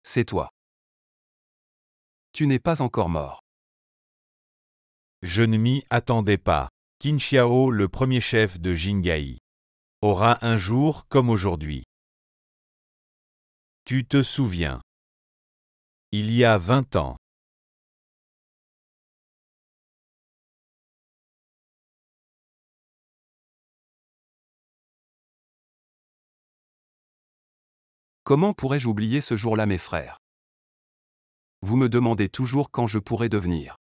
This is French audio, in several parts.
C'est toi. Tu n'es pas encore mort. Je ne m'y attendais pas. Qin Xiao, le premier chef de Jingai, aura un jour comme aujourd'hui. Tu te souviens. Il y a 20 ans. Comment pourrais-je oublier ce jour-là, mes frères? Vous me demandez toujours quand je pourrais devenir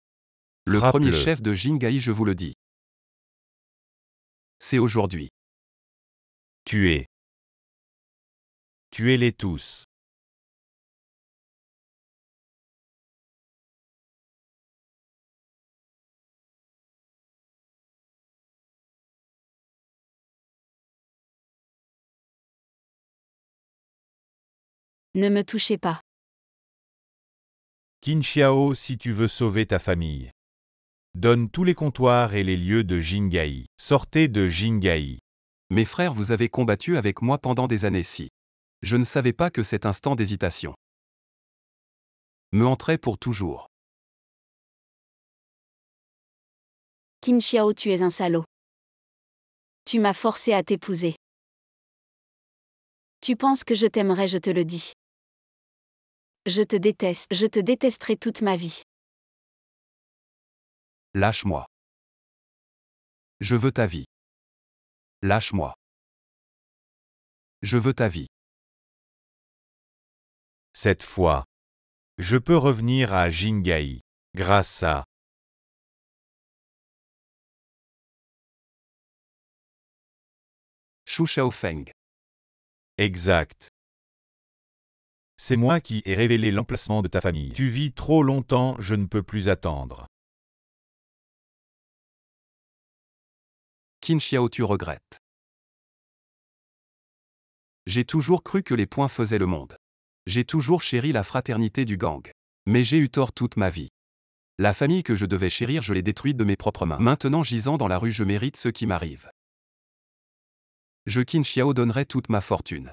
le premier Frappe-le. chef de Jingai, je vous le dis. C'est aujourd'hui. Tuez. Tuez-les tous. Ne me touchez pas. Qin Xiao, si tu veux sauver ta famille, donne tous les comptoirs et les lieux de Jingai. Sortez de Jingai. Mes frères, vous avez combattu avec moi pendant des années si. Je ne savais pas que cet instant d'hésitation me hanterait pour toujours. Qin Xiao, tu es un salaud. Tu m'as forcé à t'épouser. Tu penses que je t'aimerais, je te le dis. Je te déteste, je te détesterai toute ma vie. Lâche-moi. Je veux ta vie. Lâche-moi. Je veux ta vie. Cette fois, je peux revenir à Jingai. Grâce à Shu Shaofeng. Exact. C'est moi qui ai révélé l'emplacement de ta famille. Tu vis trop longtemps, je ne peux plus attendre. Qin Xiao, tu regrettes. J'ai toujours cru que les points faisaient le monde. J'ai toujours chéri la fraternité du gang. Mais j'ai eu tort toute ma vie. La famille que je devais chérir, je l'ai détruite de mes propres mains. Maintenant, gisant dans la rue, je mérite ce qui m'arrive. Je Qin Xiao donnerai toute ma fortune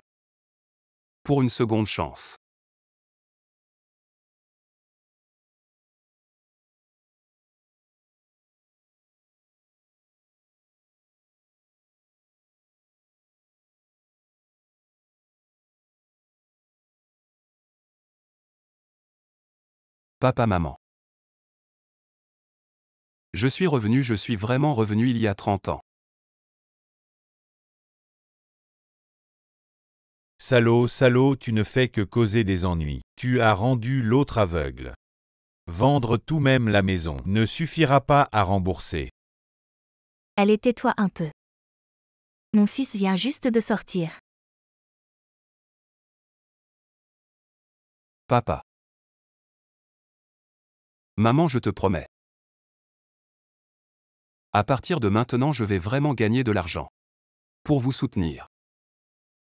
pour une seconde chance. Papa, maman. Je suis vraiment revenu il y a 30 ans. Salaud, salaud, tu ne fais que causer des ennuis. Tu as rendu l'autre aveugle. Vendre tout même la maison ne suffira pas à rembourser. Allez, tais-toi un peu. Mon fils vient juste de sortir. Papa. Maman, je te promets. À partir de maintenant, je vais vraiment gagner de l'argent pour vous soutenir.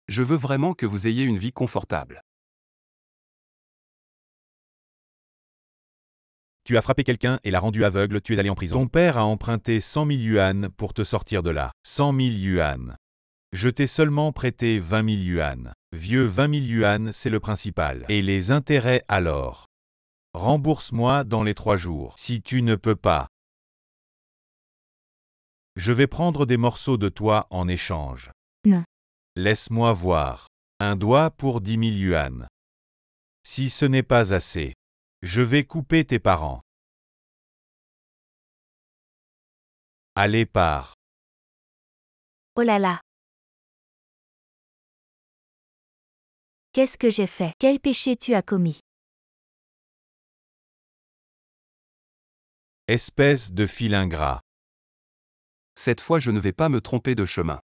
Je veux vraiment que vous ayez une vie confortable. Tu as frappé quelqu'un et l'as rendu aveugle, tu es allé en prison. Ton père a emprunté 100 000 yuan pour te sortir de là. 100 000 yuan. Je t'ai seulement prêté 20 000 yuan. Vieux, 20 000 yuan, c'est le principal. Et les intérêts alors? Rembourse-moi dans les 3 jours. Si tu ne peux pas, je vais prendre des morceaux de toi en échange. Non. Laisse-moi voir. Un doigt pour 10 000 yuan. Si ce n'est pas assez, je vais couper tes parents. Allez, pars. Oh là là. Qu'est-ce que j'ai fait? Quel péché tu as commis? Espèce de fil ingrat. Cette fois, je ne vais pas me tromper de chemin.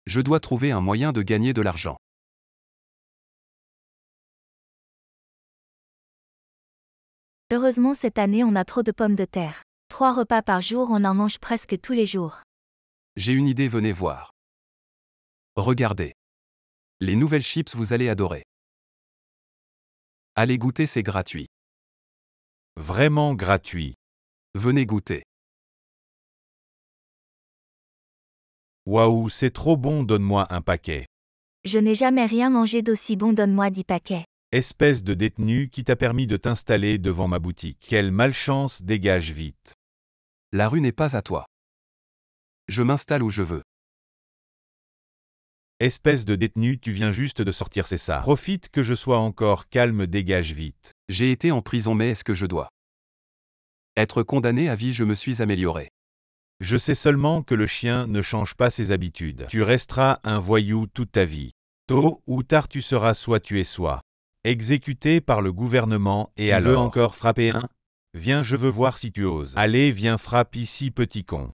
Je dois trouver un moyen de gagner de l'argent. Heureusement, cette année, on a trop de pommes de terre. 3 repas par jour, on en mange presque tous les jours. J'ai une idée, venez voir. Regardez. Les nouvelles chips, vous allez adorer. Allez goûter, c'est gratuit. Vraiment gratuit. Venez goûter. Waouh, c'est trop bon, donne-moi un paquet. Je n'ai jamais rien mangé d'aussi bon, donne-moi 10 paquets. Espèce de détenu qui t'a permis de t'installer devant ma boutique. Quelle malchance, dégage vite. La rue n'est pas à toi. Je m'installe où je veux. Espèce de détenu, tu viens juste de sortir, c'est ça. Profite que je sois encore calme, dégage vite. J'ai été en prison, mais est-ce que je dois être condamné à vie? Je me suis amélioré. Je sais seulement que le chien ne change pas ses habitudes. Tu resteras un voyou toute ta vie. Tôt ou tard tu seras soit tué soit exécuté par le gouvernement et alors. Tu veux encore frapper un? Viens, je veux voir si tu oses. Allez, viens, frappe ici, petit con.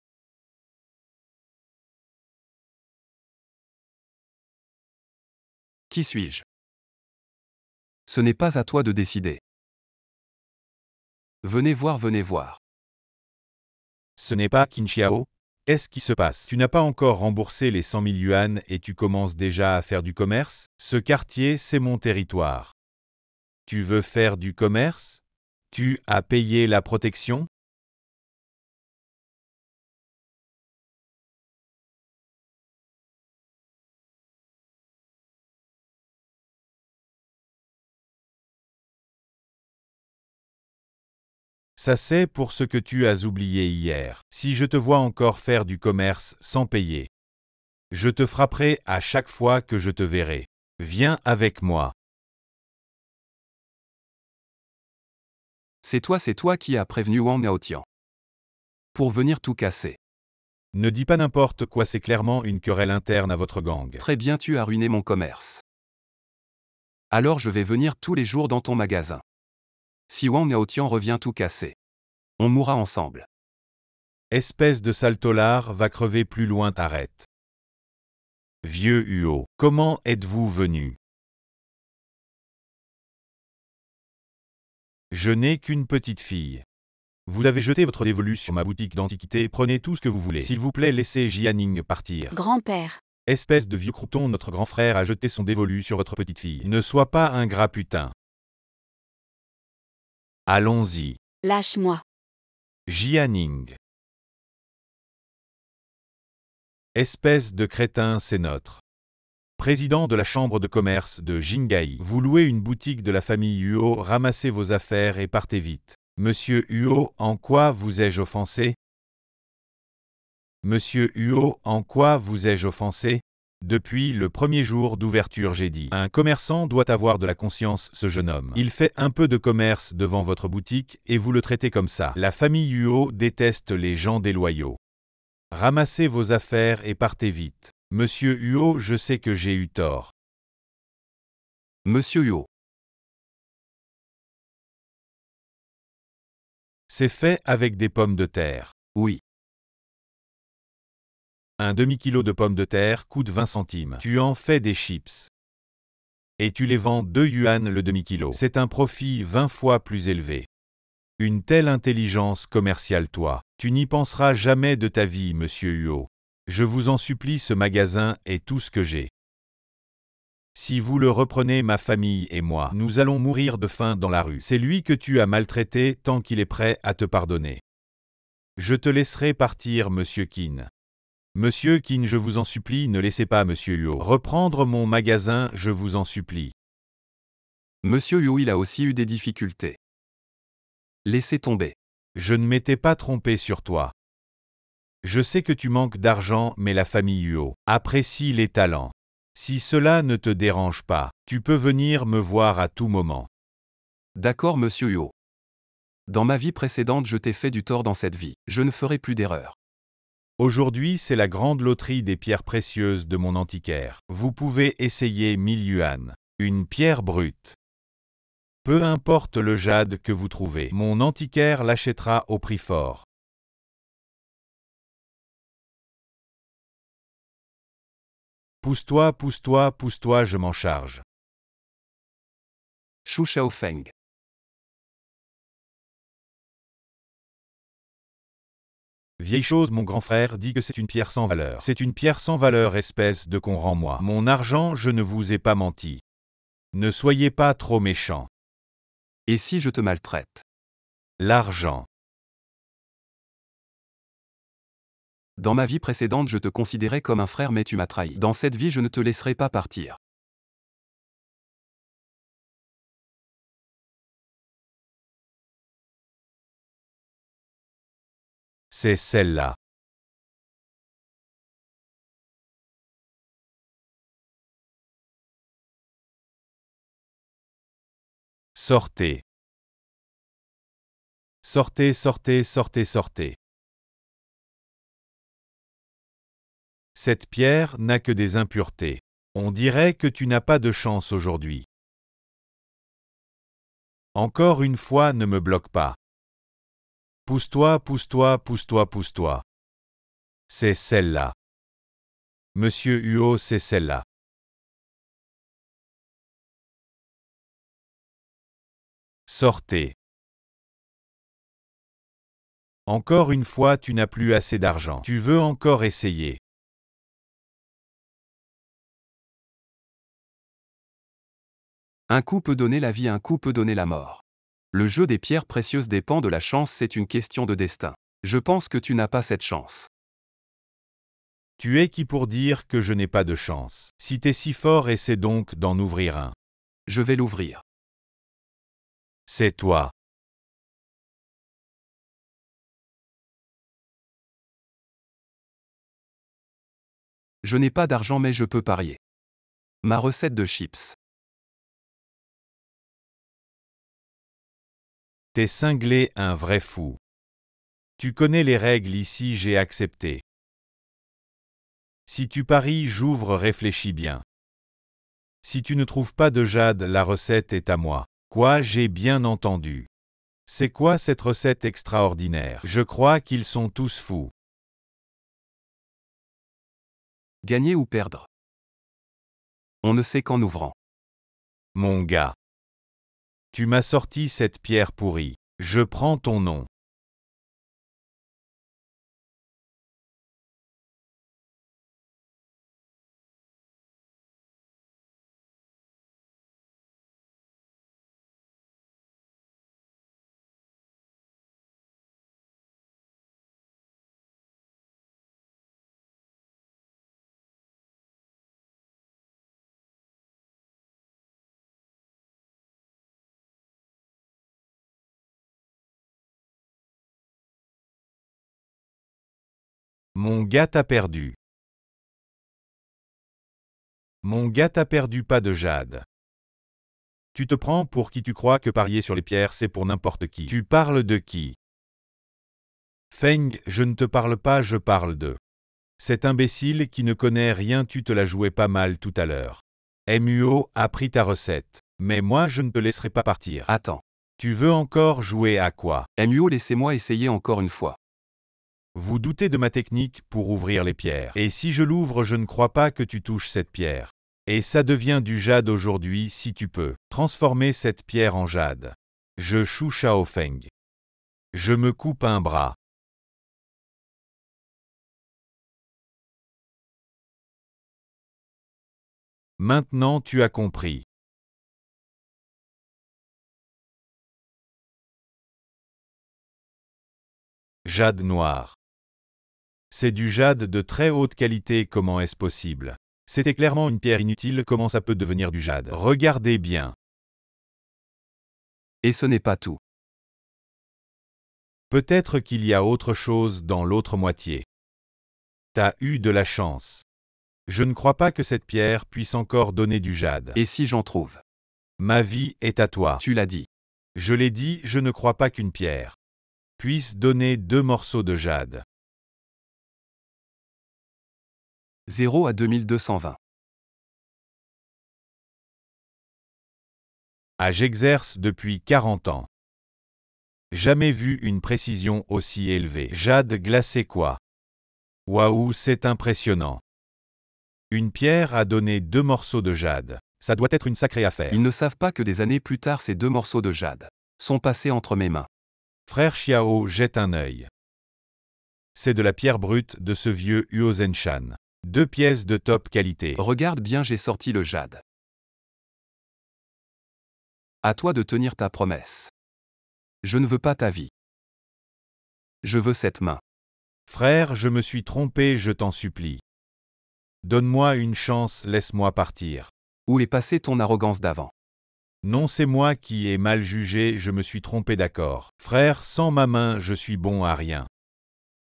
Qui suis-je? Ce n'est pas à toi de décider. Venez voir, venez voir. Ce n'est pas Qin Xiao? Qu'est-ce qui se passe? Tu n'as pas encore remboursé les 100 000 yuan et tu commences déjà à faire du commerce? Ce quartier, c'est mon territoire. Tu veux faire du commerce? Tu as payé la protection? Ça c'est pour ce que tu as oublié hier. Si je te vois encore faire du commerce sans payer, je te frapperai à chaque fois que je te verrai. Viens avec moi. C'est toi qui as prévenu Wang Yaotian pour venir tout casser. Ne dis pas n'importe quoi, c'est clairement une querelle interne à votre gang. Très bien, tu as ruiné mon commerce. Alors je vais venir tous les jours dans ton magasin. Si Wang Yaotian revient tout casser, on mourra ensemble. Espèce de saltolard, va crever plus loin, t'arrête. Vieux Huo, comment êtes-vous venu? Je n'ai qu'une petite fille. Vous avez jeté votre dévolu sur ma boutique d'antiquités, prenez tout ce que vous voulez. S'il vous plaît, laissez Jianing partir. Grand-père. Espèce de vieux crouton, notre grand frère a jeté son dévolu sur votre petite fille. Ne sois pas un gras putain. Allons-y. Lâche-moi. Jianing. Espèce de crétin, c'est notre président de la chambre de commerce de Jingai. Vous louez une boutique de la famille Huo, ramassez vos affaires et partez vite. Monsieur Huo, en quoi vous ai-je offensé? Monsieur Huo, en quoi vous ai-je offensé? Depuis le premier jour d'ouverture, j'ai dit. Un commerçant doit avoir de la conscience, ce jeune homme. Il fait un peu de commerce devant votre boutique et vous le traitez comme ça. La famille Huo déteste les gens déloyaux. Ramassez vos affaires et partez vite. Monsieur Huo, je sais que j'ai eu tort. Monsieur Huo. C'est fait avec des pommes de terre. Oui. Un demi-kilo de pommes de terre coûte 20 centimes. Tu en fais des chips. Et tu les vends 2 yuan le demi-kilo. C'est un profit 20 fois plus élevé. Une telle intelligence commerciale, toi, tu n'y penseras jamais de ta vie, monsieur Huo. Je vous en supplie, ce magasin est tout ce que j'ai. Si vous le reprenez, ma famille et moi, nous allons mourir de faim dans la rue. C'est lui que tu as maltraité tant qu'il est prêt à te pardonner. Je te laisserai partir, monsieur Qin. Monsieur Qin, je vous en supplie, ne laissez pas monsieur Huo reprendre mon magasin, je vous en supplie. Monsieur Huo, il a aussi eu des difficultés. Laissez tomber. Je ne m'étais pas trompé sur toi. Je sais que tu manques d'argent, mais la famille Huo apprécie les talents. Si cela ne te dérange pas, tu peux venir me voir à tout moment. D'accord, monsieur Huo. Dans ma vie précédente, je t'ai fait du tort dans cette vie. Je ne ferai plus d'erreur. Aujourd'hui, c'est la grande loterie des pierres précieuses de mon antiquaire. Vous pouvez essayer 1000 yuan. Une pierre brute. Peu importe le jade que vous trouvez, mon antiquaire l'achètera au prix fort. Pousse-toi, pousse-toi, pousse-toi, je m'en charge. Shu Shaofeng. Vieille chose, mon grand frère dit que c'est une pierre sans valeur. C'est une pierre sans valeur, espèce de con, rends-moi mon argent, je ne vous ai pas menti. Ne soyez pas trop méchant. Et si je te maltraite? L'argent. Dans ma vie précédente, je te considérais comme un frère, mais tu m'as trahi. Dans cette vie, je ne te laisserai pas partir. C'est celle-là. Sortez. Sortez, sortez, sortez, sortez. Cette pierre n'a que des impuretés. On dirait que tu n'as pas de chance aujourd'hui. Encore une fois, ne me bloque pas. Pousse-toi, pousse-toi, pousse-toi, pousse-toi. C'est celle-là. Monsieur Huo, c'est celle-là. Sortez. Encore une fois, tu n'as plus assez d'argent. Tu veux encore essayer. Un coup peut donner la vie, un coup peut donner la mort. Le jeu des pierres précieuses dépend de la chance, c'est une question de destin. Je pense que tu n'as pas cette chance. Tu es qui pour dire que je n'ai pas de chance? Si t'es si fort, essaie donc d'en ouvrir un. Je vais l'ouvrir. C'est toi. Je n'ai pas d'argent mais je peux parier. Ma recette de chips. T'es cinglé, un vrai fou. Tu connais les règles ici, j'ai accepté. Si tu paries, j'ouvre, réfléchis bien. Si tu ne trouves pas de jade, la recette est à moi. Quoi, j'ai bien entendu. C'est quoi cette recette extraordinaire? Je crois qu'ils sont tous fous. Gagner ou perdre. On ne sait qu'en ouvrant. Mon gars. Tu m'as sorti cette pierre pourrie. Je prends ton nom. Mon gars t'a perdu. Mon gars t'a perdu, pas de jade. Tu te prends pour qui? Tu crois que parier sur les pierres c'est pour n'importe qui? Tu parles de qui? Feng, je ne te parle pas, je parle de cet imbécile qui ne connaît rien. Tu te la jouais pas mal tout à l'heure. MUO a pris ta recette. Mais moi je ne te laisserai pas partir. Attends. Tu veux encore jouer à quoi? MUO, laissez-moi essayer encore une fois. Vous doutez de ma technique pour ouvrir les pierres. Et si je l'ouvre, je ne crois pas que tu touches cette pierre. Et ça devient du jade aujourd'hui. Si tu peux transformer cette pierre en jade. Je Shu Shao Feng. Je me coupe un bras. Maintenant tu as compris. Jade noir. C'est du jade de très haute qualité, comment est-ce possible? C'était clairement une pierre inutile, comment ça peut devenir du jade? Regardez bien. Et ce n'est pas tout. Peut-être qu'il y a autre chose dans l'autre moitié. T'as eu de la chance. Je ne crois pas que cette pierre puisse encore donner du jade. Et si j'en trouve? Ma vie est à toi. Tu l'as dit. Je l'ai dit, je ne crois pas qu'une pierre puisse donner 2 morceaux de jade. 0 à 2220. Ah, j'exerce depuis 40 ans. Jamais vu une précision aussi élevée. Jade glacé quoi? Waouh, c'est impressionnant. Une pierre a donné 2 morceaux de jade. Ça doit être une sacrée affaire. Ils ne savent pas que des années plus tard, ces 2 morceaux de jade sont passés entre mes mains. Frère Xiao jette un œil. C'est de la pierre brute de ce vieux Huo Zenshan. 2 pièces de top qualité. Regarde bien, j'ai sorti le jade. À toi de tenir ta promesse. Je ne veux pas ta vie. Je veux cette main. Frère, je me suis trompé, je t'en supplie. Donne-moi une chance, laisse-moi partir. Où est passée ton arrogance d'avant? Non, c'est moi qui ai mal jugé, je me suis trompé, d'accord. Frère, sans ma main, je suis bon à rien.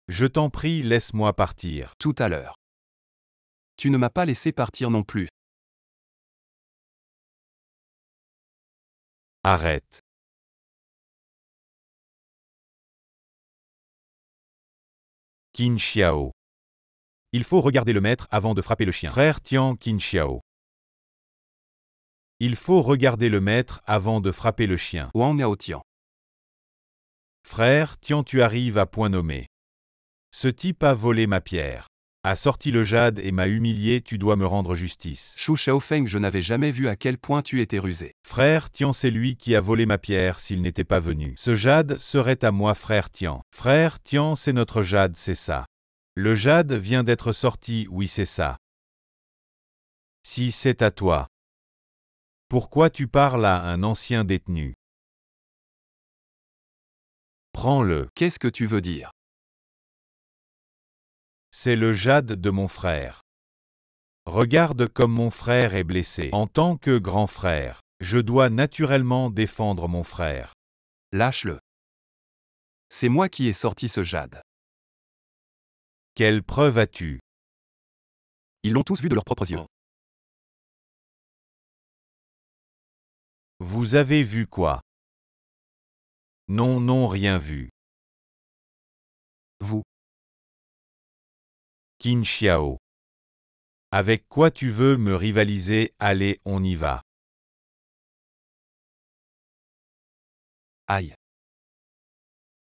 Je t'en prie, laisse-moi partir. Tout à l'heure. Tu ne m'as pas laissé partir non plus. Arrête. Qin Xiao. Il faut regarder le maître avant de frapper le chien. Frère Tian Qin Xiao. Il faut regarder le maître avant de frapper le chien. Wang Niaotian. Frère Tian, tu arrives à point nommé. Ce type a volé ma pierre. A sorti le jade et m'a humilié, tu dois me rendre justice. Shu Shaofeng, je n'avais jamais vu à quel point tu étais rusé. Frère Tian, c'est lui qui a volé ma pierre s'il n'était pas venu. Ce jade serait à moi, frère Tian. Frère Tian, c'est notre jade, c'est ça. Le jade vient d'être sorti, oui c'est ça. Si c'est à toi. Pourquoi tu parles à un ancien détenu? Prends-le. Qu'est-ce que tu veux dire? C'est le jade de mon frère. Regarde comme mon frère est blessé. En tant que grand frère, je dois naturellement défendre mon frère. Lâche-le. C'est moi qui ai sorti ce jade. Quelle preuve as-tu? Ils l'ont tous vu de leurs propres yeux. Vous avez vu quoi? Non, non, rien vu. Vous. Qin Xiao. Avec quoi tu veux me rivaliser? Allez, on y va. Aïe.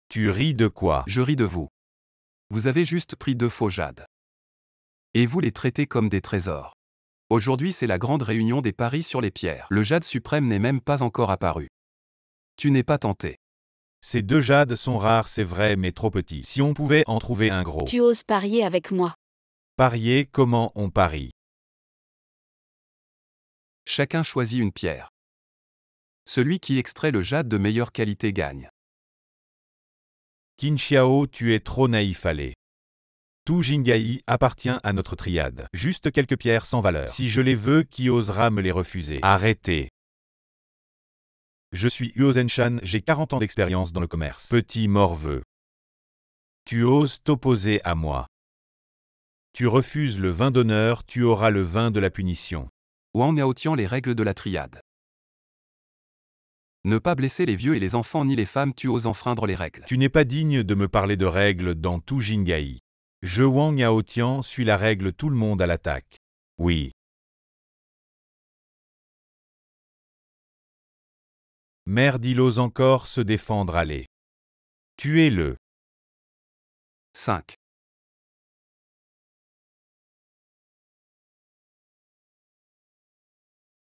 Tu ris de quoi? Je ris de vous. Vous avez juste pris 2 faux jades. Et vous les traitez comme des trésors. Aujourd'hui, c'est la grande réunion des paris sur les pierres. Le jade suprême n'est même pas encore apparu. Tu n'es pas tenté. Ces 2 jades sont rares, c'est vrai, mais trop petits. Si on pouvait en trouver un gros. Tu oses parier avec moi. Parier, comment on parie? Chacun choisit une pierre. Celui qui extrait le jade de meilleure qualité gagne. Qin Xiao, tu es trop naïf, allez. Tout Jingai appartient à notre triade. Juste quelques pierres sans valeur. Si je les veux, qui osera me les refuser? Arrêtez. Je suis Huo Zenshan, j'ai 40 ans d'expérience dans le commerce. Petit morveux. Tu oses t'opposer à moi. Tu refuses le vin d'honneur, tu auras le vin de la punition. Wang Niaotian, les règles de la triade. Ne pas blesser les vieux et les enfants ni les femmes, tu oses enfreindre les règles. Tu n'es pas digne de me parler de règles dans tout Jingai. Je Wang Niaotian suis la règle, tout le monde à l'attaque. Oui. Merde, il ose encore se défendre, allez. Tuez-le. 5.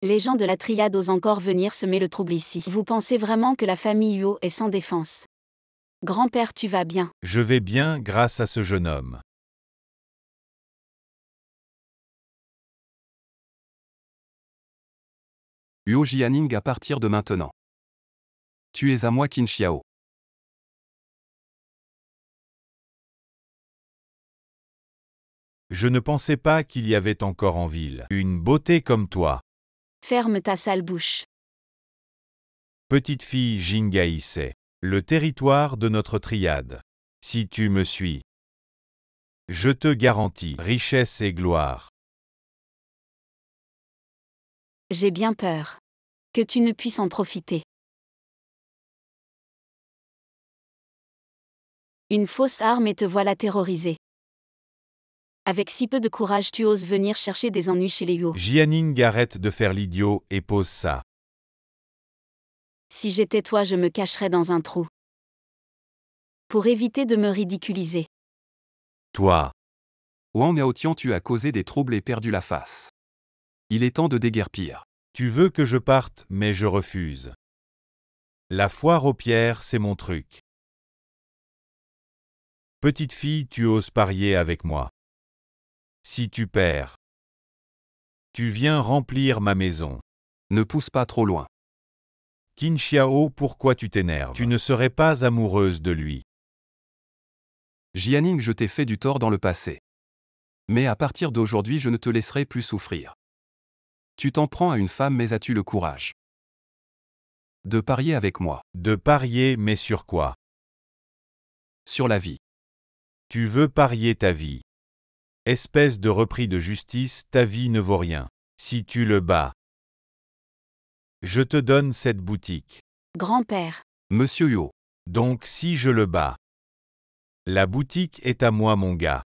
Les gens de la triade osent encore venir semer le trouble ici. Vous pensez vraiment que la famille Huo est sans défense? Grand-père, tu vas bien? Je vais bien grâce à ce jeune homme. Huo Jianing, à partir de maintenant. Tu es à moi, Qin Xiao. Je ne pensais pas qu'il y avait encore en ville une beauté comme toi. Ferme ta sale bouche. Petite fille Jingai, c'est le territoire de notre triade. Si tu me suis, je te garantis richesse et gloire. J'ai bien peur. Que tu ne puisses en profiter. Une fausse arme et te voilà terrorisé. Avec si peu de courage, tu oses venir chercher des ennuis chez les Huo. Jianing, arrête de faire l'idiot et pose ça. Si j'étais toi, je me cacherais dans un trou. Pour éviter de me ridiculiser. Toi. Wang Niaotian, tu as causé des troubles et perdu la face. Il est temps de déguerpir. Tu veux que je parte, mais je refuse. La foire aux pierres, c'est mon truc. Petite fille, tu oses parier avec moi. Si tu perds, tu viens remplir ma maison. Ne pousse pas trop loin. Qin Xiao, pourquoi tu t'énerves? Tu ne serais pas amoureuse de lui. Jianing, je t'ai fait du tort dans le passé. Mais à partir d'aujourd'hui, je ne te laisserai plus souffrir. Tu t'en prends à une femme, mais as-tu le courage de parier avec moi? De parier, mais sur quoi? Sur la vie. Tu veux parier ta vie. Espèce de repris de justice, ta vie ne vaut rien. Si tu le bats. Je te donne cette boutique. Grand-père. Monsieur Huo. Donc si je le bats. La boutique est à moi mon gars.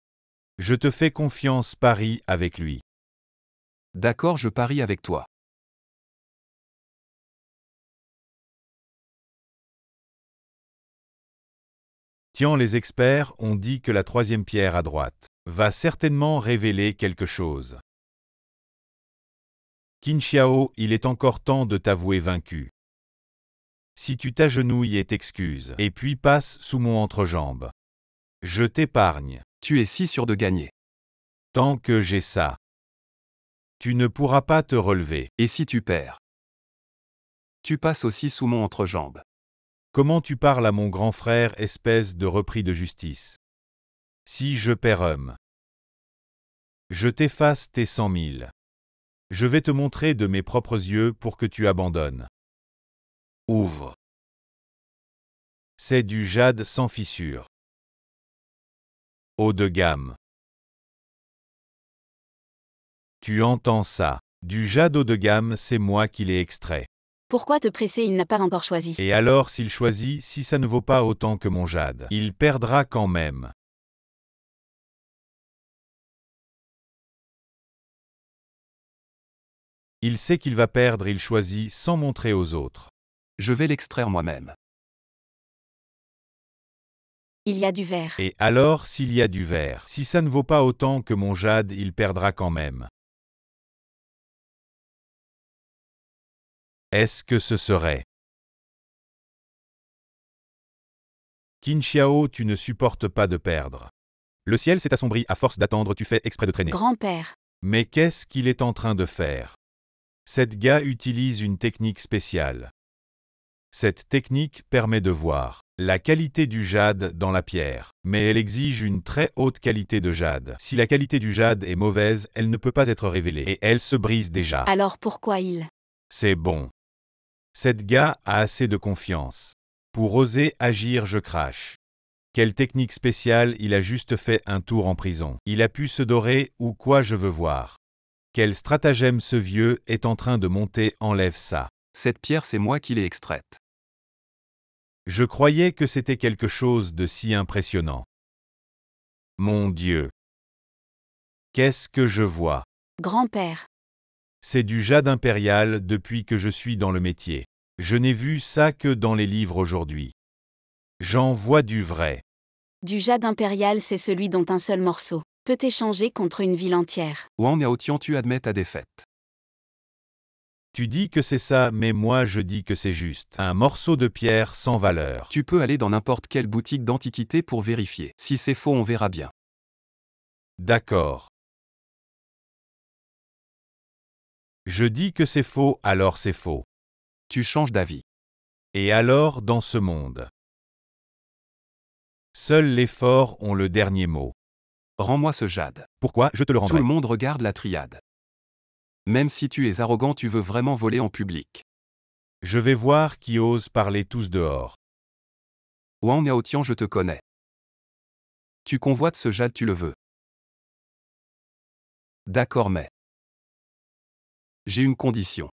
Je te fais confiance, parie avec lui. D'accord, je parie avec toi. Tiens, les experts ont dit que la troisième pierre à droite va certainement révéler quelque chose. Qin Xiao, il est encore temps de t'avouer vaincu. Si tu t'agenouilles et t'excuses, et puis passes sous mon entrejambe. Je t'épargne. Tu es si sûr de gagner. Tant que j'ai ça. Tu ne pourras pas te relever. Et si tu perds? Tu passes aussi sous mon entrejambe. Comment tu parles à mon grand frère, espèce de repris de justice? Si je perds homme. Je t'efface tes 100 000. Je vais te montrer de mes propres yeux pour que tu abandonnes. Ouvre. C'est du jade sans fissure. Haut de gamme. Tu entends ça? Du jade haut de gamme, c'est moi qui l'ai extrait. Pourquoi te presser, il n'a pas encore choisi. Et alors s'il choisit, si ça ne vaut pas autant que mon jade, il perdra quand même. Il sait qu'il va perdre, il choisit sans montrer aux autres. Je vais l'extraire moi-même. Il y a du verre. Et alors s'il y a du verre, si ça ne vaut pas autant que mon jade, il perdra quand même. Est-ce que ce serait? Qin Xiao, tu ne supportes pas de perdre. Le ciel s'est assombri à force d'attendre, tu fais exprès de traîner. Grand-père. Mais qu'est-ce qu'il est en train de faire? Cette gars utilise une technique spéciale. Cette technique permet de voir la qualité du jade dans la pierre, mais elle exige une très haute qualité de jade. Si la qualité du jade est mauvaise, elle ne peut pas être révélée et elle se brise déjà. Alors pourquoi il? C'est bon. Cette gars a assez de confiance. Pour oser agir, je crache. Quelle technique spéciale, il a juste fait un tour en prison. Il a pu se dorer ou quoi, je veux voir. Quel stratagème ce vieux est en train de monter, enlève ça. Cette pierre, c'est moi qui l'ai extraite. Je croyais que c'était quelque chose de si impressionnant. Mon Dieu. Qu'est-ce que je vois? Grand-père. C'est du jade impérial depuis que je suis dans le métier. Je n'ai vu ça que dans les livres aujourd'hui. J'en vois du vrai. Du jade impérial, c'est celui dont un seul morceau peut échanger contre une ville entière. Wang Yaotian, tu admets ta défaite. Tu dis que c'est ça, mais moi je dis que c'est juste un morceau de pierre sans valeur. Tu peux aller dans n'importe quelle boutique d'antiquité pour vérifier. Si c'est faux, on verra bien. D'accord. Je dis que c'est faux, alors c'est faux. Tu changes d'avis. Et alors dans ce monde? Seuls les forts ont le dernier mot. Rends-moi ce jade. Pourquoi je te le Tout rendrai? le monde regarde la triade. Même si tu es arrogant, tu veux vraiment voler en public. Je vais voir qui ose parler tous dehors. Wang Yaotian, je te connais. Tu convoites ce jade, tu le veux. D'accord, mais j'ai une condition.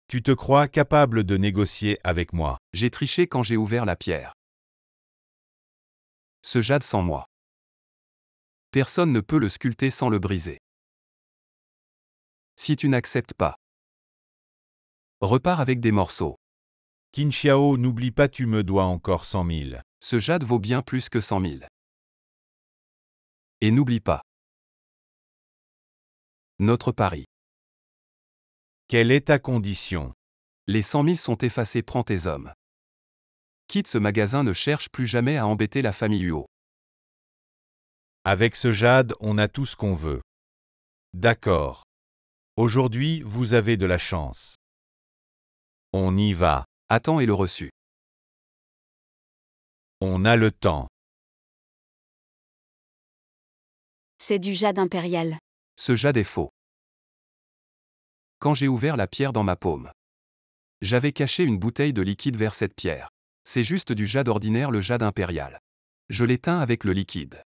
Tu te crois capable de négocier avec moi? J'ai triché quand j'ai ouvert la pierre. Ce jade sans moi. Personne ne peut le sculpter sans le briser. Si tu n'acceptes pas, repars avec des morceaux. Qin Xiao, n'oublie pas, tu me dois encore 100 000. Ce jade vaut bien plus que 100 000. Et n'oublie pas notre pari. Quelle est ta condition? Les 100 000 sont effacés, prends tes hommes. Quitte ce magasin, ne cherche plus jamais à embêter la famille Huo. Avec ce jade, on a tout ce qu'on veut. D'accord. Aujourd'hui, vous avez de la chance. On y va. Attends et le reçu. On a le temps. C'est du jade impérial. Ce jade est faux. Quand j'ai ouvert la pierre dans ma paume, j'avais caché une bouteille de liquide vers cette pierre. C'est juste du jade ordinaire, le jade impérial. Je l'éteins avec le liquide.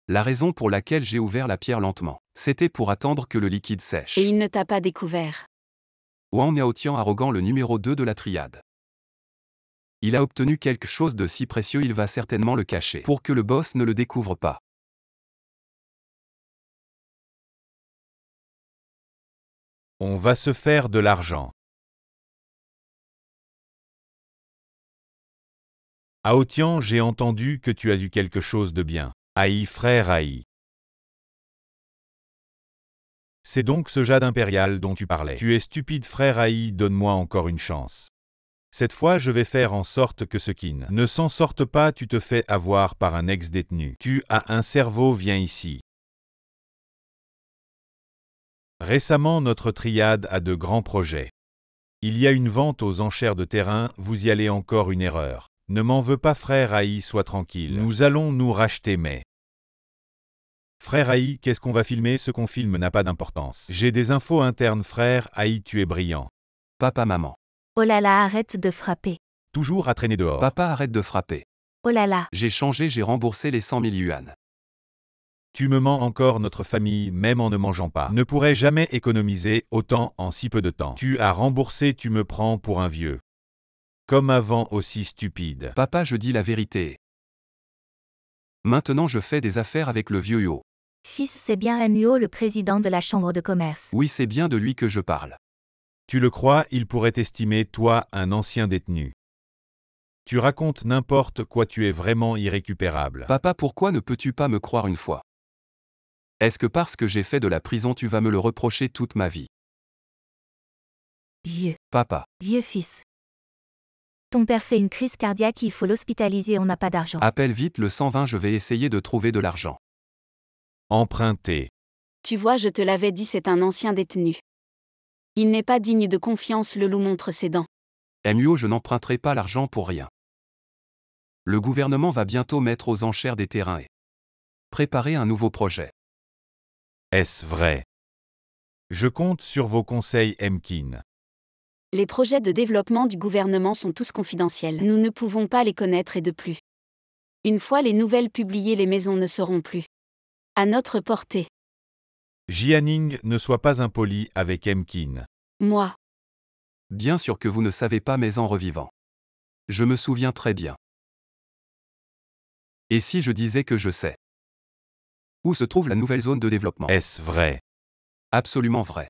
La raison pour laquelle j'ai ouvert la pierre lentement, c'était pour attendre que le liquide sèche. Et il ne t'a pas découvert. Wang Yaotian arrogant, le numéro 2 de la triade. Il a obtenu quelque chose de si précieux, il va certainement le cacher pour que le boss ne le découvre pas. On va se faire de l'argent. Aotian, j'ai entendu que tu as eu quelque chose de bien. Aïe, frère Aïe. C'est donc ce jade impérial dont tu parlais. Tu es stupide, frère Aïe, donne-moi encore une chance. Cette fois, je vais faire en sorte que ce Qin ne s'en sorte pas. Tu te fais avoir par un ex-détenu. Tu as un cerveau, viens ici. Récemment, notre triade a de grands projets. Il y a une vente aux enchères de terrain, vous y allez, encore une erreur. Ne m'en veux pas, frère Aïe, sois tranquille. Nous allons nous racheter, mais... Frère Aïe, qu'est-ce qu'on va filmer? Ce qu'on filme n'a pas d'importance. J'ai des infos internes, frère Aïe, tu es brillant. Papa, maman. Oh là là, arrête de frapper. Toujours à traîner dehors. Papa, arrête de frapper. Oh là là. J'ai changé, j'ai remboursé les 100 000 yuan. Tu me mens encore, notre famille, même en ne mangeant pas, ne pourrait jamais économiser autant en si peu de temps. Tu as remboursé, tu me prends pour un vieux. Comme avant, aussi stupide. Papa, je dis la vérité. Maintenant je fais des affaires avec le vieux Yo. Fils, c'est bien Muo, le président de la chambre de commerce. Oui, c'est bien de lui que je parle. Tu le crois, il pourrait t'estimer, toi, un ancien détenu. Tu racontes n'importe quoi, tu es vraiment irrécupérable. Papa, pourquoi ne peux-tu pas me croire une fois? Est-ce que parce que j'ai fait de la prison tu vas me le reprocher toute ma vie? Vieux. Papa. Vieux fils. Ton père fait une crise cardiaque, il faut l'hospitaliser, on n'a pas d'argent. Appelle vite le 120, je vais essayer de trouver de l'argent. Emprunter. Tu vois, je te l'avais dit, c'est un ancien détenu. Il n'est pas digne de confiance, le loup montre ses dents. Muo, je n'emprunterai pas l'argent pour rien. Le gouvernement va bientôt mettre aux enchères des terrains et préparer un nouveau projet. Est-ce vrai? Je compte sur vos conseils, Mkin. Les projets de développement du gouvernement sont tous confidentiels. Nous ne pouvons pas les connaître et de plus. Une fois les nouvelles publiées, les maisons ne seront plus à notre portée. Jianing, ne sois pas impoli avec Mkin. Moi. Bien sûr que vous ne savez pas, mais en revivant. Je me souviens très bien. Et si je disais que je sais? Où se trouve la nouvelle zone de développement? Est-ce vrai? Absolument vrai.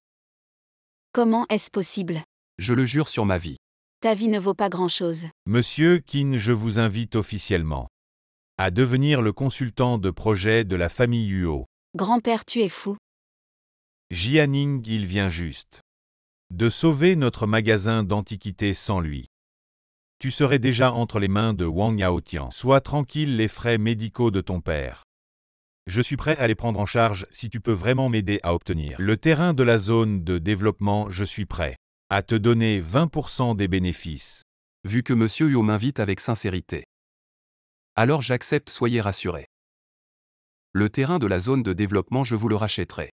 Comment est-ce possible? Je le jure sur ma vie. Ta vie ne vaut pas grand-chose. Monsieur Qin, je vous invite officiellement à devenir le consultant de projet de la famille Yuo. Grand-père, tu es fou. Jianing, il vient juste de sauver notre magasin d'antiquités sans lui. Tu serais déjà entre les mains de Wang Yaotian. Sois tranquille, les frais médicaux de ton père. Je suis prêt à les prendre en charge si tu peux vraiment m'aider à obtenir le terrain de la zone de développement. Je suis prêt à te donner 20% des bénéfices. Vu que Monsieur Yo m'invite avec sincérité, alors j'accepte, soyez rassurés. Le terrain de la zone de développement, je vous le rachèterai.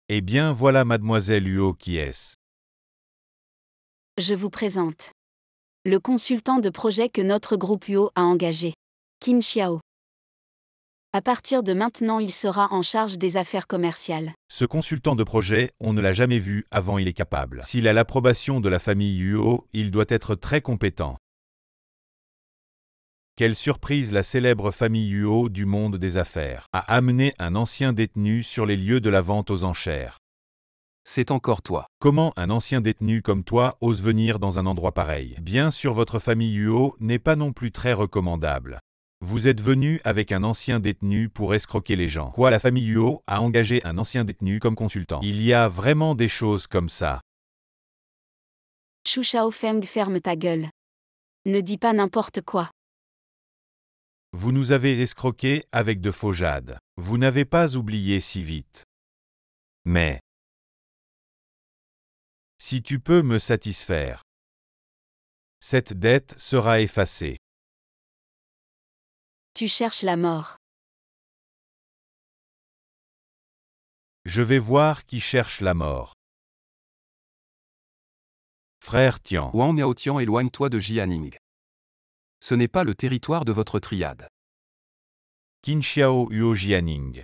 Eh bien voilà mademoiselle Huo, qui est-ce? Je vous présente le consultant de projet que notre groupe UO a engagé, Qin Xiao. À partir de maintenant, il sera en charge des affaires commerciales. Ce consultant de projet, on ne l'a jamais vu avant, il est capable. S'il a l'approbation de la famille Huo, il doit être très compétent. Quelle surprise, la célèbre famille Huo du monde des affaires a amené un ancien détenu sur les lieux de la vente aux enchères. C'est encore toi. Comment un ancien détenu comme toi ose venir dans un endroit pareil? Bien sûr, votre famille Huo n'est pas non plus très recommandable. Vous êtes venu avec un ancien détenu pour escroquer les gens. Quoi, la famille Huo a engagé un ancien détenu comme consultant? Il y a vraiment des choses comme ça. Shu Shaofeng, ferme ta gueule. Ne dis pas n'importe quoi. Vous nous avez escroqués avec de faux jades. Vous n'avez pas oublié si vite. Mais si tu peux me satisfaire, cette dette sera effacée. Tu cherches la mort. Je vais voir qui cherche la mort. Frère Tian. Wang Niaotian, éloigne-toi de Jianing. Ce n'est pas le territoire de votre triade. Qinxiao Huo Jianing.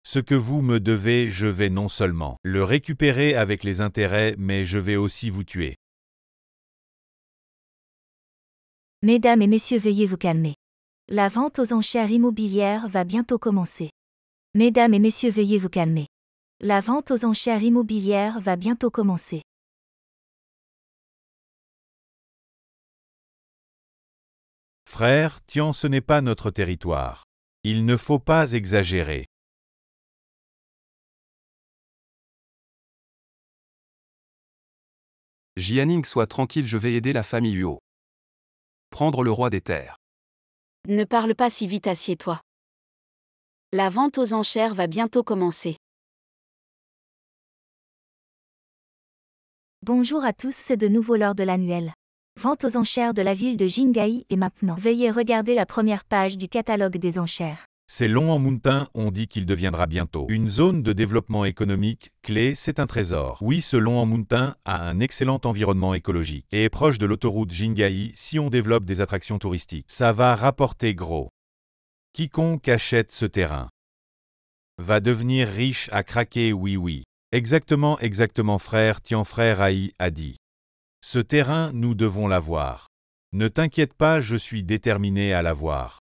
Ce que vous me devez, je vais non seulement le récupérer avec les intérêts, mais je vais aussi vous tuer. Mesdames et messieurs, veuillez vous calmer. La vente aux enchères immobilières va bientôt commencer. Mesdames et messieurs, veuillez vous calmer. La vente aux enchères immobilières va bientôt commencer. Frère Tian, ce n'est pas notre territoire. Il ne faut pas exagérer. Jianing, sois tranquille, je vais aider la famille Huo. Prendre le roi des terres. Ne parle pas si vite, assieds-toi. La vente aux enchères va bientôt commencer. Bonjour à tous, c'est de nouveau l'heure de l'annuel. Vente aux enchères de la ville de Jingai et maintenant. Veuillez regarder la première page du catalogue des enchères. C'est long en Mountain, on dit qu'il deviendra bientôt une zone de développement économique clé, c'est un trésor. Oui, ce long en Mountain a un excellent environnement écologique et est proche de l'autoroute Jingai. Si on développe des attractions touristiques, ça va rapporter gros. Quiconque achète ce terrain va devenir riche à craquer, oui. Exactement, frère Tian, frère Ai a dit. Ce terrain, nous devons l'avoir. Ne t'inquiète pas, je suis déterminé à l'avoir.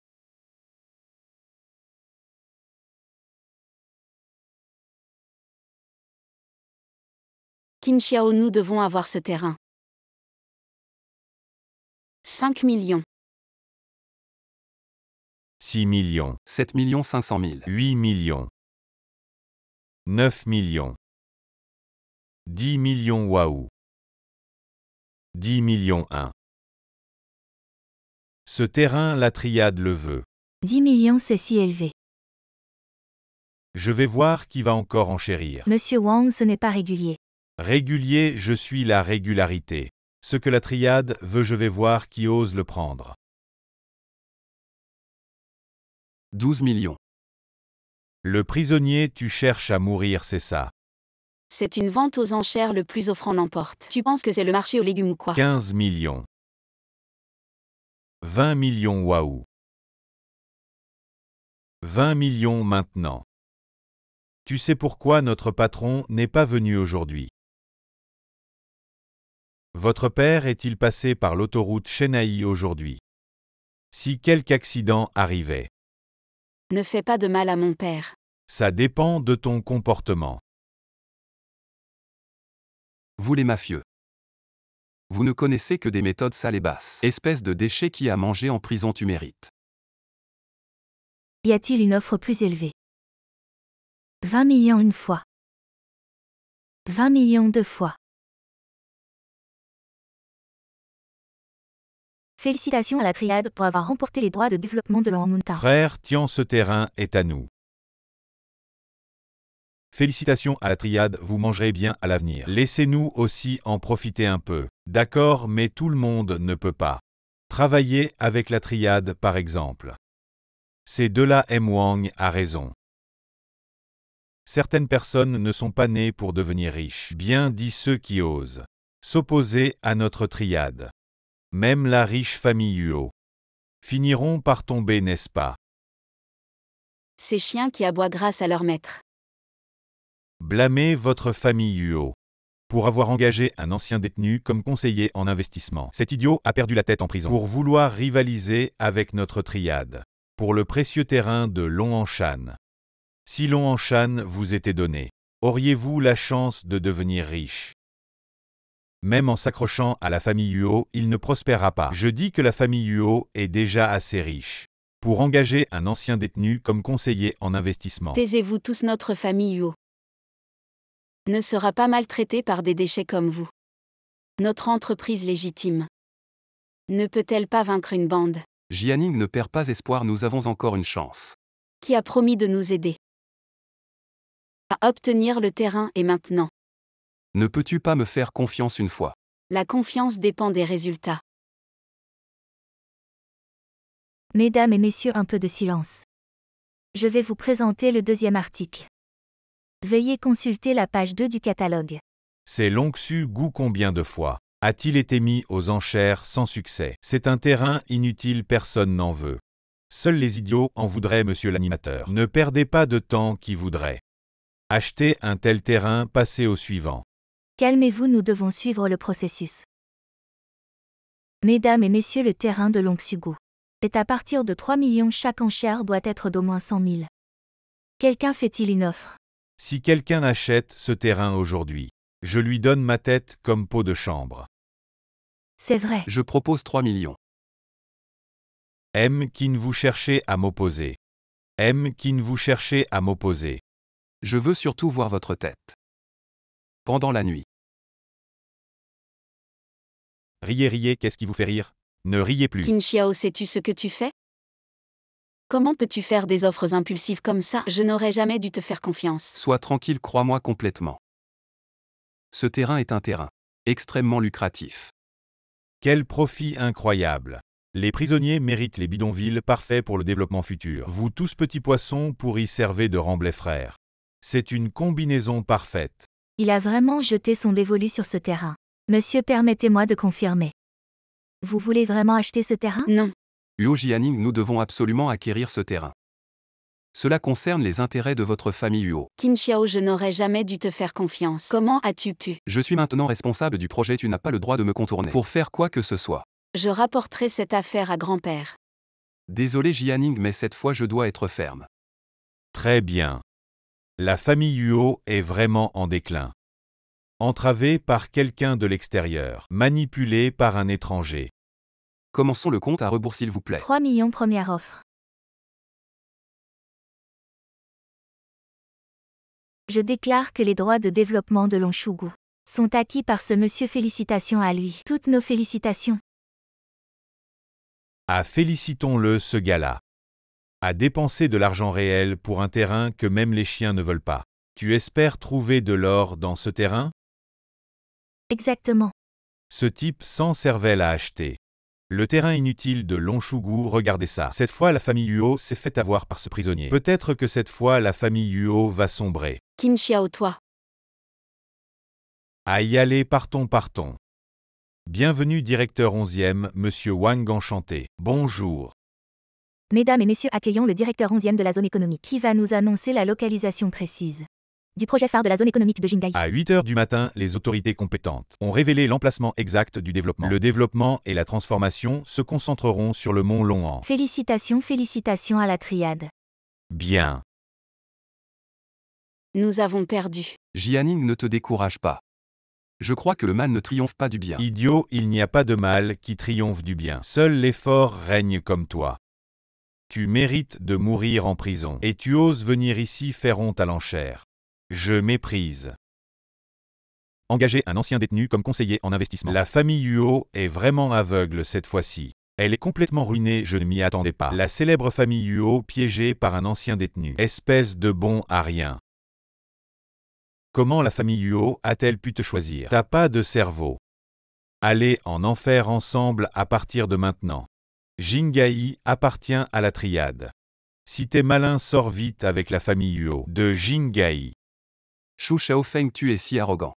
Qinxiao, nous devons avoir ce terrain. 5 millions. 6 millions. 7 500 000. 8 millions. 9 millions. 10 millions, waouh. 10 millions 1. Ce terrain, la triade le veut. 10 millions, c'est si élevé. Je vais voir qui va encore enchérir. Monsieur Wang, ce n'est pas régulier. Régulier, je suis la régularité. Ce que la triade veut, je vais voir qui ose le prendre. 12 millions. Le prisonnier, tu cherches à mourir, c'est ça. C'est une vente aux enchères, le plus offrant l'emporte. Tu penses que c'est le marché aux légumes ou quoi? 15 millions. 20 millions, waouh. 20 millions maintenant. Tu sais pourquoi notre patron n'est pas venu aujourd'hui? Votre père est-il passé par l'autoroute Chennai aujourd'hui? Si quelque accident arrivait. Ne fais pas de mal à mon père. Ça dépend de ton comportement. Vous les mafieux. Vous ne connaissez que des méthodes sales et basses. Espèce de déchet qui a mangé en prison, tu mérites. Y a-t-il une offre plus élevée? 20 millions une fois. 20 millions deux fois. Félicitations à la triade pour avoir remporté les droits de développement de l'Ormonta. Frère Tian, ce terrain est à nous. Félicitations à la triade, vous mangerez bien à l'avenir. Laissez-nous aussi en profiter un peu. D'accord, mais tout le monde ne peut pas travailler avec la triade par exemple. C'est de là M. Wang a raison. Certaines personnes ne sont pas nées pour devenir riches. Bien dit ceux qui osent s'opposer à notre triade. Même la riche famille Huo finiront par tomber, n'est-ce pas? Ces chiens qui aboient grâce à leur maître. Blâmez votre famille Huo pour avoir engagé un ancien détenu comme conseiller en investissement. Cet idiot a perdu la tête en prison pour vouloir rivaliser avec notre triade pour le précieux terrain de Longshan. Si Longshan vous était donné, auriez-vous la chance de devenir riche? Même en s'accrochant à la famille Huo, il ne prospérera pas. Je dis que la famille Huo est déjà assez riche pour engager un ancien détenu comme conseiller en investissement. Taisez-vous tous, notre famille Huo ne sera pas maltraitée par des déchets comme vous. Notre entreprise légitime ne peut-elle pas vaincre une bande? Jianing, ne perd pas espoir, nous avons encore une chance. Qui a promis de nous aider à obtenir le terrain et maintenant? Ne peux-tu pas me faire confiance une fois? La confiance dépend des résultats. Mesdames et messieurs, un peu de silence. Je vais vous présenter le deuxième article. Veuillez consulter la page 2 du catalogue. C'est Longsu-gu combien de fois a-t-il été mis aux enchères sans succès? C'est un terrain inutile, personne n'en veut. Seuls les idiots en voudraient, monsieur l'animateur. Ne perdez pas de temps, qui voudrait acheter un tel terrain, passez au suivant. Calmez-vous, nous devons suivre le processus. Mesdames et messieurs, le terrain de Longsu-gu est à partir de 3 millions, chaque enchère doit être d'au moins 100 000. Quelqu'un fait-il une offre? Si quelqu'un achète ce terrain aujourd'hui, je lui donne ma tête comme pot de chambre. C'est vrai. Je propose 3 millions. Kin, vous cherchez à m'opposer. Kin, vous cherchez à m'opposer. Je veux surtout voir votre tête. Pendant la nuit. Riez, qu'est-ce qui vous fait rire? Ne riez plus. Qin Xiao, sais-tu ce que tu fais? Comment peux-tu faire des offres impulsives comme ça? Je n'aurais jamais dû te faire confiance. Sois tranquille, crois-moi complètement. Ce terrain est un terrain extrêmement lucratif. Quel profit incroyable! Les prisonniers méritent les bidonvilles parfaits pour le développement futur. Vous tous petits poissons pourris servez de Remblai frères. C'est une combinaison parfaite. Il a vraiment jeté son dévolu sur ce terrain. Monsieur, permettez-moi de confirmer. Vous voulez vraiment acheter ce terrain? Non. Huo Jianing, nous devons absolument acquérir ce terrain. Cela concerne les intérêts de votre famille Huo. Qin Xiao, je n'aurais jamais dû te faire confiance. Comment as-tu pu? Je suis maintenant responsable du projet, tu n'as pas le droit de me contourner pour faire quoi que ce soit. Je rapporterai cette affaire à grand-père. Désolé Jianing, mais cette fois je dois être ferme. Très bien. La famille Huo est vraiment en déclin. Entravée par quelqu'un de l'extérieur, manipulée par un étranger. Commençons le compte à rebours s'il vous plaît. 3 millions, première offre. Je déclare que les droits de développement de Longsu-gu sont acquis par ce monsieur. Félicitations à lui. Toutes nos félicitations. Ah, félicitons-le, ce gars-là. A dépensé de l'argent réel pour un terrain que même les chiens ne veulent pas. Tu espères trouver de l'or dans ce terrain? Exactement. Ce type sans cervelle à acheter. Le terrain inutile de Longsu-gu, regardez ça. Cette fois la famille Huo s'est fait avoir par ce prisonnier. Peut-être que cette fois la famille Huo va sombrer. Qin Xiao, toi. À y aller, partons. Bienvenue directeur 11e, monsieur Wang, enchanté. Bonjour. Mesdames et messieurs, accueillons le directeur 11e de la zone économique qui va nous annoncer la localisation précise du projet phare de la zone économique de Jingai. À 8 heures du matin, les autorités compétentes ont révélé l'emplacement exact du développement. Le développement et la transformation se concentreront sur le mont Long'an. Félicitations à la triade. Bien. Nous avons perdu. Jianing, ne te décourage pas. Je crois que le mal ne triomphe pas du bien. Idiot, il n'y a pas de mal qui triomphe du bien. Seul l'effort règne comme toi. Tu mérites de mourir en prison. Et tu oses venir ici faire honte à l'enchère. Je méprise. Engager un ancien détenu comme conseiller en investissement. La famille Huo est vraiment aveugle cette fois-ci. Elle est complètement ruinée, je ne m'y attendais pas. La célèbre famille Huo piégée par un ancien détenu. Espèce de bon à rien. Comment la famille Huo a-t-elle pu te choisir? T'as pas de cerveau. Allez en enfer ensemble à partir de maintenant. Jingai appartient à la triade. Si t'es malin, sors vite avec la famille Huo de Jingai. Shu Shaofeng, tu es si arrogant.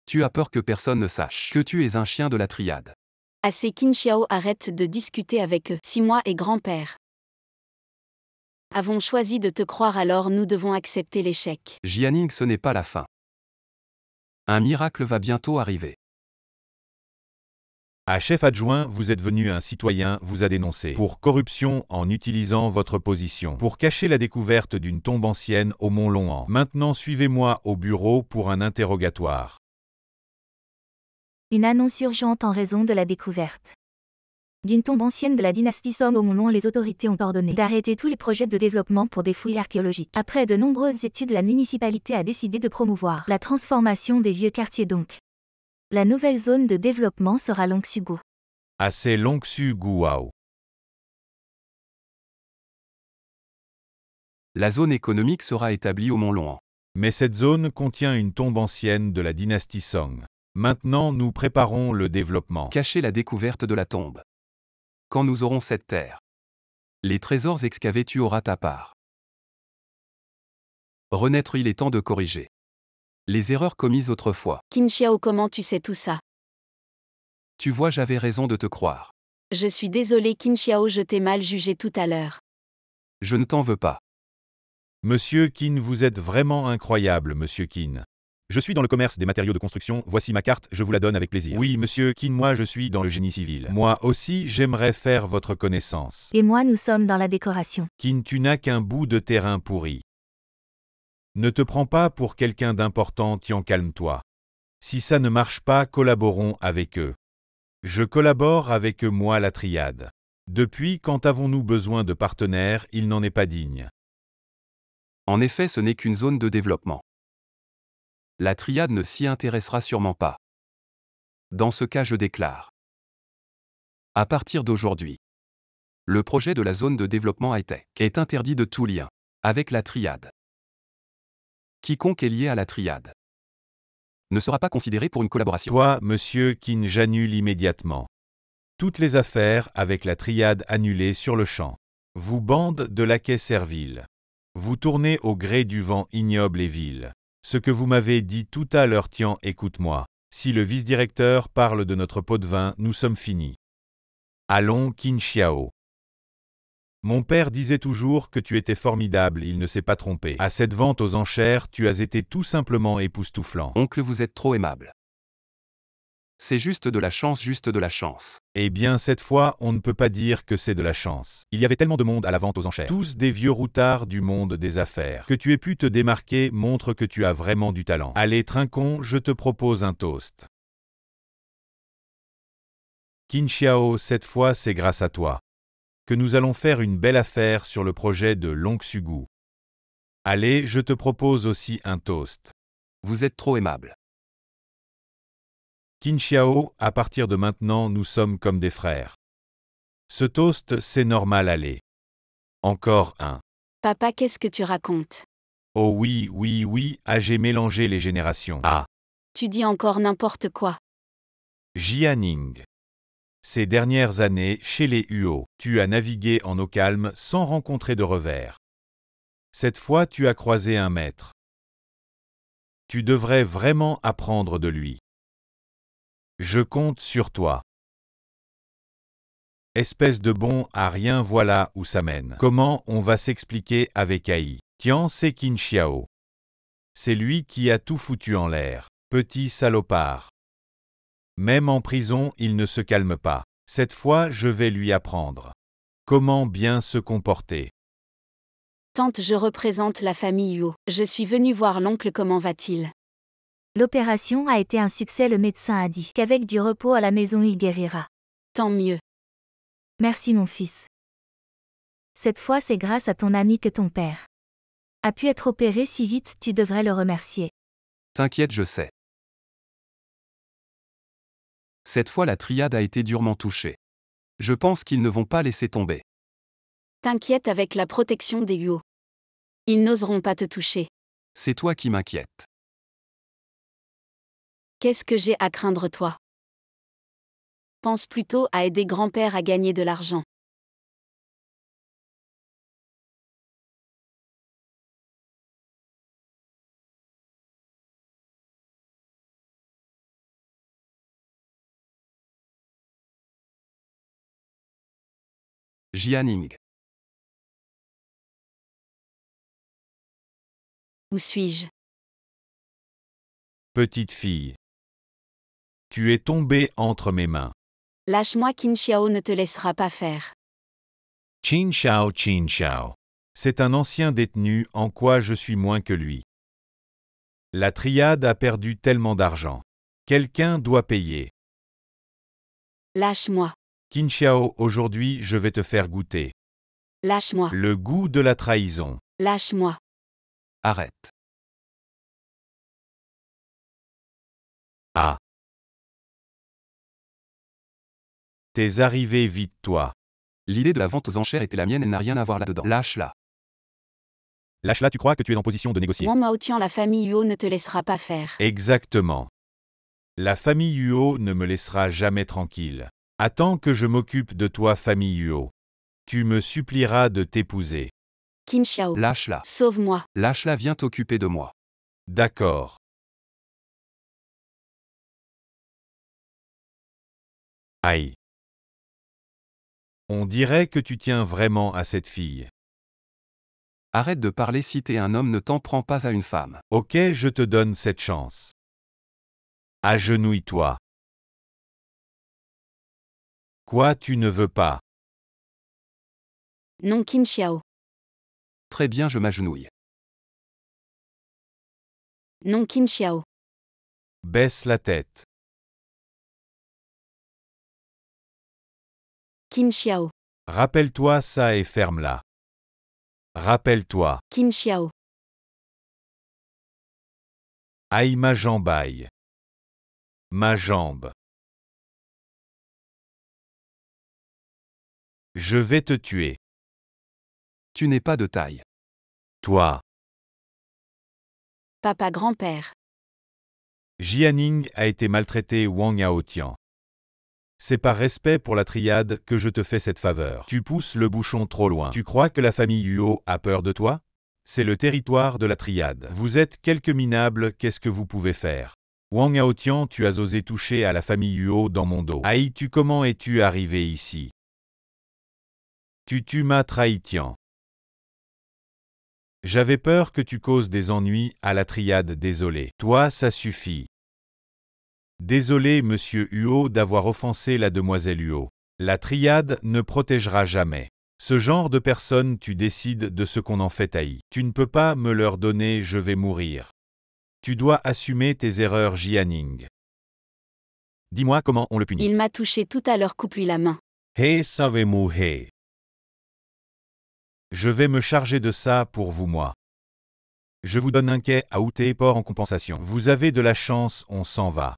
Tu as peur que personne ne sache que tu es un chien de la triade. Assez, Qin Xiao, arrête de discuter avec eux. Si moi et grand-père avons choisi de te croire, alors nous devons accepter l'échec. Jianing, ce n'est pas la fin. Un miracle va bientôt arriver. À chef adjoint, vous êtes venu, un citoyen vous a dénoncé pour corruption en utilisant votre position pour cacher la découverte d'une tombe ancienne au mont Long'an. Maintenant suivez-moi au bureau pour un interrogatoire. Une annonce urgente en raison de la découverte d'une tombe ancienne de la dynastie Song au mont Long'an. Les autorités ont ordonné d'arrêter tous les projets de développement pour des fouilles archéologiques. Après de nombreuses études, la municipalité a décidé de promouvoir la transformation des vieux quartiers. Donc, la nouvelle zone de développement sera Longsu-gu. Assez Longsu-gu. La zone économique sera établie au mont Long'an. Mais cette zone contient une tombe ancienne de la dynastie Song. Maintenant, nous préparons le développement. Cacher la découverte de la tombe. Quand nous aurons cette terre, les trésors excavés, tu auras ta part. Renaître, il est temps de corriger Les erreurs commises autrefois. Qin Xiao, comment tu sais tout ça? Tu vois, j'avais raison de te croire. Je suis désolé Qin Xiao, je t'ai mal jugé tout à l'heure. Je ne t'en veux pas. Monsieur Qin, vous êtes vraiment incroyable, monsieur Qin. Je suis dans le commerce des matériaux de construction, voici ma carte, je vous la donne avec plaisir. Oui, monsieur Qin, moi je suis dans le génie civil. Moi aussi, j'aimerais faire votre connaissance. Et moi, nous sommes dans la décoration. Qin, tu n'as qu'un bout de terrain pourri. Ne te prends pas pour quelqu'un d'important, tiens, calme-toi. Si ça ne marche pas, collaborons avec eux. Je collabore avec eux, moi, la triade. Depuis quand avons-nous besoin de partenaires, il n'en est pas digne. En effet, ce n'est qu'une zone de développement. La triade ne s'y intéressera sûrement pas. Dans ce cas, je déclare. À partir d'aujourd'hui, le projet de la zone de développement high-tech est interdit de tout lien avec la triade. Quiconque est lié à la triade ne sera pas considéré pour une collaboration. Toi, monsieur Qin, j'annule immédiatement. Toutes les affaires avec la triade annulées sur le champ. Vous bande de laquais serviles. Vous tournez au gré du vent ignoble et vil. Ce que vous m'avez dit tout à l'heure, tiens, écoute-moi. Si le vice-directeur parle de notre pot de vin, nous sommes finis. Allons, Qin Xiao. Mon père disait toujours que tu étais formidable, il ne s'est pas trompé. À cette vente aux enchères, tu as été tout simplement époustouflant. Oncle, vous êtes trop aimable. C'est juste de la chance, juste de la chance. Eh bien, cette fois, on ne peut pas dire que c'est de la chance. Il y avait tellement de monde à la vente aux enchères. Tous des vieux routards du monde des affaires. Que tu aies pu te démarquer montre que tu as vraiment du talent. Allez, trinquons, je te propose un toast. Qin Xiao, cette fois, c'est grâce à toi que nous allons faire une belle affaire sur le projet de Longsugu. Allez, je te propose aussi un toast. Vous êtes trop aimable. Qin Xiao, à partir de maintenant, nous sommes comme des frères. Ce toast, c'est normal, allez. Encore un. Papa, qu'est-ce que tu racontes? Oh oui, oui, oui, j'ai mélangé les générations. Ah. Tu dis encore n'importe quoi. Jianing. Ces dernières années, chez les Huo, tu as navigué en eau calme sans rencontrer de revers. Cette fois, tu as croisé un maître. Tu devrais vraiment apprendre de lui. Je compte sur toi. Espèce de bon à rien, voilà où ça mène. Comment on va s'expliquer avec AI? Tiens, c'est Qin Xiao. C'est lui qui a tout foutu en l'air. Petit salopard. Même en prison, il ne se calme pas. Cette fois, je vais lui apprendre comment bien se comporter. Tante, je représente la famille Huo. Je suis venue voir l'oncle, comment va-t-il? L'opération a été un succès, le médecin a dit qu'avec du repos à la maison il guérira. Tant mieux. Merci mon fils. Cette fois c'est grâce à ton ami que ton père a pu être opéré si vite, tu devrais le remercier. T'inquiète, je sais. Cette fois, la triade a été durement touchée. Je pense qu'ils ne vont pas laisser tomber. T'inquiète, avec la protection des Huo. Ils n'oseront pas te toucher. C'est toi qui m'inquiète. Qu'est-ce que j'ai à craindre, toi? Pense plutôt à aider grand-père à gagner de l'argent. Jianing. Où suis-je? Petite fille. Tu es tombée entre mes mains. Lâche-moi, Qin Xiao ne te laissera pas faire. Qin Xiao, Qin Xiao. C'est un ancien détenu, en quoi je suis moins que lui. La triade a perdu tellement d'argent. Quelqu'un doit payer. Lâche-moi. Qin Xiao, aujourd'hui je vais te faire goûter Lâche-moi. le goût de la trahison. Lâche-moi. Arrête. Ah. T'es arrivé vite, toi. L'idée de la vente aux enchères était la mienne, elle n'a rien à voir là-dedans. Lâche-la. Lâche-la, tu crois que tu es en position de négocier. Wang Maotian, la famille Huo ne te laissera pas faire. Exactement. La famille Huo ne me laissera jamais tranquille. Attends que je m'occupe de toi, famille Huo. Tu me supplieras de t'épouser. Qin Xiao. Lâche-la. Sauve-moi. Lâche-la, viens t'occuper de moi. D'accord. Aïe. On dirait que tu tiens vraiment à cette fille. Arrête de parler si t'es un homme, ne t'en prends pas à une femme. Ok, je te donne cette chance. Agenouille-toi. Quoi, tu ne veux pas? Non Qin Xiao. Très bien, je m'agenouille. Non Qin Xiao. Baisse la tête. Qin Xiao. Rappelle-toi ça et ferme-la. Rappelle-toi. Qin Xiao. Aïe ma jambe aïe. Ma jambe. Je vais te tuer. Tu n'es pas de taille. Toi. Papa grand-père. Jianing a été maltraité Wang Yaotian. C'est par respect pour la triade que je te fais cette faveur. Tu pousses le bouchon trop loin. Tu crois que la famille Yuo a peur de toi? C'est le territoire de la triade. Vous êtes quelques minables, qu'est-ce que vous pouvez faire? Wang Yaotian, tu as osé toucher à la famille Yuo dans mon dos. Aïe, comment es-tu arrivé ici? Tu m'as trahi Tian. J'avais peur que tu causes des ennuis à la triade, désolé. Toi, ça suffit. Désolé, monsieur Huo, d'avoir offensé la demoiselle Huo. La triade ne protégera jamais. Ce genre de personnes, tu décides de ce qu'on en fait taillis. Tu ne peux pas me leur donner, je vais mourir. Tu dois assumer tes erreurs, Jianing. Dis-moi comment on le punit. Il m'a touché tout à l'heure, coupe-lui la main. Hey, savez-vous, hey. Je vais me charger de ça pour vous, moi. Je vous donne un quai à Outé Port en compensation. Vous avez de la chance, on s'en va.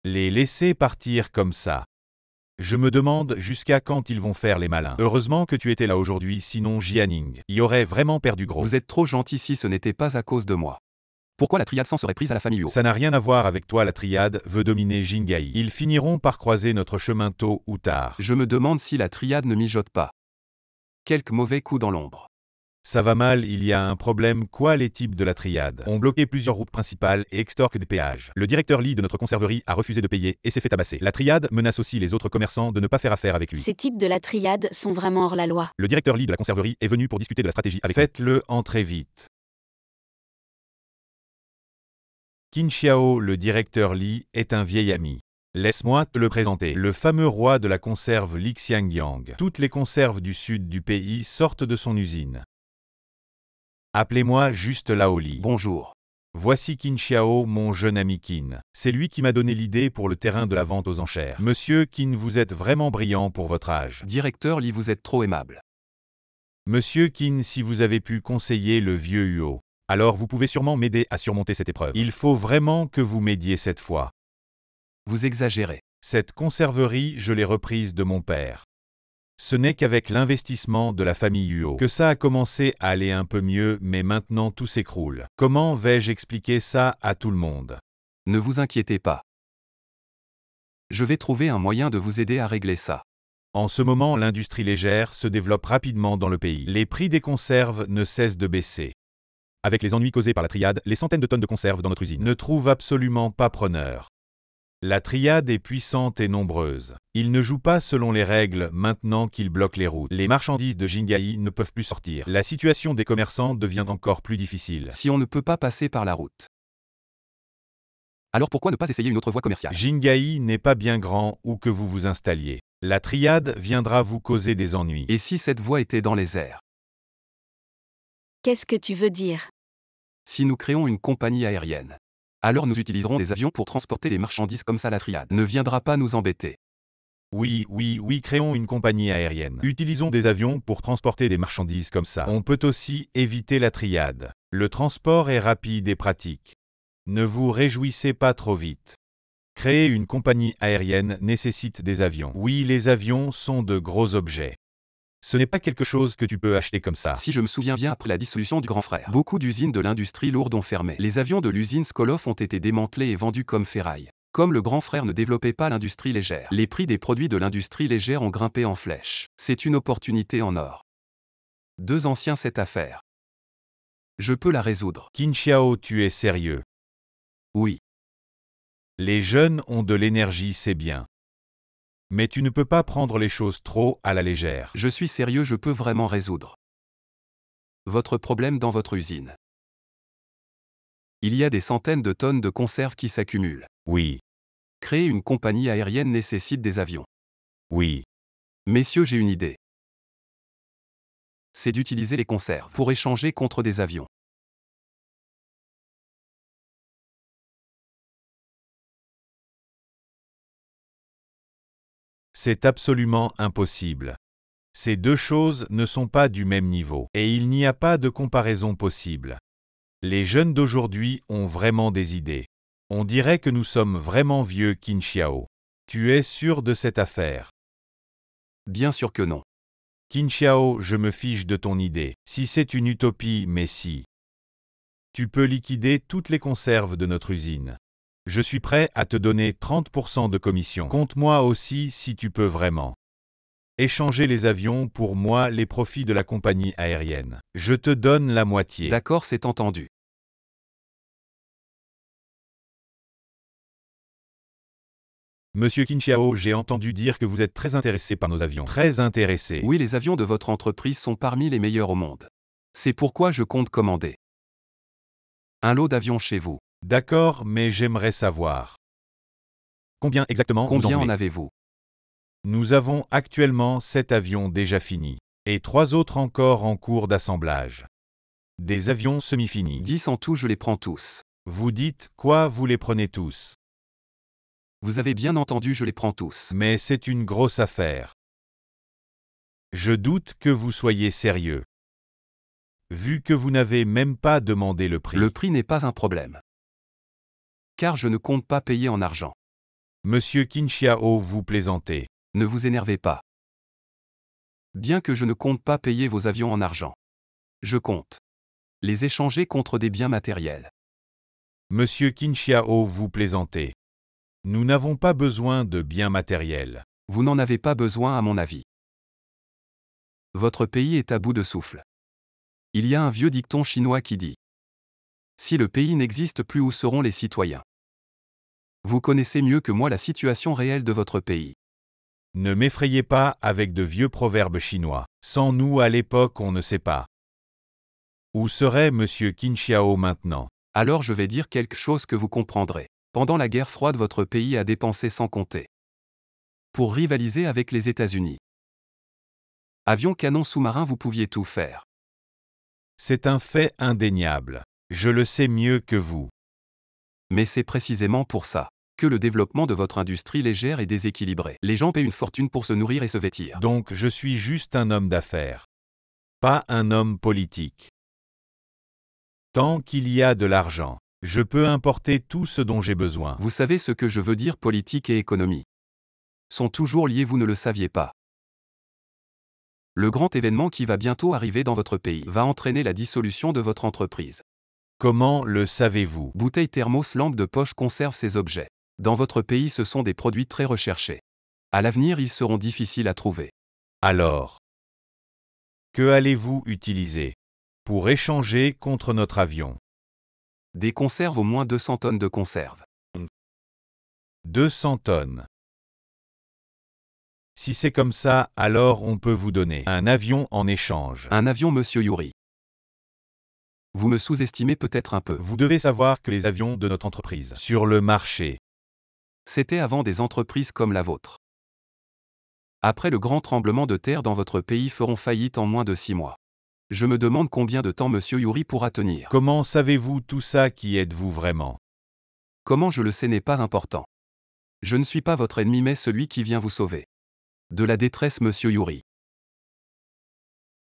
Les laisser partir comme ça. Je me demande jusqu'à quand ils vont faire les malins. Heureusement que tu étais là aujourd'hui, sinon Jianing y aurait vraiment perdu gros. Vous êtes trop gentil si ce n'était pas à cause de moi. Pourquoi la triade s'en serait prise à la famille Huo? Ça n'a rien à voir avec toi, la triade veut dominer Jingai. Ils finiront par croiser notre chemin tôt ou tard. Je me demande si la triade ne mijote pas. Quelques mauvais coups dans l'ombre. Ça va mal, il y a un problème. Quoi? Les types de la triade ont bloqué plusieurs routes principales et extorquent des péages. Le directeur Lee de notre conserverie a refusé de payer et s'est fait tabasser. La triade menace aussi les autres commerçants de ne pas faire affaire avec lui. Ces types de la triade sont vraiment hors la loi. Le directeur Lee de la conserverie est venu pour discuter de la stratégie avec lui. Faites-le entrer vite. Qin Xiao, le directeur Lee, est un vieil ami. Laisse-moi te le présenter. Le fameux roi de la conserve Li Xiangyang. Toutes les conserves du sud du pays sortent de son usine. Appelez-moi juste Lao Li. Bonjour. Voici Qin Xiao, mon jeune ami Qin. C'est lui qui m'a donné l'idée pour le terrain de la vente aux enchères. Monsieur Qin, vous êtes vraiment brillant pour votre âge. Directeur Lee, vous êtes trop aimable. Monsieur Qin, si vous avez pu conseiller le vieux Huo, alors vous pouvez sûrement m'aider à surmonter cette épreuve. Il faut vraiment que vous m'aidiez cette fois. Vous exagérez. Cette conserverie, je l'ai reprise de mon père. Ce n'est qu'avec l'investissement de la famille Huo que ça a commencé à aller un peu mieux, mais maintenant tout s'écroule. Comment vais-je expliquer ça à tout le monde? Ne vous inquiétez pas. Je vais trouver un moyen de vous aider à régler ça. En ce moment, l'industrie légère se développe rapidement dans le pays. Les prix des conserves ne cessent de baisser. Avec les ennuis causés par la triade, les centaines de tonnes de conserves dans notre usine ne trouvent absolument pas preneur. La triade est puissante et nombreuse. Ils ne jouent pas selon les règles maintenant qu'ils bloquent les routes. Les marchandises de Jingai ne peuvent plus sortir. La situation des commerçants devient encore plus difficile. Si on ne peut pas passer par la route, alors pourquoi ne pas essayer une autre voie commerciale? Jingai n'est pas bien grand où que vous vous installiez. La triade viendra vous causer des ennuis. Et si cette voie était dans les airs? Qu'est-ce que tu veux dire? Si nous créons une compagnie aérienne, alors nous utiliserons des avions pour transporter des marchandises, comme ça la triade ne viendra pas nous embêter. Oui, créons une compagnie aérienne. Utilisons des avions pour transporter des marchandises comme ça. On peut aussi éviter la triade. Le transport est rapide et pratique. Ne vous réjouissez pas trop vite. Créer une compagnie aérienne nécessite des avions. Oui, les avions sont de gros objets. Ce n'est pas quelque chose que tu peux acheter comme ça. Si je me souviens bien, après la dissolution du grand frère, beaucoup d'usines de l'industrie lourde ont fermé. Les avions de l'usine Skoloff ont été démantelés et vendus comme ferraille. Comme le grand frère ne développait pas l'industrie légère, les prix des produits de l'industrie légère ont grimpé en flèche. C'est une opportunité en or. Deux anciens, cette affaire. Je peux la résoudre. Qin Xiao, tu es sérieux? Oui. Les jeunes ont de l'énergie, c'est bien. Mais tu ne peux pas prendre les choses trop à la légère. Je suis sérieux, je peux vraiment résoudre votre problème dans votre usine. Il y a des centaines de tonnes de conserves qui s'accumulent. Oui, Créer une compagnie aérienne nécessite des avions. oui. Messieurs, j'ai une idée. C'est d'utiliser les conserves pour échanger contre des avions. C'est absolument impossible. Ces deux choses ne sont pas du même niveau, et il n'y a pas de comparaison possible. Les jeunes d'aujourd'hui ont vraiment des idées. On dirait que nous sommes vraiment vieux, Qin Xiao. Tu es sûr de cette affaire? Bien sûr que non. Qin Xiao, je me fiche de ton idée. Si c'est une utopie, mais si. Tu peux liquider toutes les conserves de notre usine. Je suis prêt à te donner 30% de commission. Compte-moi aussi si tu peux vraiment. Échanger les avions pour moi, les profits de la compagnie aérienne. Je te donne la moitié. D'accord, c'est entendu. Monsieur Qin Xiao, j'ai entendu dire que vous êtes très intéressé par nos avions. Très intéressé. Oui, les avions de votre entreprise sont parmi les meilleurs au monde. C'est pourquoi je compte commander un lot d'avions chez vous. D'accord, mais j'aimerais savoir. Combien exactement vous en Combien en voulez? avez-vous? Nous avons actuellement 7 avions déjà finis, et 3 autres encore en cours d'assemblage. Des avions semi-finis. 10 en tout, je les prends tous. Vous dites quoi, vous les prenez tous? Vous avez bien entendu, je les prends tous. Mais c'est une grosse affaire. Je doute que vous soyez sérieux. Vu que vous n'avez même pas demandé le prix. Le prix n'est pas un problème. Car je ne compte pas payer en argent. Monsieur Qin Xiao, vous plaisantez. Ne vous énervez pas. Bien que je ne compte pas payer vos avions en argent, je compte les échanger contre des biens matériels. Monsieur Qin Xiao, vous plaisantez. Nous n'avons pas besoin de biens matériels. Vous n'en avez pas besoin à mon avis. Votre pays est à bout de souffle. Il y a un vieux dicton chinois qui dit: si le pays n'existe plus, où seront les citoyens? Vous connaissez mieux que moi la situation réelle de votre pays. Ne m'effrayez pas avec de vieux proverbes chinois. Sans nous à l'époque, on ne sait pas. Où serait Monsieur Qin Xiao maintenant? Alors je vais dire quelque chose que vous comprendrez. Pendant la guerre froide, votre pays a dépensé sans compter pour rivaliser avec les États-Unis. Avions, canons, sous-marins, vous pouviez tout faire. C'est un fait indéniable. Je le sais mieux que vous. Mais c'est précisément pour ça que le développement de votre industrie légère est déséquilibré. Les gens paient une fortune pour se nourrir et se vêtir. Donc je suis juste un homme d'affaires. Pas un homme politique. Tant qu'il y a de l'argent, je peux importer tout ce dont j'ai besoin. Vous savez ce que je veux dire, politique et économie sont toujours liés, vous ne le saviez pas. Le grand événement qui va bientôt arriver dans votre pays va entraîner la dissolution de votre entreprise. Comment le savez-vous? Bouteilles, thermos, lampes de poche, conservent ces objets. Dans votre pays, ce sont des produits très recherchés. À l'avenir, ils seront difficiles à trouver. Alors, que allez-vous utiliser pour échanger contre notre avion? Des conserves, au moins 200 tonnes de conserves. 200 tonnes. Si c'est comme ça, alors on peut vous donner un avion en échange. Un avion, monsieur Yuri. Vous me sous-estimez peut-être un peu. Vous devez savoir que les avions de notre entreprise sur le marché, C'était avant des entreprises comme la vôtre. Après le grand tremblement de terre dans votre pays, feront faillite en moins de 6 mois. Je me demande combien de temps monsieur Yuri pourra tenir. Comment savez-vous tout ça? Qui êtes-vous vraiment? Comment je le sais n'est pas important. Je ne suis pas votre ennemi mais celui qui vient vous sauver de la détresse, monsieur Yuri.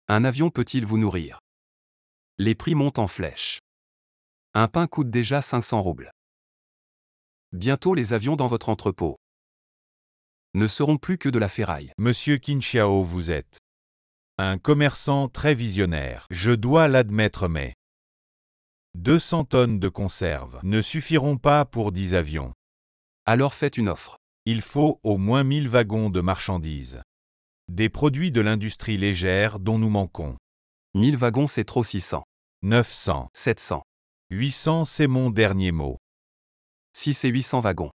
Un avion peut-il vous nourrir? Les prix montent en flèche. Un pain coûte déjà 500 roubles. Bientôt les avions dans votre entrepôt ne seront plus que de la ferraille. Monsieur Qin Xiao, vous êtes un commerçant très visionnaire. Je dois l'admettre, mais 200 tonnes de conserve ne suffiront pas pour 10 avions. Alors faites une offre. Il faut au moins 1000 wagons de marchandises. Des produits de l'industrie légère dont nous manquons. 1000 wagons, c'est trop. 600. 900. 700. 800, c'est mon dernier mot. Si c'est 800 wagons.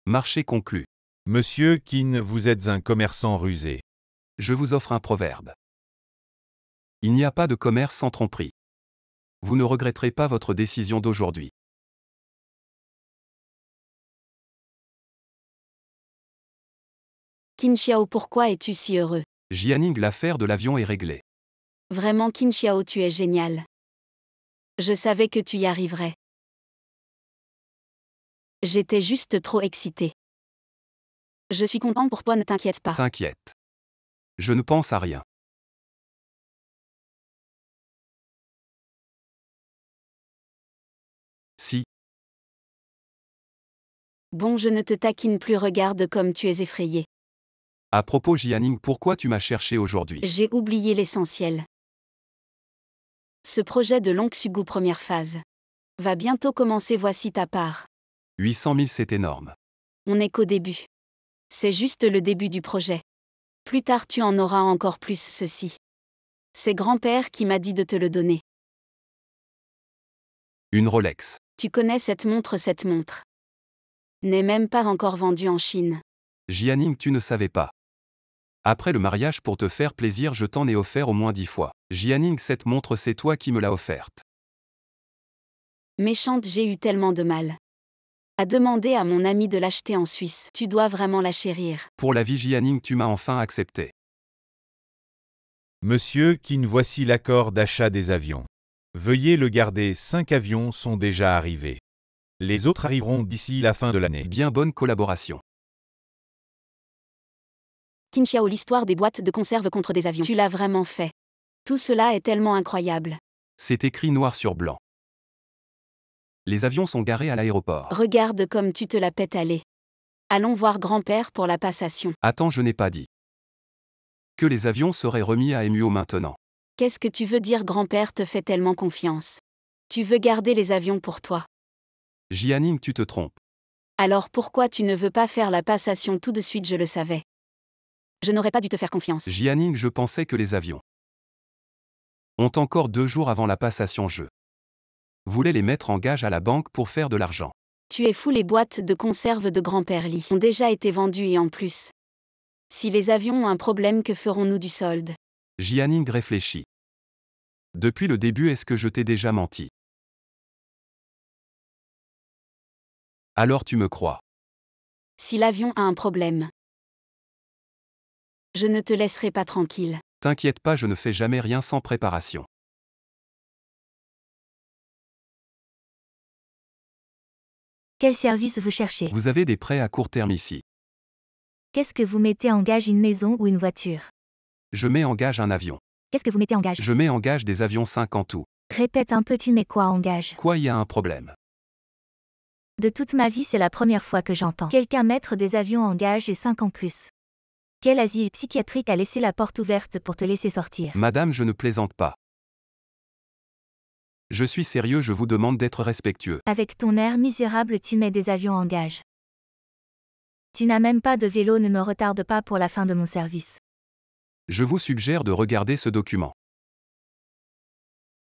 Marché conclu. Monsieur Qin, vous êtes un commerçant rusé. Je vous offre un proverbe. Il n'y a pas de commerce sans tromperie. Vous ne regretterez pas votre décision d'aujourd'hui. Qin Xiao, pourquoi es-tu si heureux? Jianing, l'affaire de l'avion est réglée. Vraiment Qin Xiao, tu es génial. Je savais que tu y arriverais. J'étais juste trop excitée. Je suis content pour toi, ne t'inquiète pas. T'inquiète. Je ne pense à rien. Si, Bon, je ne te taquine plus, regarde comme tu es effrayé. à propos Jianing, pourquoi tu m'as cherché aujourd'hui? J'ai oublié l'essentiel. Ce projet de Longsugu première phase va bientôt commencer, voici ta part. 800 000, c'est énorme. On n'est qu'au début. C'est juste le début du projet. Plus tard tu en auras encore plus, ceci. C'est grand-père qui m'a dit de te le donner. Une Rolex. Tu connais cette montre n'est même pas encore vendue en Chine. Jianing, tu ne savais pas. Après le mariage, pour te faire plaisir, je t'en ai offert au moins 10 fois. Jianing, cette montre, c'est toi qui me l'as offerte. Méchante, j'ai eu tellement de mal à demander à mon ami de l'acheter en Suisse. Tu dois vraiment la chérir. Pour la vie Jianing, tu m'as enfin accepté. Monsieur Qin, voici l'accord d'achat des avions. Veuillez le garder, 5 avions sont déjà arrivés. Les autres arriveront d'ici la fin de l'année. Bien, bonne collaboration. Qin Xiao, l'histoire des boîtes de conserve contre des avions. Tu l'as vraiment fait. Tout cela est tellement incroyable. C'est écrit noir sur blanc. Les avions sont garés à l'aéroport. Regarde comme tu te la pètes, allez. Allons voir grand-père pour la passation. Attends, je n'ai pas dit que les avions seraient remis à MUO maintenant. Qu'est-ce que tu veux dire, grand-père te fait tellement confiance? Tu veux garder les avions pour toi. Jianing, tu te trompes. Alors pourquoi tu ne veux pas faire la passation tout de suite? Je le savais. Je n'aurais pas dû te faire confiance. Jianing, je pensais que les avions ont encore 2 jours avant la passation. Je voulais les mettre en gage à la banque pour faire de l'argent. Tu es fou, les boîtes de conserve de grand-père Lee ont déjà été vendues et en plus. Si les avions ont un problème, que ferons-nous du solde? Jianing réfléchit. Depuis le début, est-ce que je t'ai déjà menti? Alors tu me crois. Si l'avion a un problème, je ne te laisserai pas tranquille. T'inquiète pas, je ne fais jamais rien sans préparation. Quel service vous cherchez? Vous avez des prêts à court terme ici. Qu'est-ce que vous mettez en gage, une maison ou une voiture? Je mets en gage un avion. Qu'est-ce que vous mettez en gage? Je mets en gage des avions 5 en tout. Répète un peu, tu mets quoi en gage? Quoi, y a un problème? De toute ma vie, c'est la première fois que j'entends quelqu'un mettre des avions en gage et 5 en plus. Quel asile psychiatrique a laissé la porte ouverte pour te laisser sortir? Madame, je ne plaisante pas. Je suis sérieux, je vous demande d'être respectueux. Avec ton air misérable, tu mets des avions en gage. Tu n'as même pas de vélo, ne me retarde pas pour la fin de mon service. Je vous suggère de regarder ce document.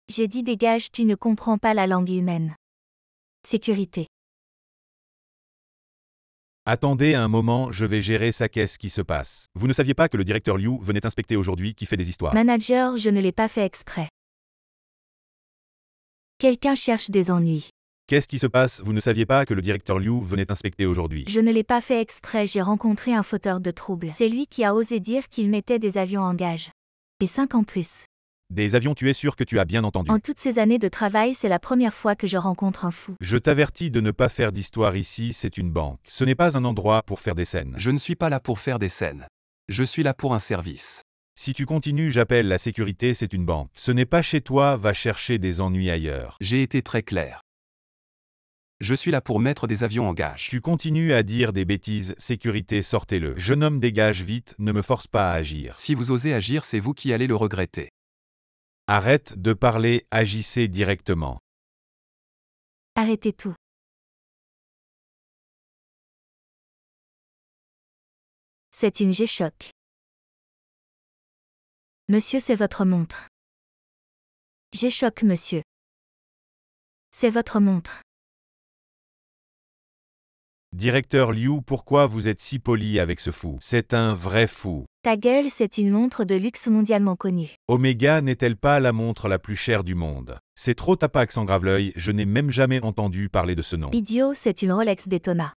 J'ai dit dégage, tu ne comprends pas la langue humaine. Sécurité. Attendez un moment, je vais gérer ça. Qu'est-ce qui se passe? Vous ne saviez pas que le directeur Liu venait inspecter aujourd'hui, qui fait des histoires? Manager, je ne l'ai pas fait exprès. Quelqu'un cherche des ennuis. Qu'est-ce qui se passe? Vous ne saviez pas que le directeur Liu venait inspecter aujourd'hui? Je ne l'ai pas fait exprès, j'ai rencontré un fauteur de troubles. C'est lui qui a osé dire qu'il mettait des avions en gage. Et 5 en plus. Des avions, tu es sûr que tu as bien entendu? En toutes ces années de travail, c'est la première fois que je rencontre un fou. Je t'avertis de ne pas faire d'histoire ici, c'est une banque. Ce n'est pas un endroit pour faire des scènes. Je ne suis pas là pour faire des scènes. Je suis là pour un service. Si tu continues, j'appelle la sécurité, c'est une banque. Ce n'est pas chez toi, va chercher des ennuis ailleurs. J'ai été très clair. Je suis là pour mettre des avions en gage. Tu continues à dire des bêtises, sécurité, sortez-le. Jeune homme, dégage vite, ne me force pas à agir. Si vous osez agir, c'est vous qui allez le regretter. Arrête de parler, agissez directement. Arrêtez tout. C'est une G-Shock. Monsieur, c'est votre montre. G-Shock, monsieur. C'est votre montre. Directeur Liu, pourquoi vous êtes si poli avec ce fou? C'est un vrai fou. Ta gueule, c'est une montre de luxe mondialement connue. Omega n'est-elle pas la montre la plus chère du monde? C'est trop Tapax en grave-l'œil, je n'ai même jamais entendu parler de ce nom. Idiot, c'est une Rolex Daytona.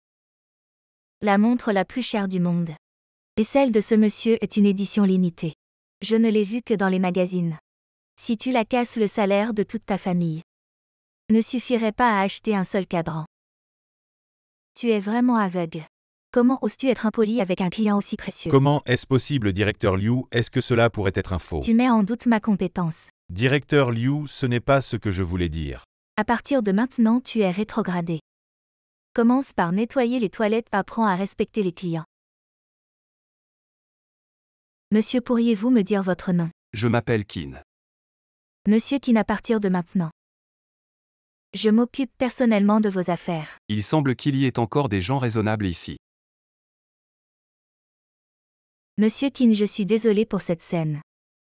La montre la plus chère du monde. Et celle de ce monsieur est une édition limitée. Je ne l'ai vue que dans les magazines. Si tu la casses, le salaire de toute ta famille ne suffirait pas à acheter un seul cadran. Tu es vraiment aveugle. Comment oses-tu être impoli avec un client aussi précieux? Comment est-ce possible, directeur Liu? Est-ce que cela pourrait être un faux? Tu mets en doute ma compétence. Directeur Liu, ce n'est pas ce que je voulais dire. À partir de maintenant, tu es rétrogradé. Commence par nettoyer les toilettes, apprends à respecter les clients. Monsieur, pourriez-vous me dire votre nom? Je m'appelle Qin. Monsieur Qin, à partir de maintenant. Je m'occupe personnellement de vos affaires. Il semble qu'il y ait encore des gens raisonnables ici. Monsieur Qin, je suis désolé pour cette scène.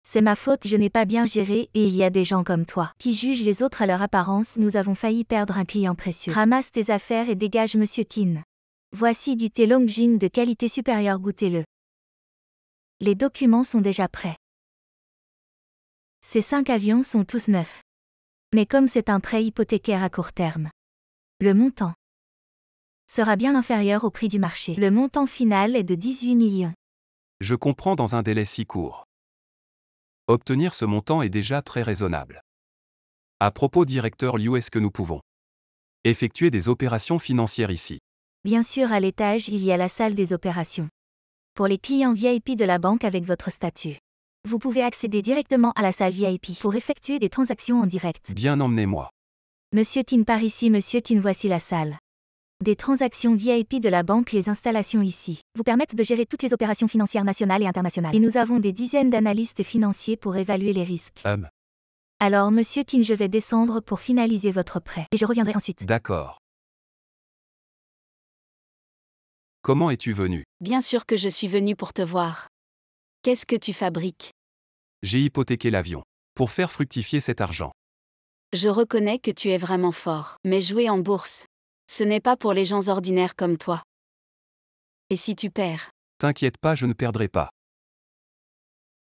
C'est ma faute, je n'ai pas bien géré et il y a des gens comme toi qui jugent les autres à leur apparence. Nous avons failli perdre un client précieux. Ramasse tes affaires et dégage, monsieur Qin. Voici du thé Longjing de qualité supérieure, goûtez-le. Les documents sont déjà prêts. Ces 5 avions sont tous neufs. Mais comme c'est un prêt hypothécaire à court terme, le montant sera bien inférieur au prix du marché. Le montant final est de 18 millions. Je comprends dans un délai si court. Obtenir ce montant est déjà très raisonnable. À propos, directeur Liu, est-ce que nous pouvons effectuer des opérations financières ici? Bien sûr, à l'étage, il y a la salle des opérations. Pour les clients VIP de la banque avec votre statut, vous pouvez accéder directement à la salle VIP pour effectuer des transactions en direct. Bien, emmenez-moi. Monsieur Qin, par ici, monsieur Qin, voici la salle des transactions VIP de la banque. Les installations ici vous permettent de gérer toutes les opérations financières nationales et internationales. Et nous avons des dizaines d'analystes financiers pour évaluer les risques. Alors, monsieur Qin, je vais descendre pour finaliser votre prêt et je reviendrai ensuite. D'accord. Comment es-tu venu? Bien sûr que je suis venu pour te voir. Qu'est-ce que tu fabriques? J'ai hypothéqué l'avion pour faire fructifier cet argent. Je reconnais que tu es vraiment fort, mais jouer en bourse, ce n'est pas pour les gens ordinaires comme toi. Et si tu perds? T'inquiète pas, je ne perdrai pas.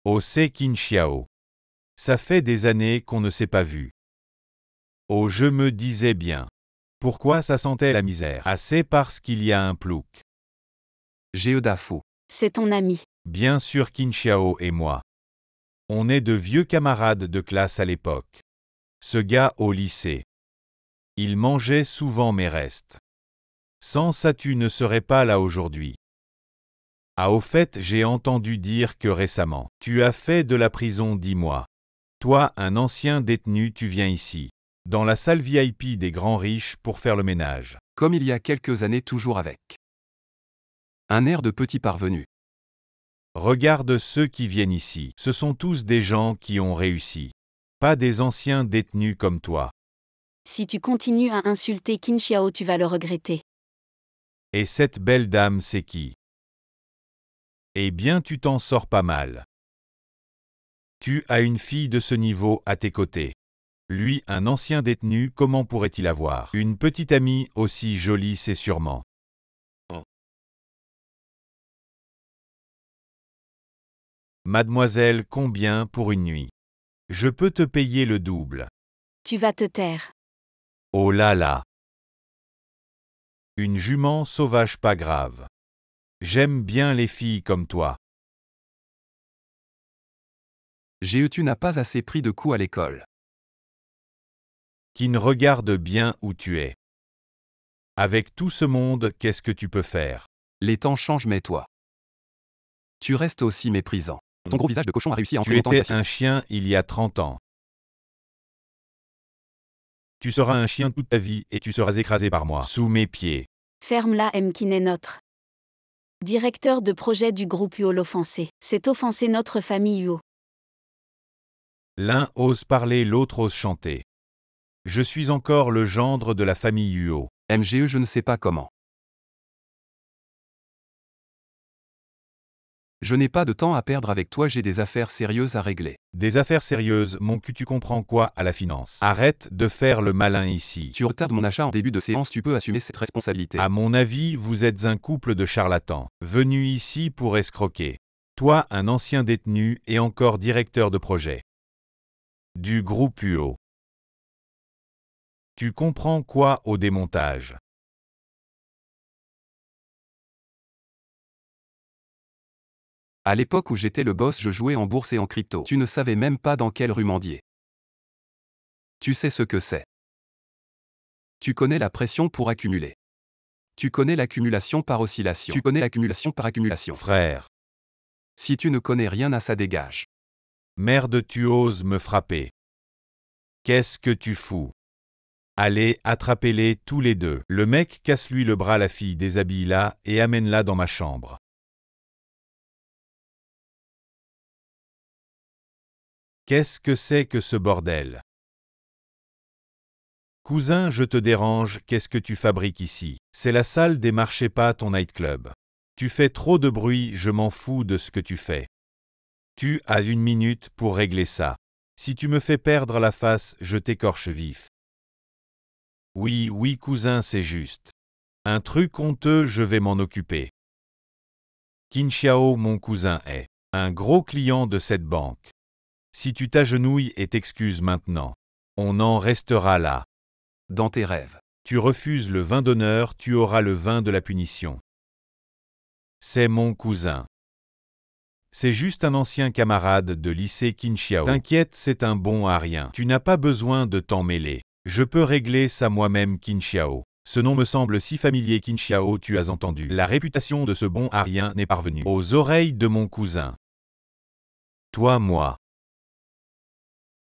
Oh, c'est Qin Xiao. Ça fait des années qu'on ne s'est pas vu. Oh, je me disais bien. Pourquoi ça sentait la misère? Ah, c'est parce qu'il y a un plouc. Géodafou. C'est ton ami. Bien sûr, Qin Xiao et moi. On est de vieux camarades de classe à l'époque. Ce gars au lycée. Il mangeait souvent mes restes. Sans ça, tu ne serais pas là aujourd'hui. Ah, au fait, j'ai entendu dire que récemment, tu as fait de la prison 10 mois. Toi, un ancien détenu, tu viens ici, dans la salle VIP des grands riches pour faire le ménage. Comme il y a quelques années, toujours avec un air de petit parvenu. Regarde ceux qui viennent ici. Ce sont tous des gens qui ont réussi. Pas des anciens détenus comme toi. Si tu continues à insulter Qin Xiao, tu vas le regretter. Et cette belle dame, c'est qui? Eh bien, tu t'en sors pas mal. Tu as une fille de ce niveau à tes côtés. Lui, un ancien détenu, comment pourrait-il avoir une petite amie aussi jolie? C'est sûrement. Mademoiselle, combien pour une nuit? Je peux te payer le double. Tu vas te taire. Oh là là. Une jument sauvage, pas grave. J'aime bien les filles comme toi. Tu n'as pas assez pris de coups à l'école. Qui ne regarde bien où tu es. Avec tout ce monde, qu'est-ce que tu peux faire? Les temps changent, mais toi, tu restes aussi méprisant. Ton gros visage de cochon a réussi à entrer Tu longtemps étais un chien il y a 30 ans. Tu seras un chien toute ta vie et tu seras écrasé par moi, sous mes pieds. Ferme-la, M. Qin est notre directeur de projet du groupe Huo. L'offenser, c'est offenser notre famille Huo. L'un ose parler, l'autre ose chanter. Je suis encore le gendre de la famille Huo. MGE, je ne sais pas comment. Je n'ai pas de temps à perdre avec toi, j'ai des affaires sérieuses à régler. Des affaires sérieuses, mon cul, tu comprends quoi à la finance? Arrête de faire le malin ici. Tu retardes mon achat en début de séance, tu peux assumer cette responsabilité. À mon avis, vous êtes un couple de charlatans, venus ici pour escroquer. Toi, un ancien détenu et encore directeur de projet. Du groupe UO. Tu comprends quoi au démontage? À l'époque où j'étais le boss, je jouais en bourse et en crypto. Tu ne savais même pas dans quelle rue mendier. Tu sais ce que c'est. Tu connais la pression pour accumuler. Tu connais l'accumulation par oscillation. Tu connais l'accumulation par accumulation. Frère. Si tu ne connais rien à ça, dégage. Merde, tu oses me frapper. Qu'est-ce que tu fous? Allez, attrapez-les tous les deux. Le mec casse-lui le bras, la fille déshabille-la et amène-la dans ma chambre. Qu'est-ce que c'est que ce bordel? Cousin, je te dérange, qu'est-ce que tu fabriques ici? C'est la salle des marchés, pas ton nightclub. Tu fais trop de bruit, je m'en fous de ce que tu fais. Tu as 1 minute pour régler ça. Si tu me fais perdre la face, je t'écorche vif. Oui, oui cousin, c'est juste. Un truc honteux, je vais m'en occuper. Qin Xiao, mon cousin, est un gros client de cette banque. Si tu t'agenouilles et t'excuses maintenant, on en restera là. Dans tes rêves. Tu refuses le vin d'honneur, tu auras le vin de la punition. C'est mon cousin. C'est juste un ancien camarade de lycée Qin Xiao. T'inquiète, c'est un bon à rien. Tu n'as pas besoin de t'en mêler. Je peux régler ça moi-même, Qin Xiao. Ce nom me semble si familier, Qin Xiao, tu as entendu. La réputation de ce bon à rien n'est parvenue aux oreilles de mon cousin. Toi, moi.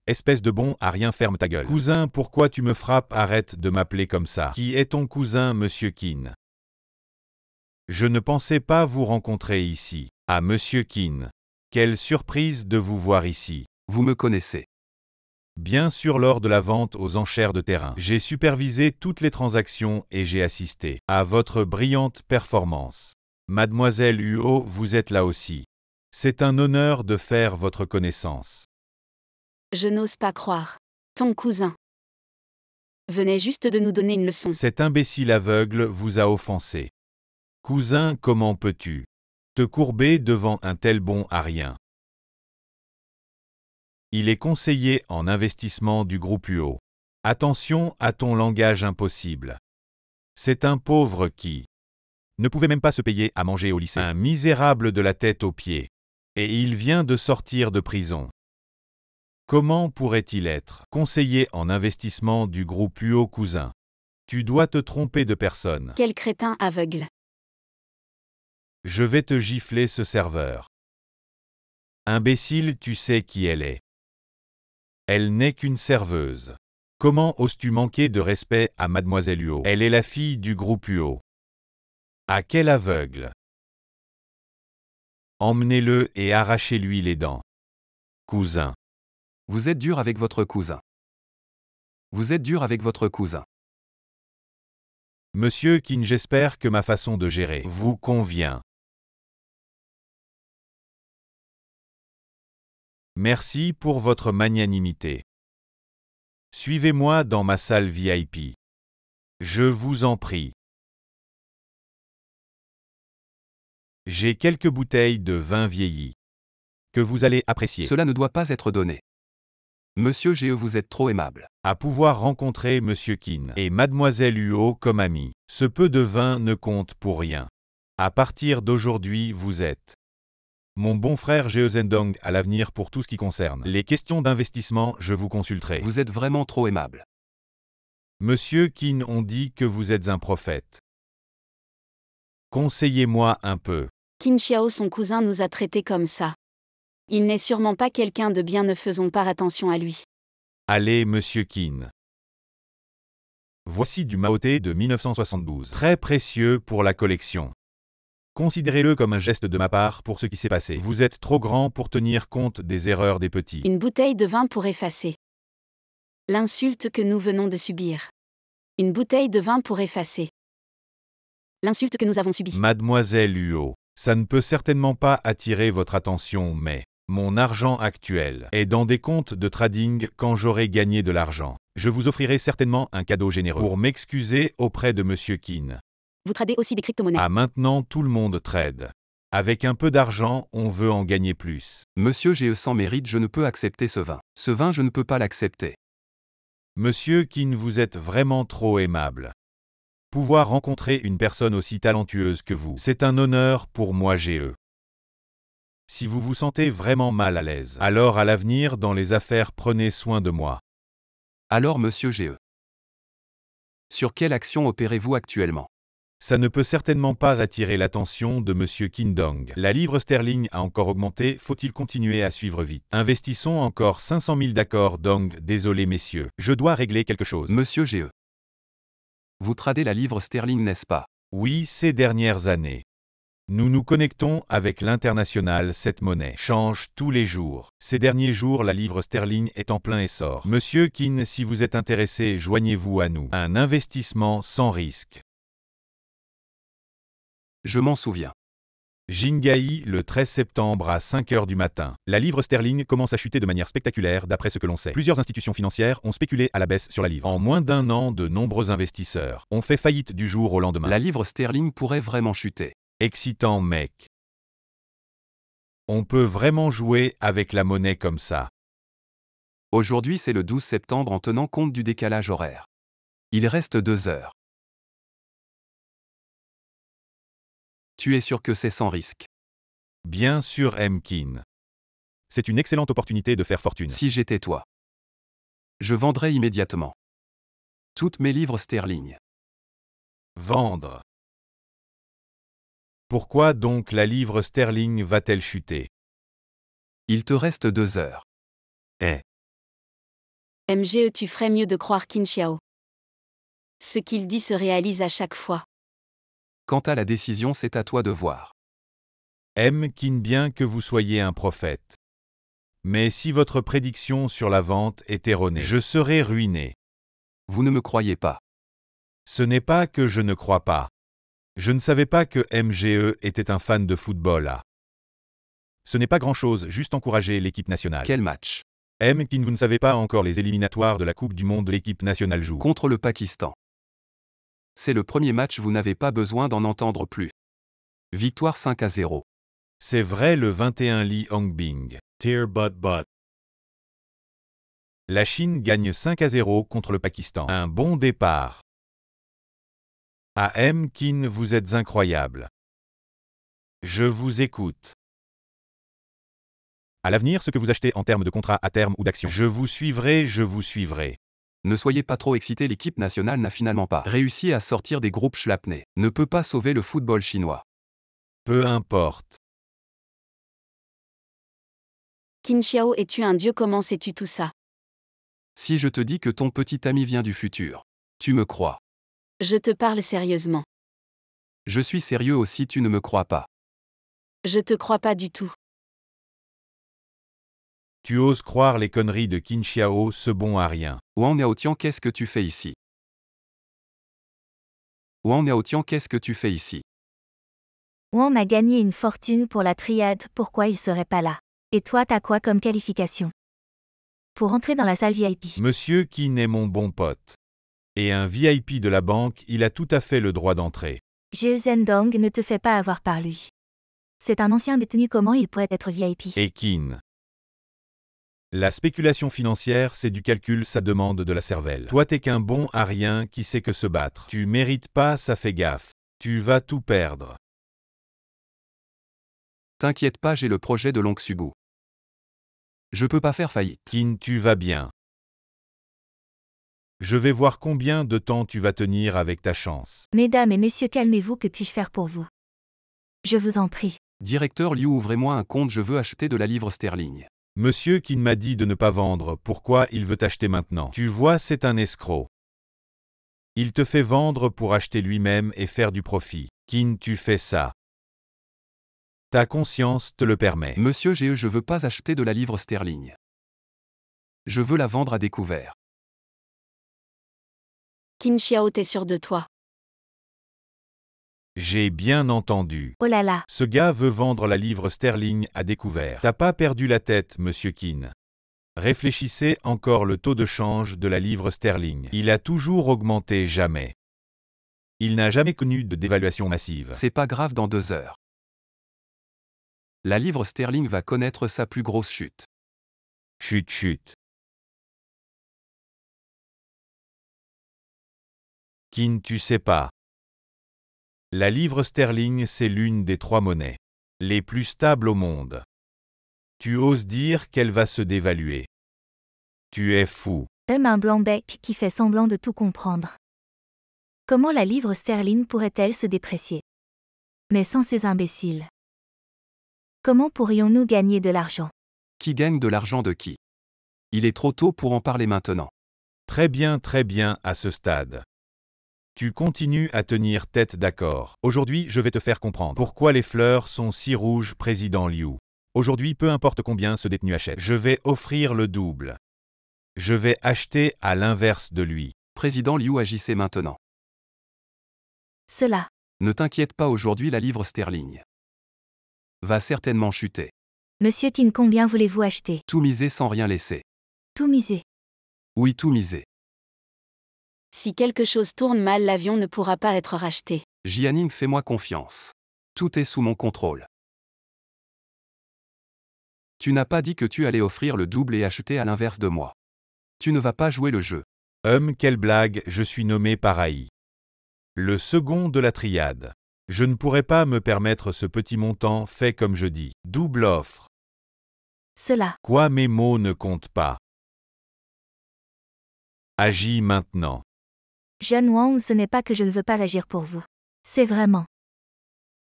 Espèce de bon à rien, ferme ta gueule. Cousin, pourquoi tu me frappes? Arrête de m'appeler comme ça. Qui est ton cousin, monsieur Qin? Je ne pensais pas vous rencontrer ici. Ah, monsieur Qin. Quelle surprise de vous voir ici. Vous me connaissez. Bien sûr, lors de la vente aux enchères de terrain, j'ai supervisé toutes les transactions et j'ai assisté à votre brillante performance. Mademoiselle Huo, vous êtes là aussi. C'est un honneur de faire votre connaissance. Je n'ose pas croire. Ton cousin venait juste de nous donner une leçon. Cet imbécile aveugle vous a offensé. Cousin, comment peux-tu te courber devant un tel bon à rien? Il est conseiller en investissement du groupe UO. Attention à ton langage impossible. C'est un pauvre qui ne pouvait même pas se payer à manger au lycée. Un misérable de la tête aux pieds. Et il vient de sortir de prison. Comment pourrait-il être conseiller en investissement du groupe UO, cousin? Tu dois te tromper de personne. Quel crétin aveugle. Je vais te gifler ce serveur. Imbécile, tu sais qui elle est. Elle n'est qu'une serveuse. Comment oses-tu manquer de respect à Mademoiselle Huo? Elle est la fille du groupe UO. À quel aveugle? Emmenez-le et arrachez-lui les dents. Cousin. Vous êtes dur avec votre cousin. Vous êtes dur avec votre cousin. Monsieur Qin, j'espère que ma façon de gérer vous convient. Merci pour votre magnanimité. Suivez-moi dans ma salle VIP. Je vous en prie. J'ai quelques bouteilles de vin vieilli que vous allez apprécier. Cela ne doit pas être donné. Monsieur GE, vous êtes trop aimable. À pouvoir rencontrer Monsieur Qin et Mademoiselle Huo comme amis. Ce peu de vin ne compte pour rien. À partir d'aujourd'hui, vous êtes mon bon frère Geo Zhendong. À l'avenir, pour tout ce qui concerne les questions d'investissement, je vous consulterai. Vous êtes vraiment trop aimable. Monsieur Qin, on dit que vous êtes un prophète. Conseillez-moi un peu. Qin Xiao, son cousin, nous a traités comme ça. Il n'est sûrement pas quelqu'un de bien, ne faisons pas attention à lui. Allez, Monsieur Qin. Voici du Maoté de 1972. Très précieux pour la collection. Considérez-le comme un geste de ma part pour ce qui s'est passé. Vous êtes trop grand pour tenir compte des erreurs des petits. Une bouteille de vin pour effacer l'insulte que nous venons de subir. Une bouteille de vin pour effacer l'insulte que nous avons subie. Mademoiselle Huo, Ça ne peut certainement pas attirer votre attention, mais mon argent actuel est dans des comptes de trading quand j'aurai gagné de l'argent. Je vous offrirai certainement un cadeau généreux pour m'excuser auprès de Monsieur Keane. Vous tradez aussi des crypto-monnaies. Ah, maintenant tout le monde trade. Avec un peu d'argent, on veut en gagner plus. Monsieur GE sans mérite, je ne peux accepter ce vin. Ce vin, je ne peux pas l'accepter. Monsieur Keane, vous êtes vraiment trop aimable. Pouvoir rencontrer une personne aussi talentueuse que vous, c'est un honneur pour moi GE. Si vous vous sentez vraiment mal à l'aise, alors à l'avenir dans les affaires prenez soin de moi. Alors Monsieur GE. Sur quelle action opérez-vous actuellement? Ça ne peut certainement pas attirer l'attention de Monsieur Kindong. La livre sterling a encore augmenté, faut-il continuer à suivre vite? Investissons encore 500 000 d'accord Dong, désolé messieurs, je dois régler quelque chose. Monsieur GE. Vous tradez la livre sterling, n'est-ce pas? Oui, ces dernières années. Nous nous connectons avec l'international, cette monnaie change tous les jours. Ces derniers jours, la livre sterling est en plein essor. Monsieur Keane, si vous êtes intéressé, joignez-vous à nous. Un investissement sans risque. Je m'en souviens. Jingai, le 13 septembre à 5 heures du matin. La livre sterling commence à chuter de manière spectaculaire d'après ce que l'on sait. Plusieurs institutions financières ont spéculé à la baisse sur la livre. En moins d'un an, de nombreux investisseurs ont fait faillite du jour au lendemain. La livre sterling pourrait vraiment chuter. Excitant mec. On peut vraiment jouer avec la monnaie comme ça. Aujourd'hui c'est le 12 septembre en tenant compte du décalage horaire. Il reste 2 heures. Tu es sûr que c'est sans risque? Bien sûr M. Keane. C'est une excellente opportunité de faire fortune. Si j'étais toi, je vendrais immédiatement toutes mes livres sterling. Vendre. Pourquoi donc la livre sterling va-t-elle chuter? Il te reste 2 heures. MGE, tu ferais mieux de croire Qin Xiao. Ce qu'il dit se réalise à chaque fois. Quant à la décision, c'est à toi de voir. M. Keane, bien que vous soyez un prophète. Mais si votre prédiction sur la vente est erronée, je serai ruiné. Vous ne me croyez pas. Ce n'est pas que je ne crois pas. Je ne savais pas que MGE était un fan de football là. Ce n'est pas grand-chose, juste encourager l'équipe nationale. Quel match? M. Keane, vous ne savez pas encore les éliminatoires de la Coupe du Monde de l'équipe nationale joue. Contre le Pakistan. C'est le premier match, vous n'avez pas besoin d'en entendre plus. Victoire 5-0. C'est vrai, le 21 Lee Hongbing. But. La Chine gagne 5-0 contre le Pakistan. Un bon départ. Ah M. Keane, vous êtes incroyable. Je vous écoute. À l'avenir, ce que vous achetez en termes de contrat à terme ou d'actions. Je vous suivrai. Ne soyez pas trop excités, l'équipe nationale n'a finalement pas réussi à sortir des groupes Schlapney. Ne peut pas sauver le football chinois. Peu importe. Qin Xiao, es-tu un dieu? Comment sais-tu tout ça? Si je te dis que ton petit ami vient du futur, tu me crois. Je te parle sérieusement. Je suis sérieux aussi, tu ne me crois pas. Je te crois pas du tout. Tu oses croire les conneries de Qin Xiao, ce bon à rien. Wang Yaotian, qu'est-ce que tu fais ici? Wang Yaotian, qu'est-ce que tu fais ici? Wang a gagné une fortune pour la triade, pourquoi il serait pas là? Et toi, t'as quoi comme qualification? Pour entrer dans la salle VIP. Monsieur Keane est mon bon pote. Et un VIP de la banque, il a tout à fait le droit d'entrer. Jie Zhendong ne te fait pas avoir par lui. C'est un ancien détenu, comment il pourrait être VIP? Et Keane. La spéculation financière, c'est du calcul, ça demande de la cervelle. Toi, t'es qu'un bon à rien qui sait que se battre. Tu mérites pas, ça fait gaffe. Tu vas tout perdre. T'inquiète pas, j'ai le projet de Long Subu. Je peux pas faire faillite. Keane, tu vas bien. Je vais voir combien de temps tu vas tenir avec ta chance. Mesdames et messieurs, calmez-vous, que puis-je faire pour vous? Je vous en prie. Directeur Liu, ouvrez-moi un compte, je veux acheter de la livre sterling. Monsieur Keane m'a dit de ne pas vendre, pourquoi il veut acheter maintenant? Tu vois, c'est un escroc. Il te fait vendre pour acheter lui-même et faire du profit. Keane, tu fais ça. Ta conscience te le permet. Monsieur GE, je veux pas acheter de la livre sterling. Je veux la vendre à découvert. Qin Xiao, t'es sûr de toi? J'ai bien entendu. Oh là là. Ce gars veut vendre la livre sterling à découvert. T'as pas perdu la tête, monsieur Keane. Réfléchissez encore le taux de change de la livre sterling. Il a toujours augmenté, jamais. Il n'a jamais connu de dévaluation massive. C'est pas grave dans 2 heures. La livre sterling va connaître sa plus grosse chute. Chut, chut. Keane, tu sais pas. La livre sterling, c'est l'une des 3 monnaies les plus stables au monde. Tu oses dire qu'elle va se dévaluer. Tu es fou. Un blanc-bec qui fait semblant de tout comprendre. Comment la livre sterling pourrait-elle se déprécier? Mais sans ces imbéciles. Comment pourrions-nous gagner de l'argent? Qui gagne de l'argent de qui? Il est trop tôt pour en parler maintenant. Très bien à ce stade. Tu continues à tenir tête, d'accord. Aujourd'hui, je vais te faire comprendre pourquoi les fleurs sont si rouges, président Liu. Aujourd'hui, peu importe combien ce détenu achète, je vais offrir le double. Je vais acheter à l'inverse de lui. Président Liu, agissez maintenant. Cela. Ne t'inquiète pas, aujourd'hui la livre sterling va certainement chuter. Monsieur Keane, combien voulez-vous acheter? Tout miser sans rien laisser. Tout miser. Oui, tout miser. Si quelque chose tourne mal, l'avion ne pourra pas être racheté. Jianing, fais-moi confiance. Tout est sous mon contrôle. Tu n'as pas dit que tu allais offrir le double et acheter à l'inverse de moi. Tu ne vas pas jouer le jeu. Quelle blague, je suis nommé par AI. Le second de la triade. Je ne pourrais pas me permettre ce petit montant, fait comme je dis. Double offre. Cela. Quoi, mes mots ne comptent pas. Agis maintenant. Jeune Wang, ce n'est pas que je ne veux pas agir pour vous. C'est vraiment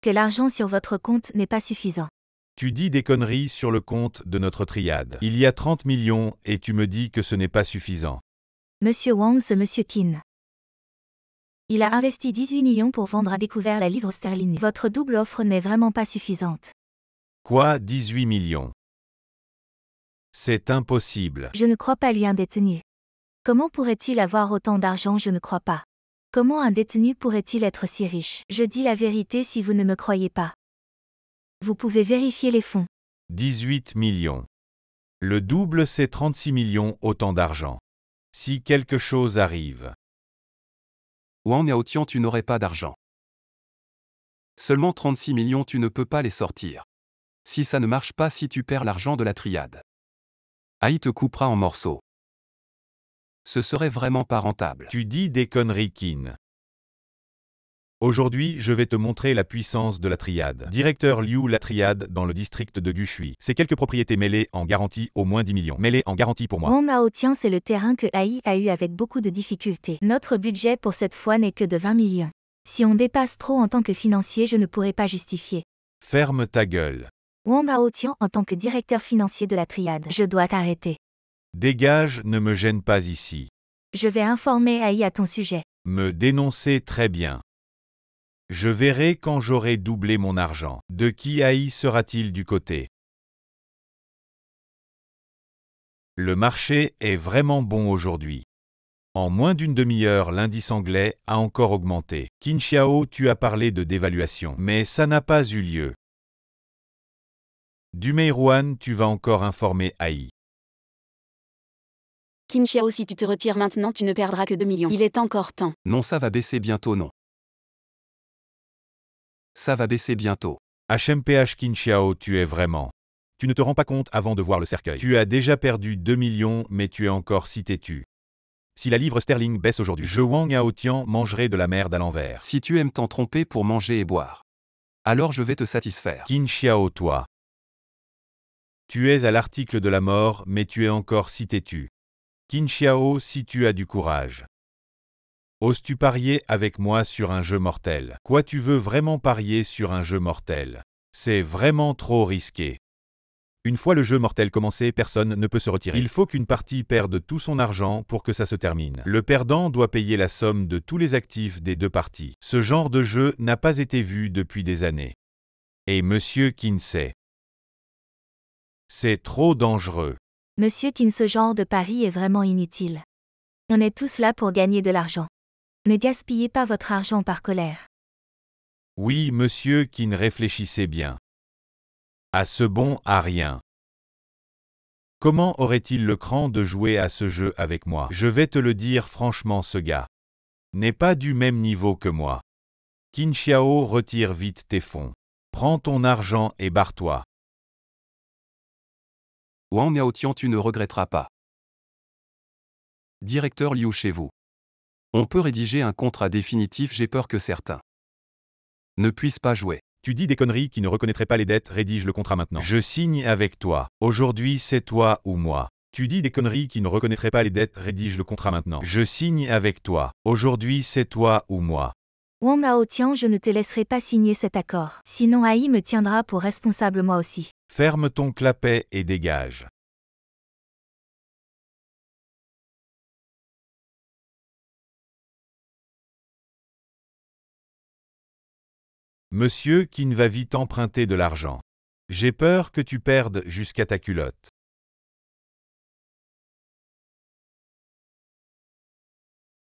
que l'argent sur votre compte n'est pas suffisant. Tu dis des conneries sur le compte de notre triade. Il y a 30 millions et tu me dis que ce n'est pas suffisant. Monsieur Wang, ce monsieur Keane. Il a investi 18 millions pour vendre à découvert la livre sterling. Votre double offre n'est vraiment pas suffisante. Quoi, 18 millions? C'est impossible. Je ne crois pas lui, un détenu. Comment pourrait-il avoir autant d'argent? Je ne crois pas. Comment un détenu pourrait-il être si riche? Je dis la vérité si vous ne me croyez pas. Vous pouvez vérifier les fonds. 18 millions. Le double, c'est 36 millions, autant d'argent. Si quelque chose arrive. Wang Yaotian, tu n'aurais pas d'argent. Seulement 36 millions, tu ne peux pas les sortir. Si ça ne marche pas, si tu perds l'argent de la triade, AI te coupera en morceaux. Ce serait vraiment pas rentable. Tu dis des conneries, Keane. Aujourd'hui, je vais te montrer la puissance de la triade. Directeur Liu, la triade dans le district de Gushui. C'est quelques propriétés mêlées en garantie, au moins 10 millions. Mêlées en garantie pour moi. Wang Maotian, c'est le terrain que AI a eu avec beaucoup de difficultés. Notre budget pour cette fois n'est que de 20 millions. Si on dépasse trop en tant que financier, je ne pourrai pas justifier. Ferme ta gueule. Wang Maotian, en tant que directeur financier de la triade, je dois t'arrêter. Dégage, ne me gêne pas ici. Je vais informer AI à ton sujet. Me dénoncer, très bien. Je verrai quand j'aurai doublé mon argent. De qui AI sera-t-il du côté? Le marché est vraiment bon aujourd'hui. En moins d'une demi-heure, l'indice anglais a encore augmenté. Qin Xiao, tu as parlé de dévaluation, mais ça n'a pas eu lieu. Du Meiruan, tu vas encore informer AI. Qin Xiao, si tu te retires maintenant, tu ne perdras que 2 millions. Il est encore temps. Non, ça va baisser bientôt, non. Ça va baisser bientôt. HMPH Qin Xiao, tu es vraiment. Tu ne te rends pas compte avant de voir le cercueil. Tu as déjà perdu 2 millions, mais tu es encore si têtu. Si la livre sterling baisse aujourd'hui, je Wang Yaotian mangerai de la merde à l'envers. Si tu aimes t'en tromper pour manger et boire, alors je vais te satisfaire. Qin Xiao, toi. Tu es à l'article de la mort, mais tu es encore si têtu. Qin Xiao, si tu as du courage. Oses-tu parier avec moi sur un jeu mortel? Quoi, tu veux vraiment parier sur un jeu mortel? C'est vraiment trop risqué. Une fois le jeu mortel commencé, personne ne peut se retirer. Il faut qu'une partie perde tout son argent pour que ça se termine. Le perdant doit payer la somme de tous les actifs des deux parties. Ce genre de jeu n'a pas été vu depuis des années. Et Monsieur Qin sait. C'est trop dangereux. Monsieur Qin, ce genre de pari est vraiment inutile. On est tous là pour gagner de l'argent. Ne gaspillez pas votre argent par colère. Oui, monsieur Qin, réfléchissez bien. À ce bon à rien. Comment aurait-il le cran de jouer à ce jeu avec moi? Je vais te le dire franchement, ce gars n'est pas du même niveau que moi. Qin Xiao, retire vite tes fonds. Prends ton argent et barre-toi. Wang Niaotian, tu ne regretteras pas. Directeur Liu, chez vous. On peut rédiger un contrat définitif, j'ai peur que certains ne puissent pas jouer. Tu dis des conneries qui ne reconnaîtraient pas les dettes, rédige le contrat maintenant. Je signe avec toi. Aujourd'hui, c'est toi ou moi. Tu dis des conneries qui ne reconnaîtraient pas les dettes, rédige le contrat maintenant. Je signe avec toi. Aujourd'hui, c'est toi ou moi. Wang Haotian, je ne te laisserai pas signer cet accord. Sinon AI me tiendra pour responsable moi aussi. Ferme ton clapet et dégage. Monsieur Qin va vite emprunter de l'argent. J'ai peur que tu perdes jusqu'à ta culotte.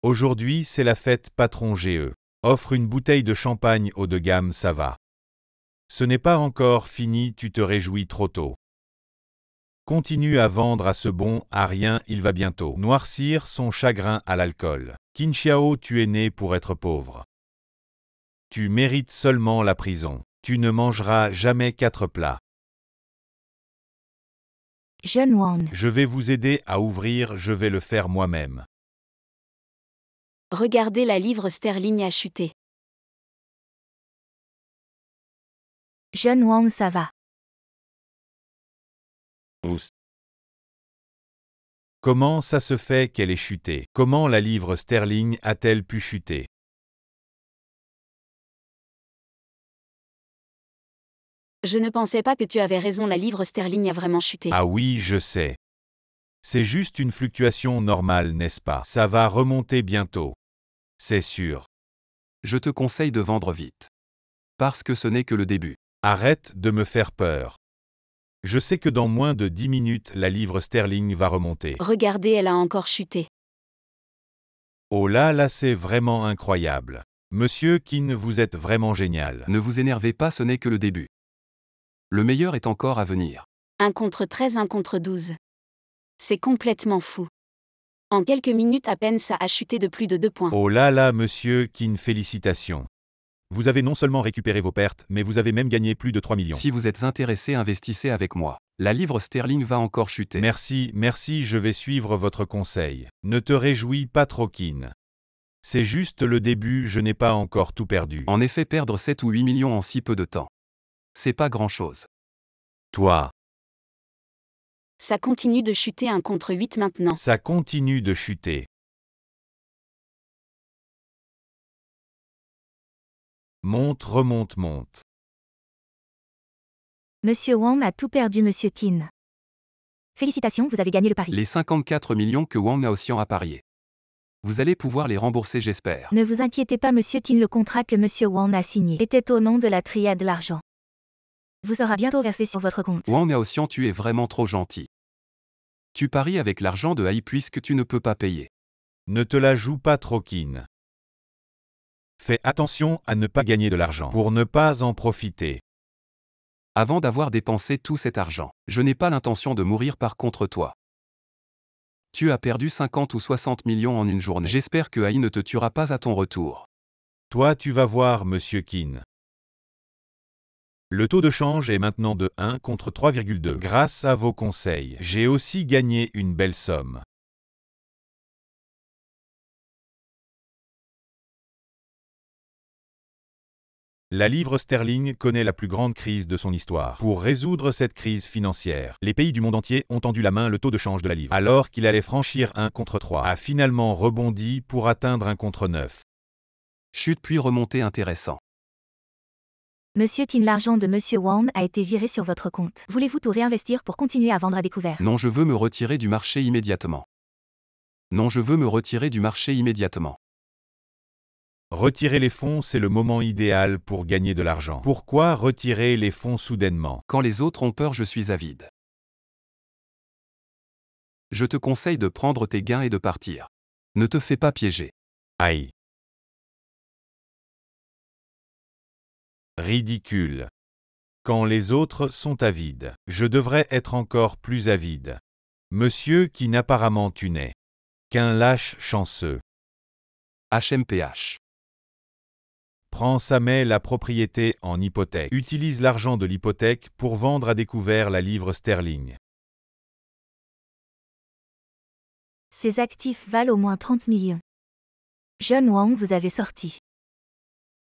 Aujourd'hui, c'est la fête, patron GE. Offre une bouteille de champagne haut de gamme, ça va. Ce n'est pas encore fini, tu te réjouis trop tôt. Continue à vendre à ce bon à rien, il va bientôt noircir son chagrin à l'alcool. Qin Xiao, tu es né pour être pauvre. Tu mérites seulement la prison. Tu ne mangeras jamais 4 plats. Jeune Wang. Je vais vous aider à ouvrir, je vais le faire moi-même. Regardez, la livre sterling a chuté. Jeune Wang, ça va. Comment ça se fait qu'elle ait chuté? Comment la livre sterling a-t-elle pu chuter? Je ne pensais pas que tu avais raison, la livre sterling a vraiment chuté. Ah oui, je sais. C'est juste une fluctuation normale, n'est-ce pas? Ça va remonter bientôt. C'est sûr. Je te conseille de vendre vite. Parce que ce n'est que le début. Arrête de me faire peur. Je sais que dans moins de 10 minutes, la livre sterling va remonter. Regardez, elle a encore chuté. Oh là là, c'est vraiment incroyable. Monsieur Qin, vous êtes vraiment génial. Ne vous énervez pas, ce n'est que le début. Le meilleur est encore à venir. 1 contre 13, 1 contre 12. C'est complètement fou. En quelques minutes à peine, ça a chuté de plus de 2 points. Oh là là, monsieur Qin, félicitations. Vous avez non seulement récupéré vos pertes, mais vous avez même gagné plus de 3 millions. Si vous êtes intéressé, investissez avec moi. La livre sterling va encore chuter. Merci, merci, je vais suivre votre conseil. Ne te réjouis pas trop, Qin. C'est juste le début, je n'ai pas encore tout perdu. En effet, perdre 7 ou 8 millions en si peu de temps, c'est pas grand-chose. Toi, Ça continue de chuter, 1 contre 8 maintenant. ça continue de chuter. Monte, remonte, monte. Monsieur Wang a tout perdu, Monsieur Qin. Félicitations, vous avez gagné le pari. Les 54 millions que Wang Naoxian a pariés. Vous allez pouvoir les rembourser, j'espère. Ne vous inquiétez pas, Monsieur Qin, le contrat que Monsieur Wang a signé était au nom de la triade de l'argent. Vous sera bientôt versé sur votre compte. Wang Naoxian, tu es vraiment trop gentil. Tu paries avec l'argent de AI puisque tu ne peux pas payer. Ne te la joue pas trop, Qin. Fais attention à ne pas gagner de l'argent pour ne pas en profiter. Avant d'avoir dépensé tout cet argent, je n'ai pas l'intention de mourir par contre toi. Tu as perdu 50 ou 60 millions en une journée. J'espère que AI ne te tuera pas à ton retour. Toi, tu vas voir, Monsieur Qin. Le taux de change est maintenant de 1 contre 3,2. Grâce à vos conseils, j'ai aussi gagné une belle somme. La livre sterling connaît la plus grande crise de son histoire. Pour résoudre cette crise financière, les pays du monde entier ont tendu la main. Le taux de change de la livre, alors qu'il allait franchir 1 contre 3, a finalement rebondi pour atteindre 1 contre 9. Chute puis remontée, intéressant. Monsieur Qin, l'argent de Monsieur Wang a été viré sur votre compte. Voulez-vous tout réinvestir pour continuer à vendre à découvert? Non, je veux me retirer du marché immédiatement. Non, je veux me retirer du marché immédiatement. Retirer les fonds, c'est le moment idéal pour gagner de l'argent. Pourquoi retirer les fonds soudainement? Quand les autres ont peur, je suis avide. Je te conseille de prendre tes gains et de partir. Ne te fais pas piéger. Aïe. Ridicule. Quand les autres sont avides, je devrais être encore plus avide. Monsieur qui n'apparemment tu n'es qu'un lâche chanceux. HMPH. Prends sa met la propriété en hypothèque. Utilise l'argent de l'hypothèque pour vendre à découvert la livre sterling. Ces actifs valent au moins 30 millions. John Wang, vous avez sorti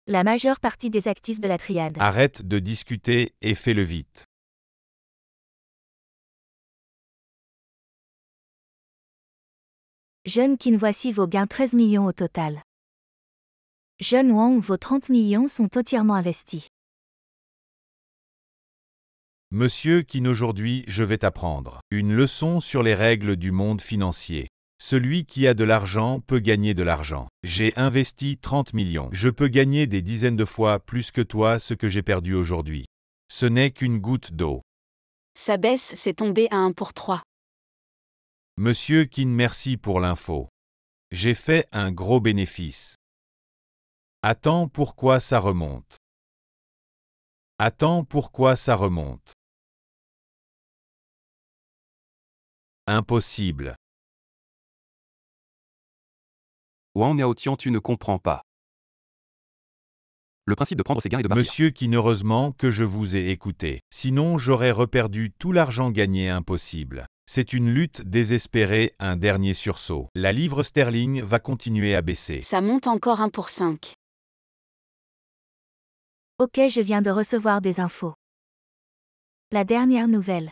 la majeure partie des actifs de la triade. Arrête de discuter et fais-le vite. John Qin, voici vos gains, 13 millions au total. John Wang, vos 30 millions sont entièrement investis. Monsieur Qin, aujourd'hui je vais t'apprendre une leçon sur les règles du monde financier. Celui qui a de l'argent peut gagner de l'argent. J'ai investi 30 millions. Je peux gagner des dizaines de fois plus que toi ce que j'ai perdu aujourd'hui. Ce n'est qu'une goutte d'eau. Sa baisse s'est tombée à 1 pour 3. Monsieur Qin, merci pour l'info. J'ai fait un gros bénéfice. Attends, pourquoi ça remonte? Attends, pourquoi ça remonte? Impossible. Wang Niaotian, tu ne comprends pas. Le principe de prendre ses gains et de partir. Monsieur Qin, heureusement que je vous ai écouté. Sinon j'aurais reperdu tout l'argent gagné. Impossible. C'est une lutte désespérée, un dernier sursaut. La livre sterling va continuer à baisser. Ça monte encore 1 pour 5. Ok, je viens de recevoir des infos. La dernière nouvelle.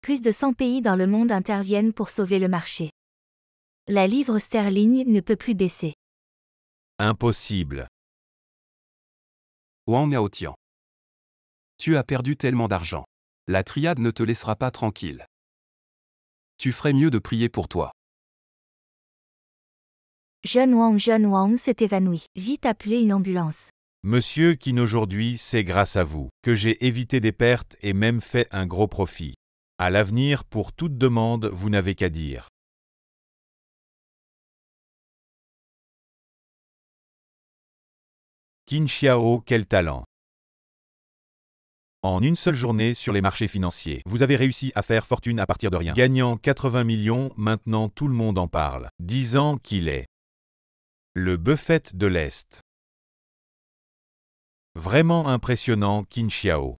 Plus de 100 pays dans le monde interviennent pour sauver le marché. La livre sterling ne peut plus baisser. Impossible. Wang Niaotian. Tu as perdu tellement d'argent. La triade ne te laissera pas tranquille. Tu ferais mieux de prier pour toi. John Wang s'est évanoui. Vite appeler une ambulance. Monsieur Qin, aujourd'hui c'est grâce à vous que j'ai évité des pertes et même fait un gros profit. À l'avenir, pour toute demande, vous n'avez qu'à dire. Qin Xiao, quel talent! En une seule journée sur les marchés financiers, vous avez réussi à faire fortune à partir de rien. Gagnant 80 millions, maintenant tout le monde en parle, disant qu'il est le Buffett de l'Est. Vraiment impressionnant, Qin Xiao.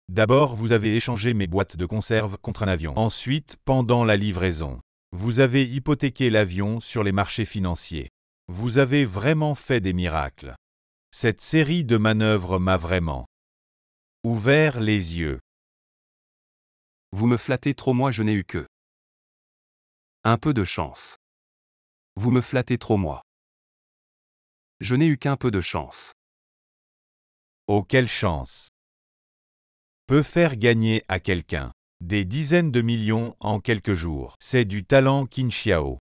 D'abord, vous avez échangé mes boîtes de conserve contre un avion. Ensuite, pendant la livraison, vous avez hypothéqué l'avion sur les marchés financiers. Vous avez vraiment fait des miracles. Cette série de manœuvres m'a vraiment ouvert les yeux. Vous me flattez trop, moi je n'ai eu que un peu de chance. Vous me flattez trop, moi. Je n'ai eu qu'un peu de chance. Oh, quelle chance! Peut faire gagner à quelqu'un des dizaines de millions en quelques jours. C'est du talent, Qin Xiao.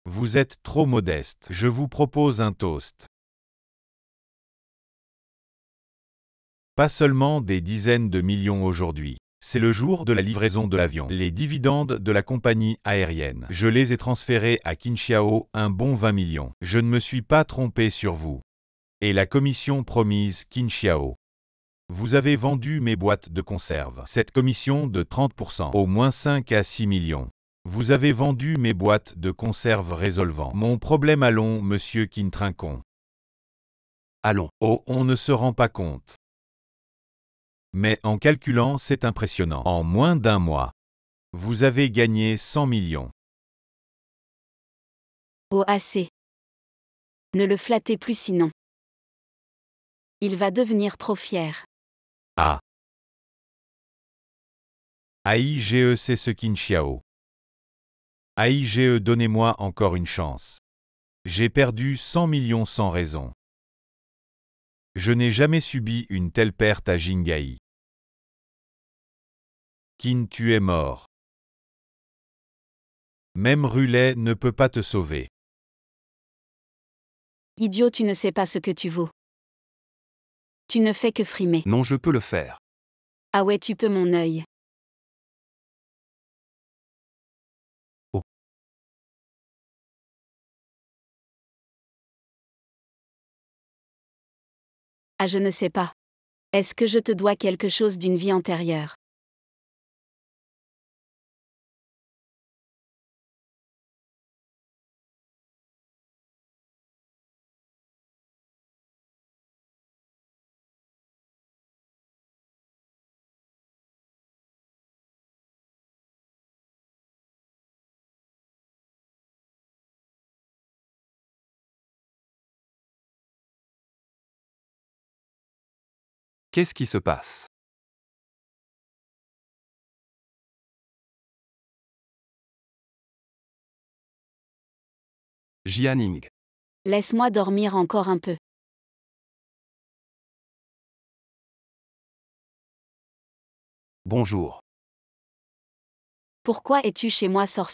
Vous êtes trop modeste. Je vous propose un toast. Pas seulement des dizaines de millions aujourd'hui. C'est le jour de la livraison de l'avion. Les dividendes de la compagnie aérienne. Je les ai transférés à Qin Xiao, un bon 20 millions. Je ne me suis pas trompé sur vous. Et la commission promise, Qin Xiao. Vous avez vendu mes boîtes de conserve. Cette commission de 30%, au moins 5 à 6 millions. Vous avez vendu mes boîtes de conserve résolvant mon problème. Allons, monsieur Qin Trincon. Allons. Oh, on ne se rend pas compte. Mais en calculant, c'est impressionnant. En moins d'un mois, vous avez gagné 100 millions. Oh, assez. Ne le flattez plus sinon. Il va devenir trop fier. Ah. AIGE, c'est ce Qin Xiao. AIGE, donnez-moi encore une chance. J'ai perdu 100 millions sans raison. Je n'ai jamais subi une telle perte à Jingai. Qin, tu es mort. Même Rulet ne peut pas te sauver. Idiot, tu ne sais pas ce que tu vaux. Tu ne fais que frimer. Non, je peux le faire. Ah ouais, tu peux mon œil. Ah, je ne sais pas. Est-ce que je te dois quelque chose d'une vie antérieure? Qu'est-ce qui se passe? Jianing. Laisse-moi dormir encore un peu. Bonjour. Pourquoi es-tu chez moi? Sors.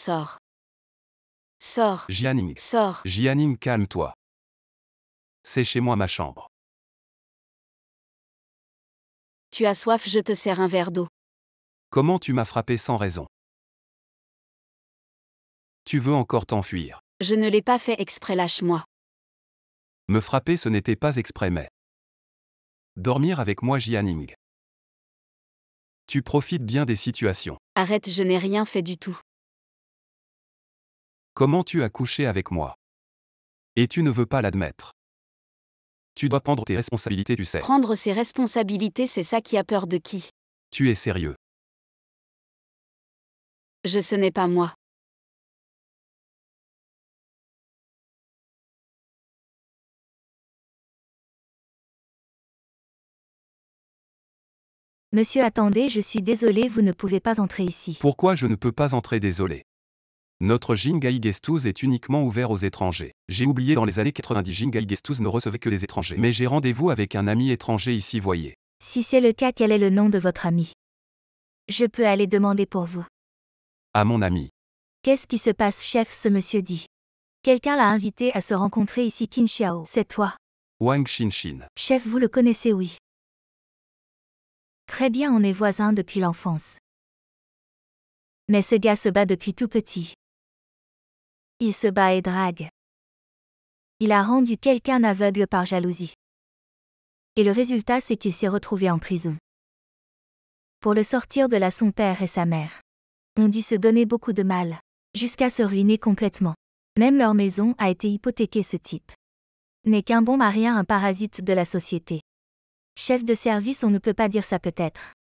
Sors. Jianing. Sors. Jianing, calme-toi. C'est chez moi ma chambre. Tu as soif, je te sers un verre d'eau. Comment tu m'as frappé sans raison? Tu veux encore t'enfuir? Je ne l'ai pas fait exprès, lâche-moi. Me frapper, ce n'était pas exprès, mais dormir avec moi, Jianing. Tu profites bien des situations. Arrête, je n'ai rien fait du tout. Comment tu as couché avec moi? Et tu ne veux pas l'admettre. Tu dois prendre tes responsabilités, tu sais. Prendre ses responsabilités, c'est ça qui a peur de qui? Tu es sérieux. Ce n'est pas moi. Monsieur, attendez, je suis désolé, vous ne pouvez pas entrer ici. Pourquoi je ne peux pas entrer? Désolé. Notre Jingai Guest House est uniquement ouvert aux étrangers. J'ai oublié, dans les années 90, Jingai Guest House ne recevait que des étrangers. Mais j'ai rendez-vous avec un ami étranger ici, voyez. Si c'est le cas, quel est le nom de votre ami? Je peux aller demander pour vous. À mon ami. Qu'est-ce qui se passe, chef? Ce monsieur dit. Quelqu'un l'a invité à se rencontrer ici. Qin Xiao, c'est toi. Wang Xinshin. Chef, vous le connaissez? Oui. Très bien, on est voisins depuis l'enfance. Mais ce gars se bat depuis tout petit. Il se bat et drague. Il a rendu quelqu'un aveugle par jalousie. Et le résultat, c'est qu'il s'est retrouvé en prison. Pour le sortir de là, son père et sa mère ont dû se donner beaucoup de mal, jusqu'à se ruiner complètement. Même leur maison a été hypothéquée. Ce type n'est qu'un bon mari, un parasite de la société. Chef de service, on ne peut pas dire ça peut-être.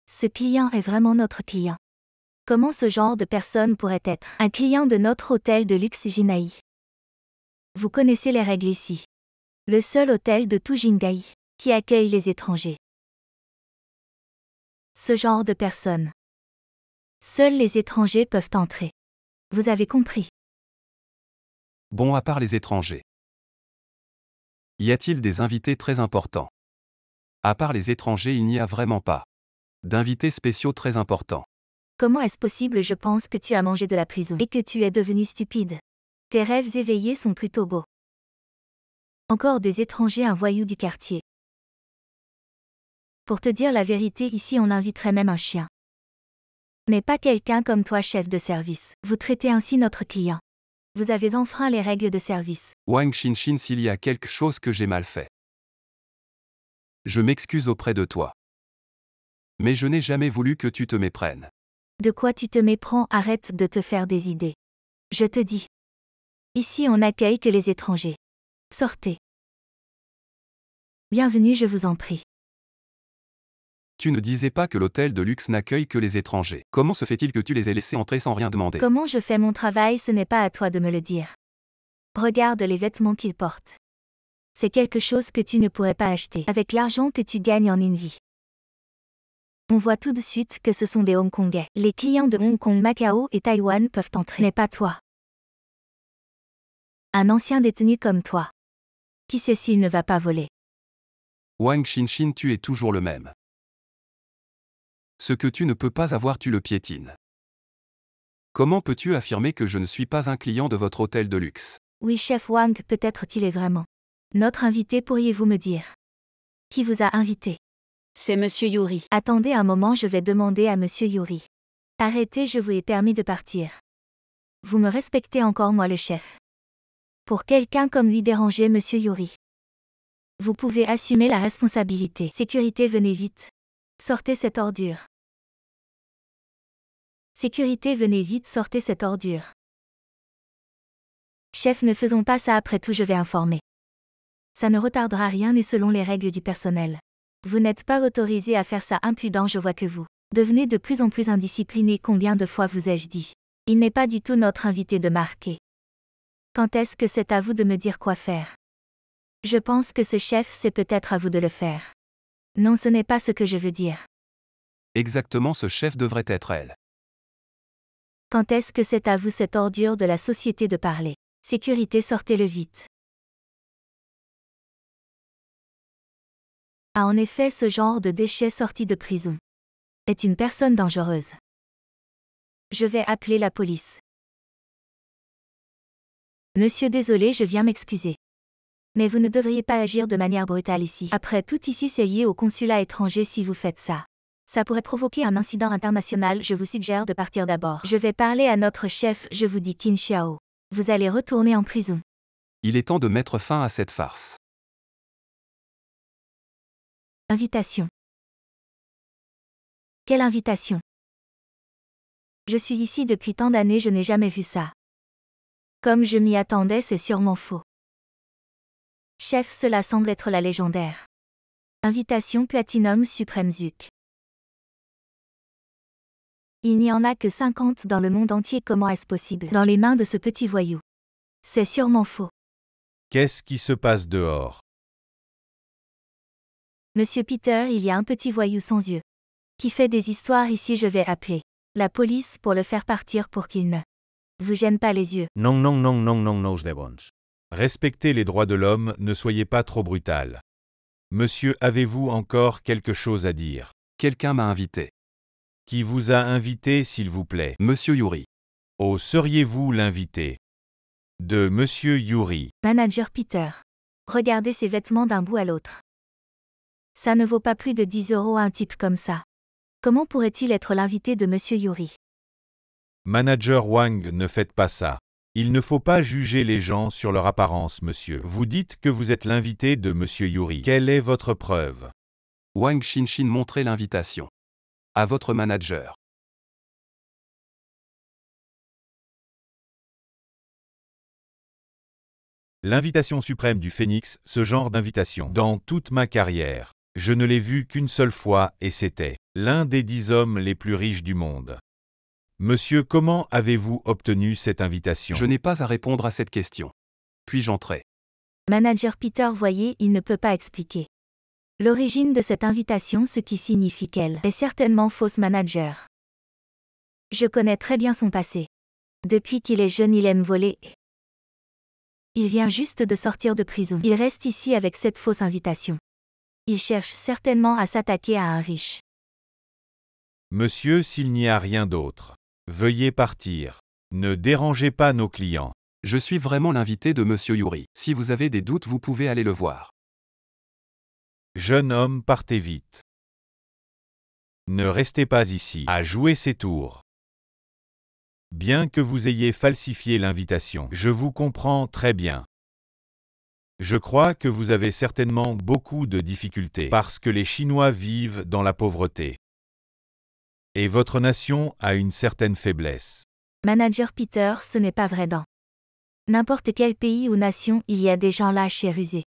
Ce client est vraiment notre client. Comment ce genre de personne pourrait être un client de notre hôtel de luxe Jinai? Vous connaissez les règles ici. Le seul hôtel de tout Jingai qui accueille les étrangers. Ce genre de personne. Seuls les étrangers peuvent entrer. Vous avez compris? Bon, à part les étrangers. Y a-t-il des invités très importants? À part les étrangers, il n'y a vraiment pas d'invités spéciaux très importants. Comment est-ce possible? Je pense que tu as mangé de la prison et que tu es devenu stupide. Tes rêves éveillés sont plutôt beaux. Encore des étrangers, un voyou du quartier. Pour te dire la vérité, ici on inviterait même un chien. Mais pas quelqu'un comme toi, chef de service. Vous traitez ainsi notre client. Vous avez enfreint les règles de service. Wang Xinshin, s'il y a quelque chose que j'ai mal fait, je m'excuse auprès de toi. Mais je n'ai jamais voulu que tu te méprennes. De quoi tu te méprends? Arrête de te faire des idées. Je te dis. Ici on n'accueille que les étrangers. Sortez. Bienvenue, je vous en prie. Tu ne disais pas que l'hôtel de luxe n'accueille que les étrangers. Comment se fait-il que tu les aies laissés entrer sans rien demander? Comment je fais mon travail? Ce n'est pas à toi de me le dire. Regarde les vêtements qu'ils portent. C'est quelque chose que tu ne pourrais pas acheter avec l'argent que tu gagnes en une vie. On voit tout de suite que ce sont des Hongkongais. Les clients de Hong Kong, Macao et Taïwan peuvent entrer, mais pas toi. Un ancien détenu comme toi. Qui sait s'il ne va pas voler? Wang Xinshin, tu es toujours le même. Ce que tu ne peux pas avoir, tu le piétines. Comment peux-tu affirmer que je ne suis pas un client de votre hôtel de luxe? Oui, chef Wang, peut-être qu'il est vraiment notre invité, pourriez-vous me dire? Qui vous a invité? C'est Monsieur Yuri. Attendez un moment, je vais demander à Monsieur Yuri. Arrêtez, je vous ai permis de partir. Vous me respectez encore, moi le chef. Pour quelqu'un comme lui déranger Monsieur Yuri. Vous pouvez assumer la responsabilité. Sécurité, venez vite. Sortez cette ordure. Sécurité, venez vite, sortez cette ordure. Chef, ne faisons pas ça, après tout je vais informer. Ça ne retardera rien et selon les règles du personnel. Vous n'êtes pas autorisé à faire ça, impudent, je vois que vous devenez de plus en plus indiscipliné. Combien de fois vous ai-je dit? Il n'est pas du tout notre invité de marquer. Quand est-ce que c'est à vous de me dire quoi faire? Je pense que ce chef, c'est peut-être à vous de le faire. Non, ce n'est pas ce que je veux dire. Exactement, ce chef devrait être elle. Quand est-ce que c'est à vous, cette ordure de la société, de parler? Sécurité, sortez-le vite. A en effet, ce genre de déchet sorti de prison est une personne dangereuse. Je vais appeler la police. Monsieur, désolé, je viens m'excuser. Mais vous ne devriez pas agir de manière brutale ici. Après tout, ici c'est lié au consulat étranger. Si vous faites ça, ça pourrait provoquer un incident international. Je vous suggère de partir d'abord. Je vais parler à notre chef, je vous dis, Qin Xiao. Vous allez retourner en prison. Il est temps de mettre fin à cette farce. Invitation. Quelle invitation? Je suis ici depuis tant d'années, je n'ai jamais vu ça. Comme je m'y attendais, c'est sûrement faux. Chef, cela semble être la légendaire invitation Platinum Supreme Zuc. Il n'y en a que 50 dans le monde entier. Comment est-ce possible? Dans les mains de ce petit voyou. C'est sûrement faux. Qu'est-ce qui se passe dehors? Monsieur Peter, il y a un petit voyou sans yeux qui fait des histoires ici. Je vais appeler la police pour le faire partir pour qu'il ne vous gêne pas les yeux. Non, non, non, non, non, non, Devons. Respectez les droits de l'homme, ne soyez pas trop brutal. Monsieur, avez-vous encore quelque chose à dire? Quelqu'un m'a invité. Qui vous a invité, s'il vous plaît? Monsieur Yuri. Oh, seriez-vous l'invité de Monsieur Yuri? Manager Peter. Regardez ses vêtements d'un bout à l'autre. Ça ne vaut pas plus de 10 € un type comme ça. Comment pourrait-il être l'invité de Monsieur Yuri? Manager Wang, ne faites pas ça. Il ne faut pas juger les gens sur leur apparence, monsieur. Vous dites que vous êtes l'invité de Monsieur Yuri. Quelle est votre preuve? Wang Xinshin, montrez l'invitation à votre manager. L'invitation suprême du Phénix, ce genre d'invitation. Dans toute ma carrière, je ne l'ai vu qu'une seule fois et c'était l'un des 10 hommes les plus riches du monde. Monsieur, comment avez-vous obtenu cette invitation? Je n'ai pas à répondre à cette question. Puis-je entrer? Manager Peter, voyez, il ne peut pas expliquer l'origine de cette invitation, ce qui signifie qu'elle est certainement fausse. Manager. Je connais très bien son passé. Depuis qu'il est jeune, il aime voler. Il vient juste de sortir de prison. Il reste ici avec cette fausse invitation. Il cherche certainement à s'attaquer à un riche. Monsieur, s'il n'y a rien d'autre, veuillez partir. Ne dérangez pas nos clients. Je suis vraiment l'invité de Monsieur Yuri. Si vous avez des doutes, vous pouvez aller le voir. Jeune homme, partez vite. Ne restez pas ici à jouer ces tours. Bien que vous ayez falsifié l'invitation, je vous comprends très bien. Je crois que vous avez certainement beaucoup de difficultés parce que les Chinois vivent dans la pauvreté. Et votre nation a une certaine faiblesse. Manager Peter, ce n'est pas vrai. Dans n'importe quel pays ou nation, il y a des gens lâches et rusés.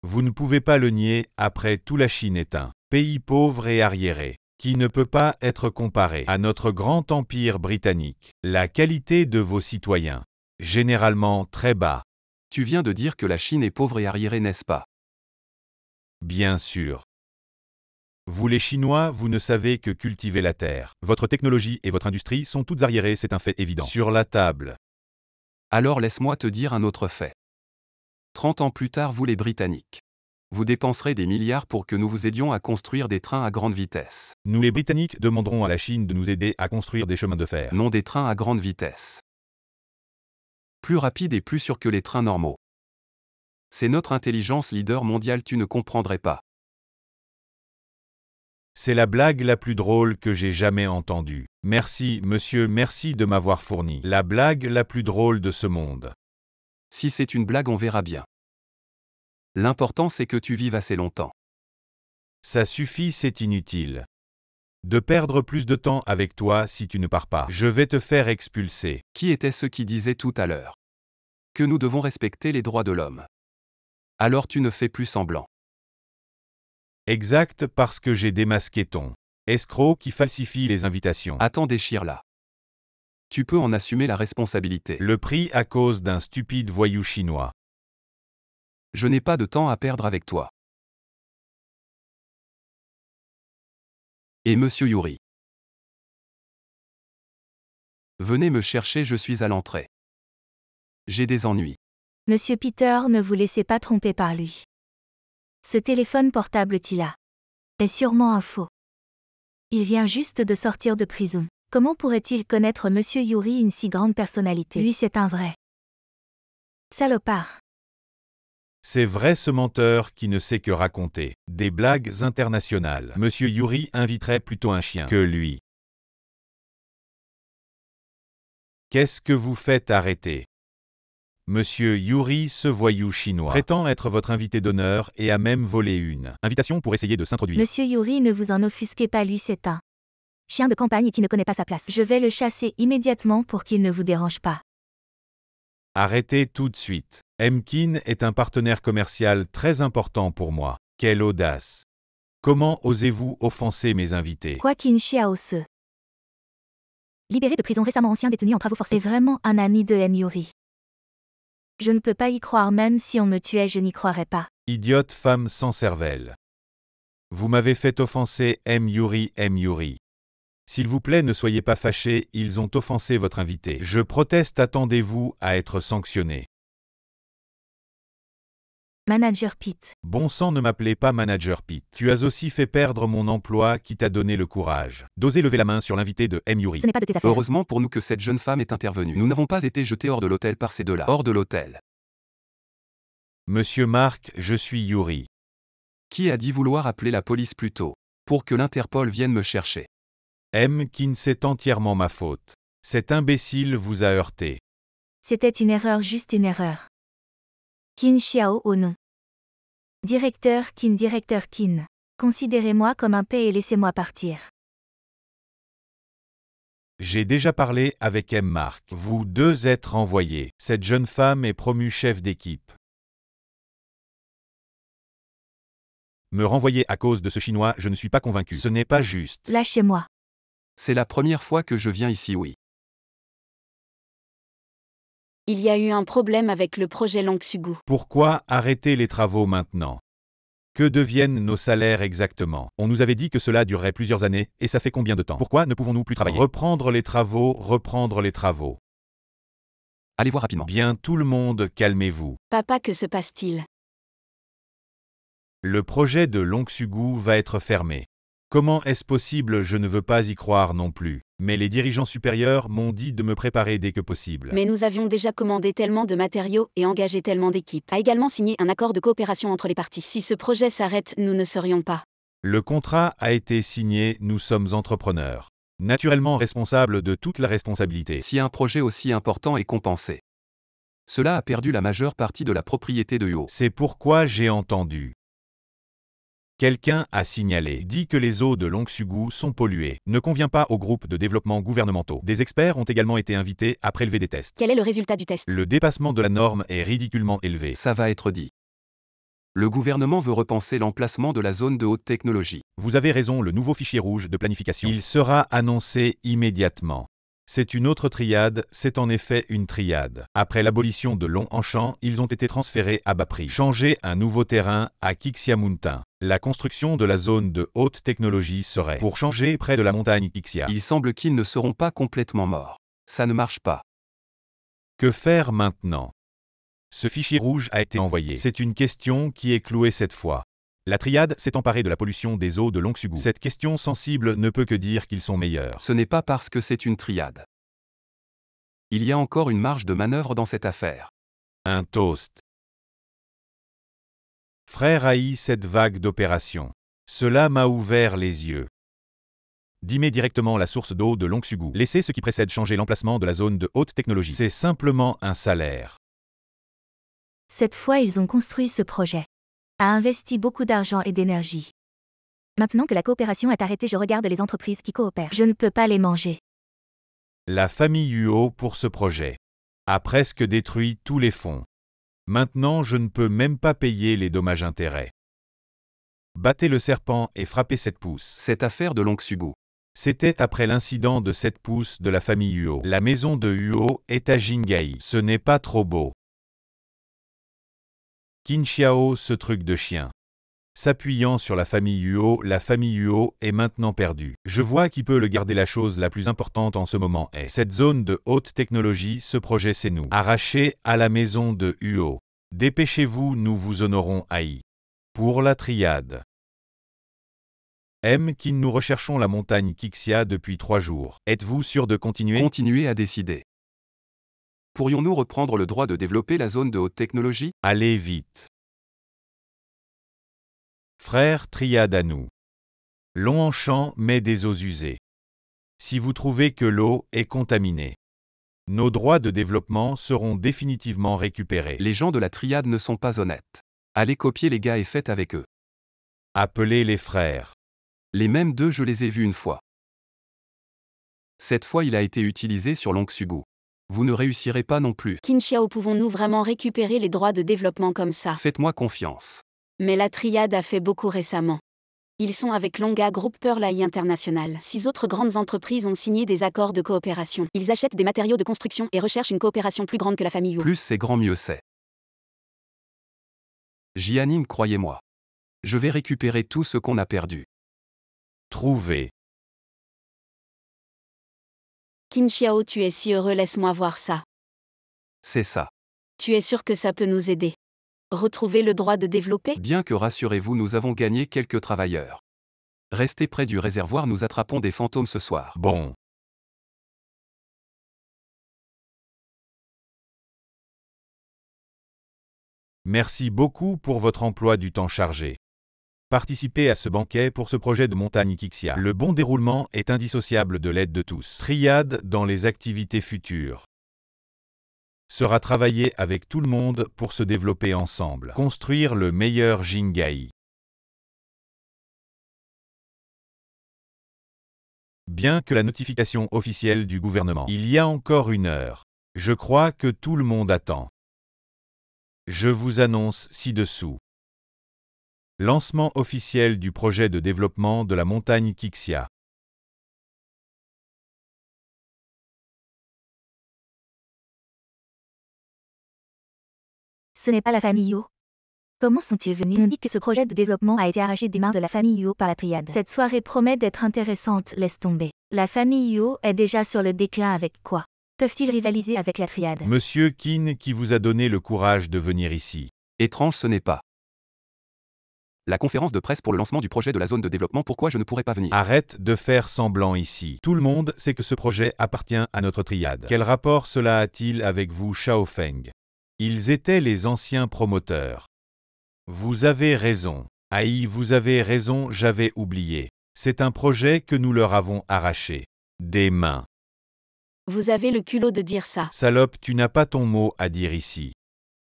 Vous ne pouvez pas le nier, après tout la Chine est un pays pauvre et arriéré, qui ne peut pas être comparé à notre grand empire britannique. La qualité de vos citoyens, généralement très bas. Tu viens de dire que la Chine est pauvre et arriérée, n'est-ce pas? Bien sûr. Vous les Chinois, vous ne savez que cultiver la terre. Votre technologie et votre industrie sont toutes arriérées, c'est un fait évident. Sur la table. Alors laisse-moi te dire un autre fait. 30 ans plus tard, vous les Britanniques, vous dépenserez des milliards pour que nous vous aidions à construire des trains à grande vitesse. Nous les Britanniques demanderons à la Chine de nous aider à construire des chemins de fer. Non, des trains à grande vitesse. Plus rapides et plus sûrs que les trains normaux. C'est notre intelligence leader mondiale, tu ne comprendrais pas. C'est la blague la plus drôle que j'ai jamais entendue. Merci, monsieur, merci de m'avoir fourni la blague la plus drôle de ce monde. Si c'est une blague, on verra bien. L'important c'est que tu vives assez longtemps. Ça suffit, c'est inutile de perdre plus de temps avec toi si tu ne pars pas. Je vais te faire expulser. Qui étaient ceux qui disaient tout à l'heure que nous devons respecter les droits de l'homme? Alors tu ne fais plus semblant. Exact, parce que j'ai démasqué ton escroc qui falsifie les invitations. Attends, déchire-la. Tu peux en assumer la responsabilité. Le prix à cause d'un stupide voyou chinois. Je n'ai pas de temps à perdre avec toi. Et Monsieur Yuri. Venez me chercher, je suis à l'entrée. J'ai des ennuis. Monsieur Peter, ne vous laissez pas tromper par lui. Ce téléphone portable qu'il a est sûrement un faux. Il vient juste de sortir de prison. Comment pourrait-il connaître Monsieur Yuri, une si grande personnalité? Lui, c'est un vrai salopard. C'est vrai, ce menteur qui ne sait que raconter des blagues internationales. Monsieur Yuri inviterait plutôt un chien que lui. Qu'est-ce que vous faites? Arrêter. Monsieur Yuri, ce voyou chinois, prétend être votre invité d'honneur et a même volé une invitation pour essayer de s'introduire. Monsieur Yuri, ne vous en offusquez pas, lui, c'est un chien de campagne qui ne connaît pas sa place. Je vais le chasser immédiatement pour qu'il ne vous dérange pas. Arrêtez tout de suite. Emkin est un partenaire commercial très important pour moi. Quelle audace! Comment osez-vous offenser mes invités? Quoi, Qin Xiaose, libéré de prison récemment, ancien détenu en travaux forcés, est vraiment un ami de M. Yuri. Je ne peux pas y croire, même si on me tuait, je n'y croirais pas. Idiote femme sans cervelle. Vous m'avez fait offenser M. Yuri. M. Yuri. S'il vous plaît, ne soyez pas fâchés, ils ont offensé votre invité. Je proteste, attendez-vous à être sanctionné. Manager Pete. Bon sang, ne m'appelez pas Manager Pete. Tu as aussi fait perdre mon emploi qui t'a donné le courage d'oser lever la main sur l'invité de M. Yuri. Ce n'est pas de tes affaires. Heureusement pour nous que cette jeune femme est intervenue. Nous n'avons pas été jetés hors de l'hôtel par ces deux-là. Hors de l'hôtel. Monsieur Mark, je suis Yuri. Qui a dit vouloir appeler la police plus tôt? Pour que l'Interpol vienne me chercher. Emkin, c'est entièrement ma faute. Cet imbécile vous a heurté. C'était une erreur, juste une erreur. Qin Xiao au nom. Directeur Qin. Considérez-moi comme un paix et laissez-moi partir. J'ai déjà parlé avec M. Mark. Vous deux êtes renvoyés. Cette jeune femme est promue chef d'équipe. Me renvoyer à cause de ce Chinois, je ne suis pas convaincu. Ce n'est pas juste. Lâchez-moi. C'est la première fois que je viens ici, oui. Il y a eu un problème avec le projet Langsugu. Pourquoi arrêter les travaux maintenant? Que deviennent nos salaires exactement? On nous avait dit que cela durerait plusieurs années, et ça fait combien de temps? Pourquoi ne pouvons-nous plus travailler? Reprendre les travaux. Allez voir rapidement. Bien, tout le monde, calmez-vous. Papa, que se passe-t-il? Le projet de Langsugu va être fermé. Comment est-ce possible? Je ne veux pas y croire non plus. Mais les dirigeants supérieurs m'ont dit de me préparer dès que possible. Mais nous avions déjà commandé tellement de matériaux et engagé tellement d'équipes. A également signé un accord de coopération entre les parties. Si ce projet s'arrête, nous ne serions pas. Le contrat a été signé, nous sommes entrepreneurs. Naturellement responsables de toute la responsabilité. Si un projet aussi important est compensé. Cela a perdu la majeure partie de la propriété de Yo. C'est pourquoi j'ai entendu. Quelqu'un a signalé, dit que les eaux de Langsugu sont polluées, ne convient pas aux groupes de développement gouvernementaux. Des experts ont également été invités à prélever des tests. Quel est le résultat du test? Le dépassement de la norme est ridiculement élevé. Ça va être dit. Le gouvernement veut repenser l'emplacement de la zone de haute technologie. Vous avez raison, le nouveau fichier rouge de planification. Il sera annoncé immédiatement. C'est une autre triade, c'est en effet une triade. Après l'abolition de Longchamp, ils ont été transférés à bas prix. Changer un nouveau terrain à Qixiamuntin. La construction de la zone de haute technologie serait pour changer près de la montagne Qixia. Il semble qu'ils ne seront pas complètement morts. Ça ne marche pas. Que faire maintenant? Ce fichier rouge a été envoyé. C'est une question qui est clouée cette fois. La triade s'est emparée de la pollution des eaux de Langsugu. Cette question sensible ne peut que dire qu'ils sont meilleurs. Ce n'est pas parce que c'est une triade. Il y a encore une marge de manœuvre dans cette affaire. Un toast. Frère haït cette vague d'opérations. Cela m'a ouvert les yeux. Dimmer directement la source d'eau de Langsugu. Laisser ce qui précède changer l'emplacement de la zone de haute technologie. C'est simplement un salaire. Cette fois, ils ont construit ce projet. a investi beaucoup d'argent et d'énergie. Maintenant que la coopération est arrêtée, je regarde les entreprises qui coopèrent. Je ne peux pas les manger. La famille Huo pour ce projet a presque détruit tous les fonds. Maintenant je ne peux même pas payer les dommages-intérêts. Battez le serpent et frappez 7 pouces. Cette affaire de l'Ongsugu. C'était après l'incident de 7 pouces de la famille Huo. La maison de Huo est à Jingai. Ce n'est pas trop beau. Qin Xiao, ce truc de chien. S'appuyant sur la famille Huo est maintenant perdue. Je vois qui peut le garder. La chose la plus importante en ce moment est cette zone de haute technologie. Ce projet c'est nous. Arraché à la maison de Huo. Dépêchez-vous, nous vous honorons haï. Pour la triade. Qin, nous recherchons la montagne Qixia depuis 3 jours. Êtes-vous sûr de continuer? Continuez à décider. Pourrions-nous reprendre le droit de développer la zone de haute technologie? Allez vite. Frères triade à nous. Long en champ mais des eaux usées. Si vous trouvez que l'eau est contaminée, nos droits de développement seront définitivement récupérés. Les gens de la triade ne sont pas honnêtes. Allez copier les gars et faites avec eux. Appelez les frères. Les mêmes deux, je les ai vus une fois. Cette fois il a été utilisé sur l'Ongsugu. Vous ne réussirez pas non plus. Qin Xiao, pouvons-nous vraiment récupérer les droits de développement comme ça? Faites-moi confiance. Mais la triade a fait beaucoup récemment. Ils sont avec Longa Group Pearl AI International. 6 autres grandes entreprises ont signé des accords de coopération. Ils achètent des matériaux de construction et recherchent une coopération plus grande que la famille Huo. Plus c'est grand, mieux c'est. J'y anime, croyez-moi. Je vais récupérer tout ce qu'on a perdu. Trouvez. Qin Xiao, tu es si heureux, laisse-moi voir ça. C'est ça. Tu es sûr que ça peut nous aider? Retrouver le droit de développer? Bien que rassurez-vous, nous avons gagné quelques travailleurs. Restez près du réservoir, nous attrapons des fantômes ce soir. Bon. Merci beaucoup pour votre emploi du temps chargé. Participez à ce banquet pour ce projet de montagne Qixia. Le bon déroulement est indissociable de l'aide de tous. Triade dans les activités futures. Sera travailler avec tout le monde pour se développer ensemble. Construire le meilleur Jingai. Bien que la notification officielle du gouvernement. Il y a encore 1 heure. Je crois que tout le monde attend. Je vous annonce ci-dessous. Lancement officiel du projet de développement de la montagne Qixia. Ce n'est pas la famille Huo. Comment sont-ils venus? On dit que ce projet de développement a été arraché des mains de la famille Huo par la triade. Cette soirée promet d'être intéressante, laisse tomber. La famille Huo est déjà sur le déclin, avec quoi peuvent-ils rivaliser avec la triade? Monsieur Qin, qui vous a donné le courage de venir ici? Étrange, ce n'est pas. La conférence de presse pour le lancement du projet de la zone de développement, pourquoi je ne pourrais pas venir? Arrête de faire semblant ici. Tout le monde sait que ce projet appartient à notre triade. Quel rapport cela a-t-il avec vous, Xiaofeng? Ils étaient les anciens promoteurs. Vous avez raison. Aïe, vous avez raison, j'avais oublié. C'est un projet que nous leur avons arraché des mains. Vous avez le culot de dire ça. Salope, tu n'as pas ton mot à dire ici.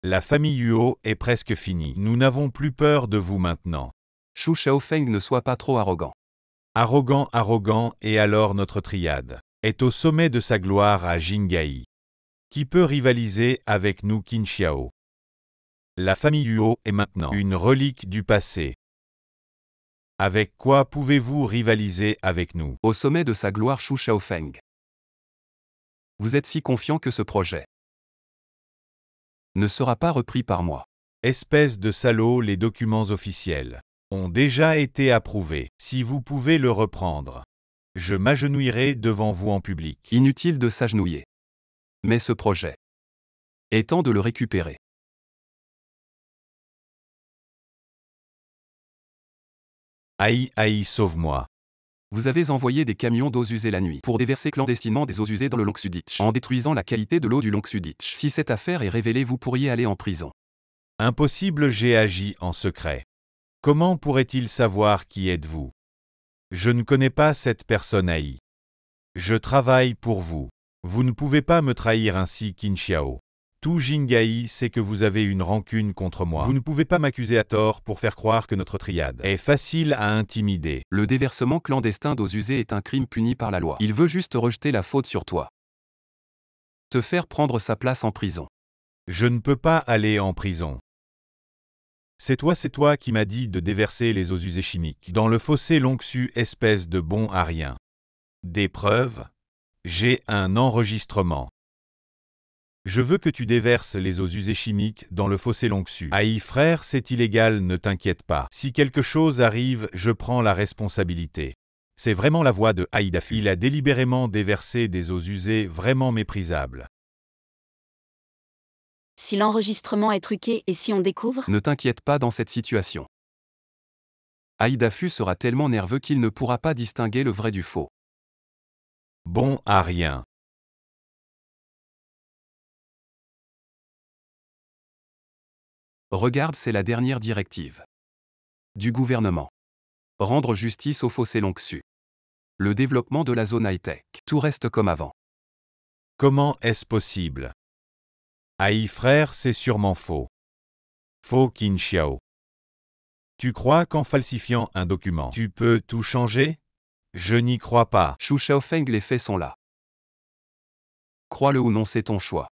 La famille Huo est presque finie. Nous n'avons plus peur de vous maintenant. Xu Xiaofeng, ne sois pas trop arrogant. Arrogant, et alors notre triade est au sommet de sa gloire à Jingai. Qui peut rivaliser avec nous, Qin Xiao? La famille Huo est maintenant une relique du passé. Avec quoi pouvez-vous rivaliser avec nous? Au sommet de sa gloire, Xu Xiaofeng. Vous êtes si confiant que ce projet ne sera pas repris par moi. Espèce de salaud, les documents officiels ont déjà été approuvés. Si vous pouvez le reprendre, je m'agenouillerai devant vous en public. Inutile de s'agenouiller. Mais ce projet est temps de le récupérer. Aïe, sauve-moi. Vous avez envoyé des camions d'eaux usées la nuit pour déverser clandestinement des eaux usées dans le Longsuditch, en détruisant la qualité de l'eau du Longsuditch. Si cette affaire est révélée, vous pourriez aller en prison. Impossible, j'ai agi en secret. Comment pourrait-il savoir qui êtes-vous? Je ne connais pas cette personne Aïe. Je travaille pour vous. Vous ne pouvez pas me trahir ainsi, Qin Xiao. Tout Jingai sait que vous avez une rancune contre moi. Vous ne pouvez pas m'accuser à tort pour faire croire que notre triade est facile à intimider. Le déversement clandestin d'eaux usées est un crime puni par la loi. Il veut juste rejeter la faute sur toi. Te faire prendre sa place en prison. Je ne peux pas aller en prison. C'est toi qui m'as dit de déverser les eaux usées chimiques dans le fossé Longxu, espèce de bon à rien. Des preuves? J'ai un enregistrement. Je veux que tu déverses les eaux usées chimiques dans le fossé Longxu. Aïe frère, c'est illégal, ne t'inquiète pas. Si quelque chose arrive, je prends la responsabilité. C'est vraiment la voix de Aïe Daffy. Il a délibérément déversé des eaux usées vraiment méprisables. Si l'enregistrement est truqué et si on découvre? Ne t'inquiète pas dans cette situation. Aïdafu sera tellement nerveux qu'il ne pourra pas distinguer le vrai du faux. Bon à rien. Regarde, c'est la dernière directive du gouvernement. Rendre justice au fossé Longxu. Le développement de la zone high-tech. Tout reste comme avant. Comment est-ce possible? Aïe frère, c'est sûrement faux. Faux Qin Xiao. Tu crois qu'en falsifiant un document, tu peux tout changer? Je n'y crois pas. Xu Xiaofeng, les faits sont là. Crois-le ou non, c'est ton choix.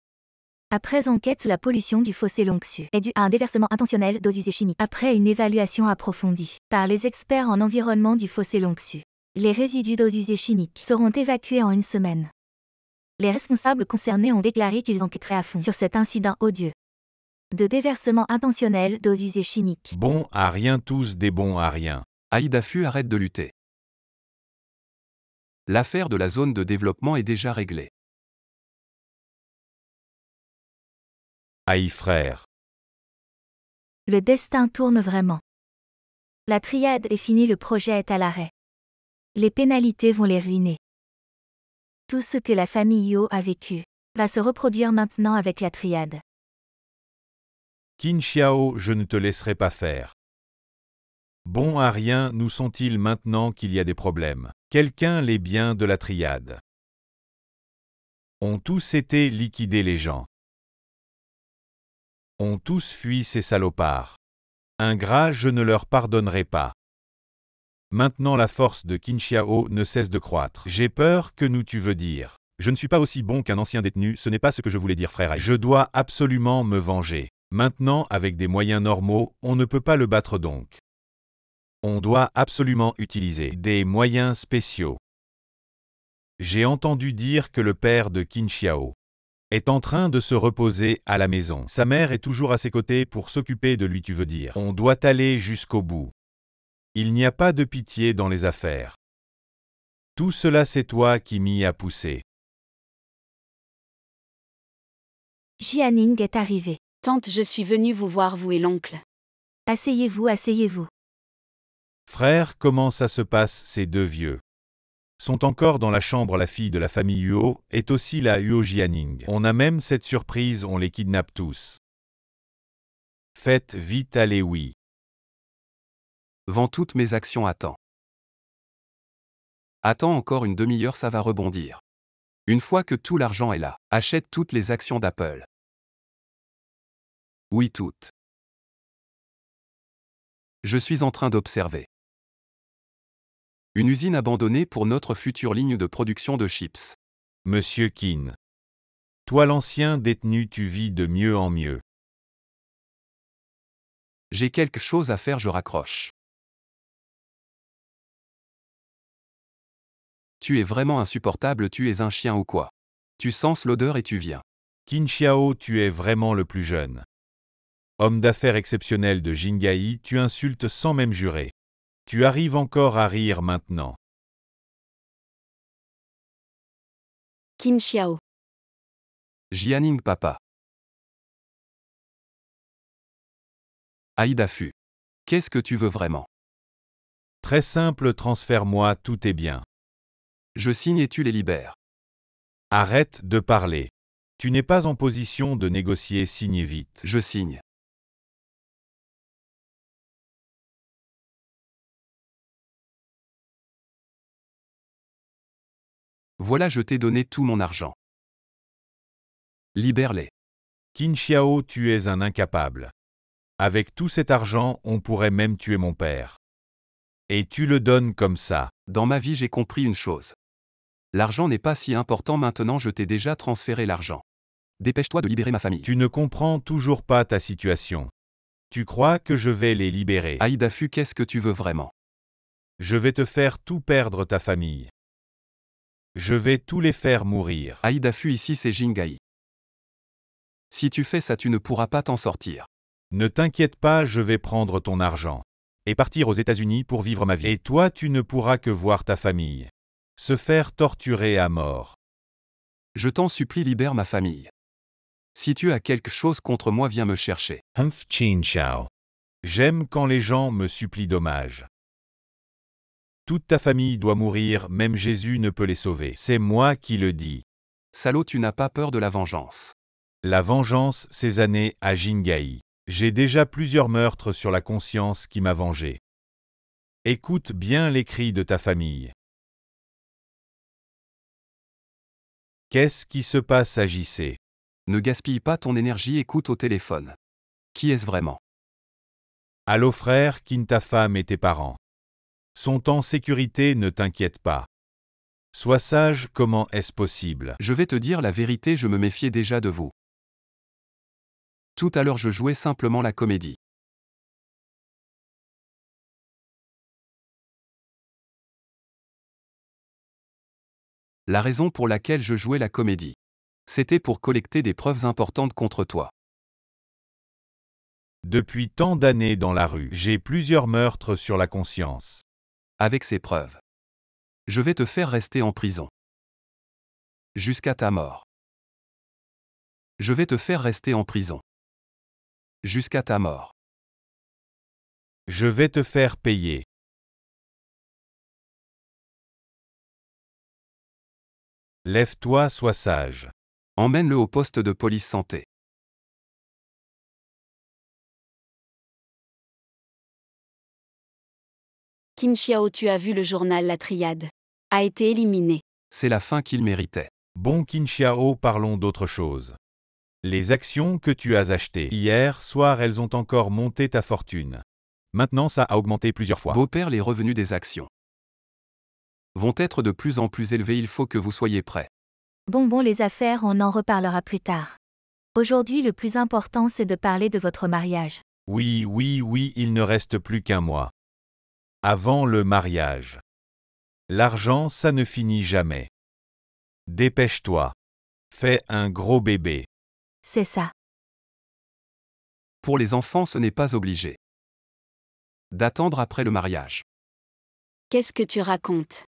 Après enquête, la pollution du fossé Longxu est due à un déversement intentionnel d'eaux usées chimiques. Après une évaluation approfondie par les experts en environnement du fossé Longxu, les résidus d'eaux usées chimiques seront évacués en une semaine. Les responsables concernés ont déclaré qu'ils enquêteraient à fond sur cet incident odieux de déversement intentionnel d'eaux usées chimiques. Bon à rien, tous des bons à rien. Aïdafu, arrête de lutter. L'affaire de la zone de développement est déjà réglée. Aïe frère. Le destin tourne vraiment. La triade est finie, le projet est à l'arrêt. Les pénalités vont les ruiner. Tout ce que la famille Yo a vécu va se reproduire maintenant avec la triade. Qin Xiao, je ne te laisserai pas faire. Bon à rien, nous sont-ils maintenant qu'il y a des problèmes? Quelqu'un les biens de la triade ont tous été liquidés, les gens ont tous fui, ces salopards. Ingrats, je ne leur pardonnerai pas. Maintenant la force de Qin Xiao ne cesse de croître. J'ai peur, que nous tu veux dire? Je ne suis pas aussi bon qu'un ancien détenu, ce n'est pas ce que je voulais dire frère. Je dois absolument me venger. Maintenant, avec des moyens normaux, on ne peut pas le battre donc. On doit absolument utiliser des moyens spéciaux. J'ai entendu dire que le père de Qin Xiao est en train de se reposer à la maison. Sa mère est toujours à ses côtés pour s'occuper de lui, tu veux dire? On doit aller jusqu'au bout. Il n'y a pas de pitié dans les affaires. Tout cela, c'est toi qui m'y as poussé. Jianing est arrivé. Tante, je suis venue vous voir, vous et l'oncle. Asseyez-vous, asseyez-vous. Frère, comment ça se passe, ces deux vieux? Sont encore dans la chambre. La fille de la famille Huo est aussi la Huo Jianing. On a même cette surprise, on les kidnappe tous. Faites vite, allez, oui. Vends toutes mes actions à temps. Attends encore une demi-heure, ça va rebondir. Une fois que tout l'argent est là, achète toutes les actions d'Apple. Oui, toutes. Je suis en train d'observer une usine abandonnée pour notre future ligne de production de chips. Monsieur Qin. Toi l'ancien détenu, tu vis de mieux en mieux. J'ai quelque chose à faire, je raccroche. Tu es vraiment insupportable, tu es un chien ou quoi? Tu sens l'odeur et tu viens. Qin Xiao, tu es vraiment le plus jeune homme d'affaires exceptionnel de Jingai, tu insultes sans même jurer. Tu arrives encore à rire maintenant. Qin Xiao. Jianing papa. Aïdafu. Qu'est-ce que tu veux vraiment? Très simple, transfère-moi tous tes biens. Je signe et tu les libères. Arrête de parler. Tu n'es pas en position de négocier, signe vite. Je signe. Voilà, je t'ai donné tout mon argent. Libère-les. Qin Xiao, tu es un incapable. Avec tout cet argent, on pourrait même tuer mon père. Et tu le donnes comme ça. Dans ma vie, j'ai compris une chose. L'argent n'est pas si important maintenant, je t'ai déjà transféré l'argent. Dépêche-toi de libérer ma famille. Tu ne comprends toujours pas ta situation. Tu crois que je vais les libérer. Aïdafu, qu'est-ce que tu veux vraiment? Je vais te faire tout perdre ta famille. Je vais tous les faire mourir. Aïdafu, ici c'est Jingai. Si tu fais ça, tu ne pourras pas t'en sortir. Ne t'inquiète pas, je vais prendre ton argent. Et partir aux États-Unis pour vivre ma vie. Et toi, tu ne pourras que voir ta famille se faire torturer à mort. Je t'en supplie, libère ma famille. Si tu as quelque chose contre moi, viens me chercher. Humph Qin Xiao. J'aime quand les gens me supplient dommage. Toute ta famille doit mourir, même Jésus ne peut les sauver. C'est moi qui le dis. Salaud, tu n'as pas peur de la vengeance. La vengeance, ces années, à Jingai. J'ai déjà plusieurs meurtres sur la conscience qui m'a vengé. Écoute bien les cris de ta famille. Qu'est-ce qui se passe à JC? Ne gaspille pas ton énergie, écoute au téléphone. Qui est-ce vraiment? Allô frère, Qin, ta femme et tes parents sont en sécurité, ne t'inquiète pas. Sois sage, comment est-ce possible? Je vais te dire la vérité, je me méfiais déjà de vous. Tout à l'heure, je jouais simplement la comédie. La raison pour laquelle je jouais la comédie, c'était pour collecter des preuves importantes contre toi. Depuis tant d'années dans la rue, j'ai plusieurs meurtres sur la conscience. Avec ces preuves, je vais te faire rester en prison. Jusqu'à ta mort. Je vais te faire rester en prison. Jusqu'à ta mort. Je vais te faire payer. Lève-toi, sois sage. Emmène-le au poste de police santé. Qin Xiao, tu as vu le journal La Triade a été éliminé. C'est la fin qu'il méritait. Bon Qin Xiao, parlons d'autre chose. Les actions que tu as achetées hier soir, elles ont encore monté ta fortune. Maintenant, ça a augmenté plusieurs fois. Beau-père, les revenus des actions vont être de plus en plus élevés, il faut que vous soyez prêts. Bon, les affaires, on en reparlera plus tard. Aujourd'hui, le plus important, c'est de parler de votre mariage. Oui, il ne reste plus qu'un mois. Avant le mariage. L'argent, ça ne finit jamais. Dépêche-toi. Fais un gros bébé. C'est ça. Pour les enfants, ce n'est pas obligé d'attendre après le mariage. Qu'est-ce que tu racontes?